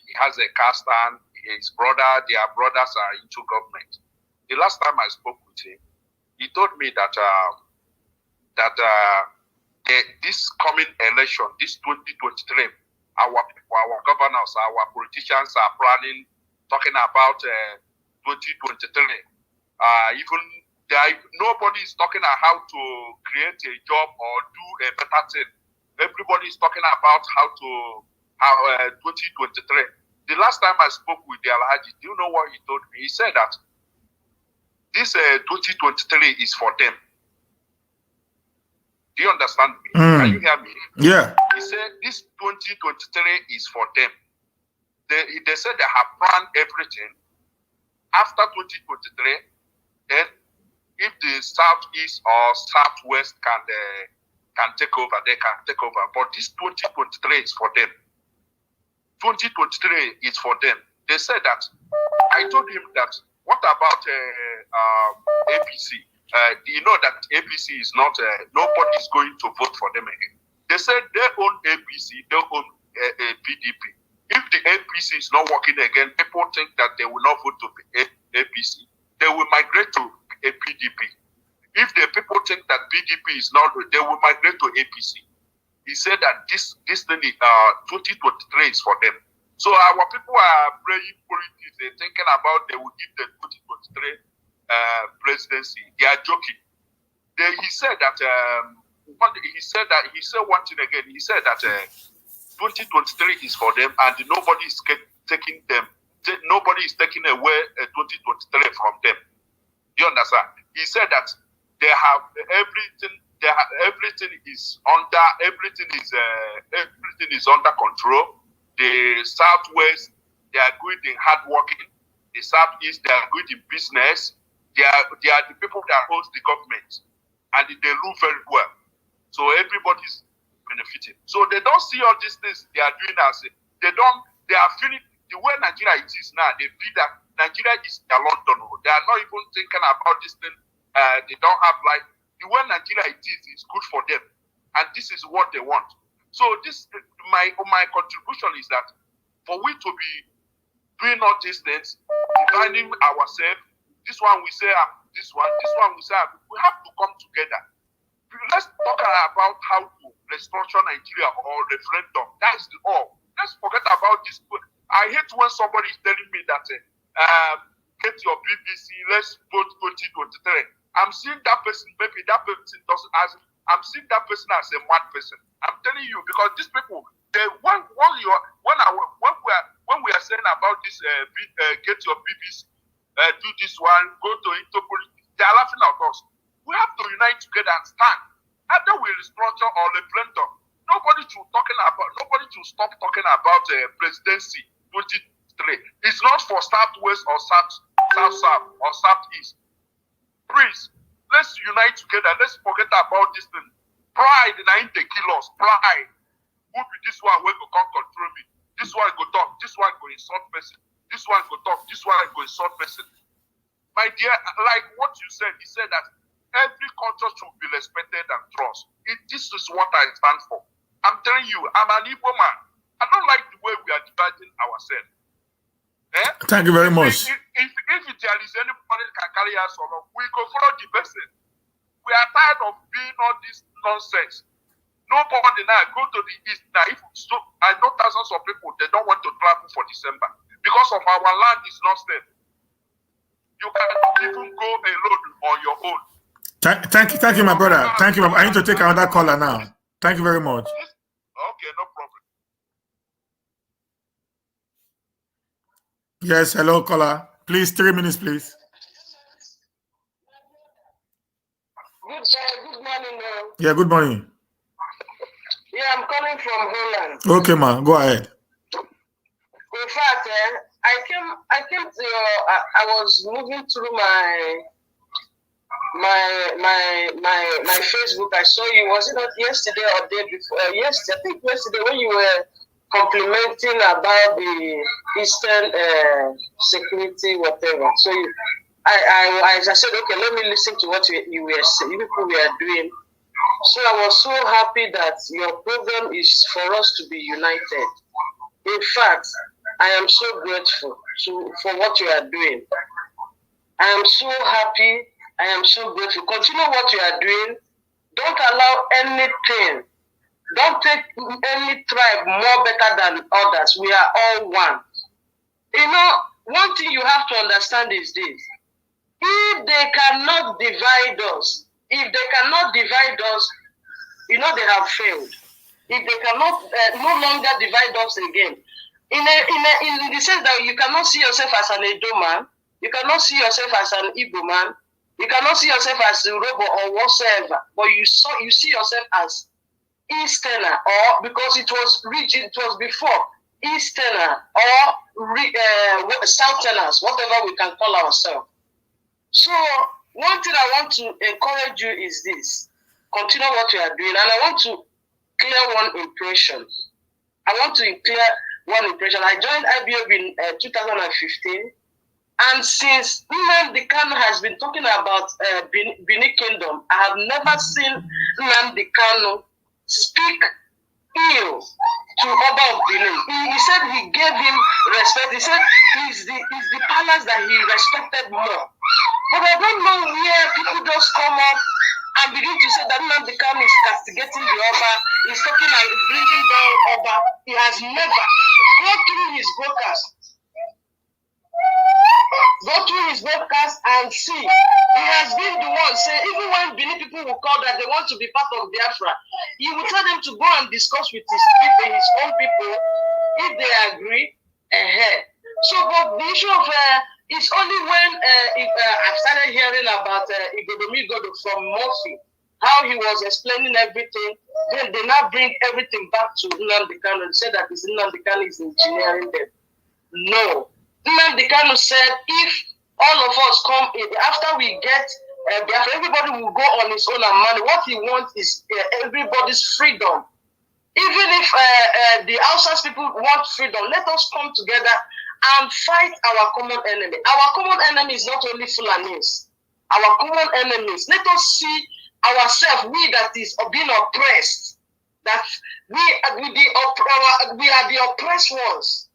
He has a car stand. His brother, their brothers are into government. The last time I spoke with him, he told me that this coming election, this 2023, our governors, our politicians are planning, talking about 2023. Nobody is talking about how to create a job or do a better thing. Everybody is talking about how 2023. The last time I spoke with the Alhaji, do you know what he told me? He said that this 2023 is for them. Do you understand me? Can you hear me? Yeah. He said this 2023 is for them. They said they have planned everything. After 2023, then if the southeast or southwest can take over, they can take over. But this 2023 is for them. 2023 is for them. They said that. I told him that. What about APC? You know that APC is not. Nobody is going to vote for them again. They said they own APC. They own PDP. If the APC is not working again, people think that they will not vote to APC. They will migrate to a PDP. If the people think that PDP is not, they will migrate to APC. He said that this thing, 2023 is for them. So our people are praying politics. They're thinking about they will give the 2023 presidency. They are joking. He said that. He said one thing again. He said that 2023 is for them, and nobody is taking them. Nobody is taking away 2023 from them. You understand? He said that they have everything. Everything is under control. The southwest, they are good in hard working. The southeast, they are good in business. They are the people that hold the government, and they rule very well. So everybody's benefiting. So they don't see all these things they are doing as they are feeling the way Nigeria is now. They feel that Nigeria is their London. They are not even thinking about this thing. They don't have like the way Nigeria is good for them, and this is what they want. So this my contribution is that for we to be doing all these things, dividing ourselves, this one we say this one we say we have to come together. Let's talk about how to restructure Nigeria or referendum. That's all. Let's forget about this. I hate when somebody is telling me that get your BBC, let's vote 2023. I'm seeing that person, maybe that person doesn't ask. I'm seeing that person as a mad person. I'm telling you, because these people, when we are saying about this, get your BBC, do this one, go to Interpol, they are laughing at us. We have to unite together and stand. Either we restructure or referendum. Nobody should stop talking about presidency 23. It's not for southwest or south or southeast. Please, let's unite together. Let's forget about this thing. Pride in the kill us. Pride. Who be this one will go come control me? This one go talk. This one go insult person. This one go talk. This one go insult person. My dear, like what you said, he said that every culture should be respected and trust. This is what I stand for. I'm telling you, I'm an Igbo man. I don't like the way we are dividing ourselves. Thank you very much. If there is anybody that can carry us along, we go follow the person. We are tired of being all this nonsense. Nobody now go to the east now. I know thousands of people, they don't want to travel for December because of our land is not safe. You cannot even go alone on your own. Thank you, my brother. Thank you. I need to take another caller now. Thank you very much. Okay, no problem. Yes, hello, caller. Please, 3 minutes, please. Good morning. Yeah, good morning. Yeah, I'm calling from Holland. Okay, ma, go ahead. In fact, I came to I was moving through my my Facebook. I saw you. Was it not yesterday or day before? Yesterday, I think yesterday when you were complimenting about the Eastern security, whatever. So I said, okay, let me listen to what you were saying, people were doing. So I was so happy that your program is for us to be united. In fact, I am so grateful for what you are doing. I am so happy. I am so grateful. Continue what you are doing. Don't allow anything. Don't take any tribe more better than others. We are all one. You know, one thing you have to understand is this. If they cannot divide us, you know they have failed. If they cannot no longer divide us again, in the sense that you cannot see yourself as an Edo man, you cannot see yourself as an Igbo man, you cannot see yourself as a Yoruba or whatsoever, but you see yourself as Easterner, or because it was before Easterner or Southerners, whatever we can call ourselves. So one thing I want to encourage you is this: continue what you are doing, and I want to clear one impression. I joined IBOB in 2015, and since Nnamdi Kanu has been talking about Benin Kingdom, I have never seen Nnamdi Kanu speak ill to Oba of Benin. He said he gave him respect. He said he's the palace that he respected more. But I don't know where people just come up and begin to say that Nnamdi Kanu is castigating the Oba, he's talking and bringing down Oba. He has never. Go through his broadcast and see. He has been the one say, even when Benin people will call that they want to be part of Biafra, he will tell them to go and discuss with his people, his own people, if they agree. So, but the issue of it's only when I've started hearing about Igodomigodo from Murphy, how he was explaining everything. Then they now bring everything back to Nnamdi Kanu and say that Nnamdi Kanu is engineering them. No. Nnamdi Kanu said if all of us come in, after we get everybody will go on his own and money. What he wants is everybody's freedom. Even if the outside people want freedom, let us come together and fight our common enemy. Our common enemy is not only Fulanis. Our common enemies. Let us see ourselves, we that is being oppressed, that we are the oppressed ones.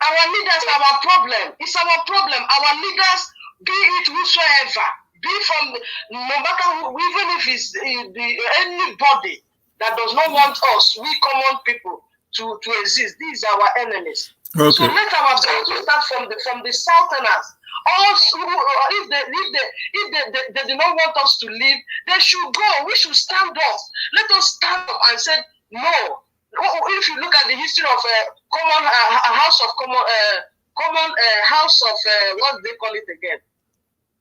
Our leaders are our problem. It's our problem. Our leaders, be it whosoever, be from no matter who, even if it's anybody that does not want us, we common people, to exist. These are our enemies. Okay. So let our battle start from the Southerners. Also, if they do not want us to leave, they should go. We should stand up. Let us stand up and say no. If you look at the history of House of what do they call it again?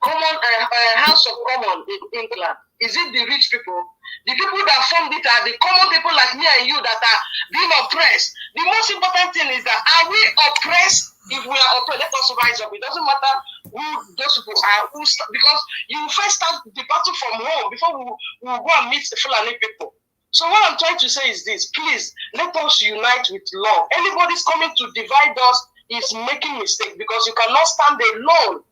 House of Common in England. Is it the rich people? The people that formed it are the common people like me and you that are being oppressed. The most important thing is that are we oppressed? If we are oppressed, let us rise up. It doesn't matter who those people are, because you first start the battle from home before we will go and meet the Fulani people. So what I'm trying to say is this: please let us unite with love. Anybody's coming to divide us is making mistake, because you cannot stand alone.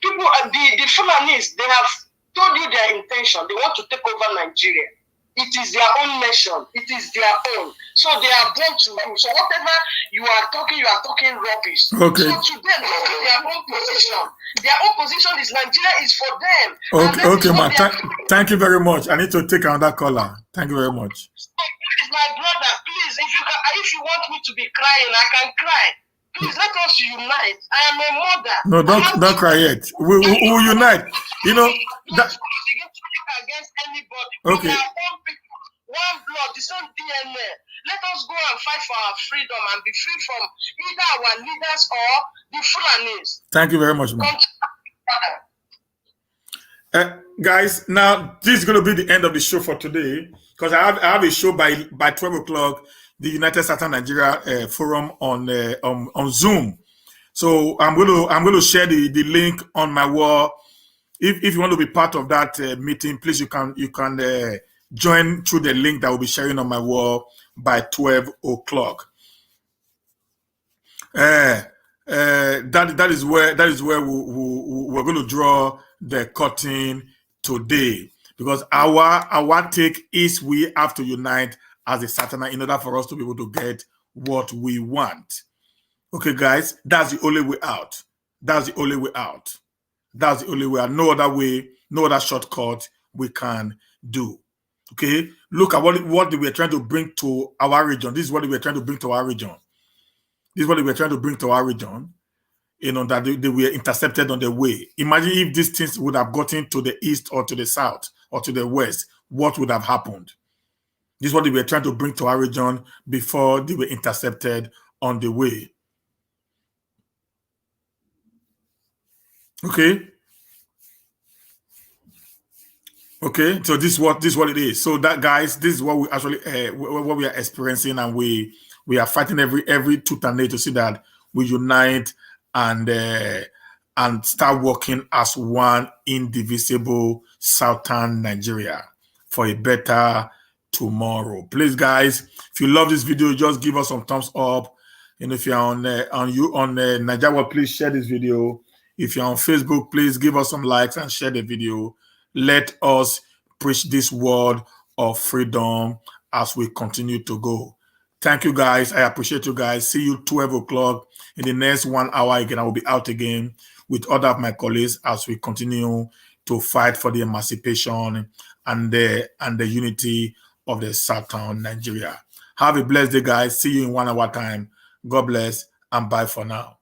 People, the Fulanis, they have told you their intention. They want to take over Nigeria. It is their own nation. It is their own. So they are born to rule. So whatever you are talking rubbish. Okay. So to them, their own position. Their own position is Nigeria is for them. Okay, man. Thank you very much. I need to take another caller. Thank you very much. My brother, please, if you want me to be crying, I can cry. Please let us unite. I am a mother. No, don't cry yet. We will unite. You know that. Against anybody. Okay. We are one blood, the same DNA. Let us go and fight for our freedom and be free from either our leaders or the Fulanis. Thank you very much, man. Guys, now this is going to be the end of the show for today, because I have a show by 12 o'clock, the United Southern Nigeria Forum on Zoom. So I'm going to share the link on my wall if you want to be part of that meeting, please you can join through the link that will be sharing on my wall by 12 o'clock. That is where we're going to draw the curtain today, because our take is we have to unite as a Satana in order for us to be able to get what we want. Okay, guys, that's the only way out. That's the only way out. That's the only way out. No other way, no other shortcut we can do. Okay, look at what they were trying to bring to our region. This is what they were trying to bring to our region. This is what they were trying to bring to our region. You know, that they were intercepted on the way. Imagine if these things would have gotten to the east or to the south or to the west, what would have happened? This is what they were trying to bring to our region before they were intercepted on the way. Okay. Okay, so this is what it is. So that, guys, this is what we actually what we are experiencing, and we are fighting every tooth and nail to see that we unite and start working as one indivisible Southern Nigeria for a better tomorrow. Please, guys, if you love this video, just give us some thumbs up. And if you're on Nigeria, please share this video. If you're on Facebook, please give us some likes and share the video. Let us preach this word of freedom as we continue to go. Thank you, guys. I appreciate you guys. See you 12 o'clock. In the next 1 hour again, I will be out again with other of my colleagues as we continue to fight for the emancipation and the unity of the Southern Nigeria. Have a blessed day, guys. See you in 1 hour time. God bless and bye for now.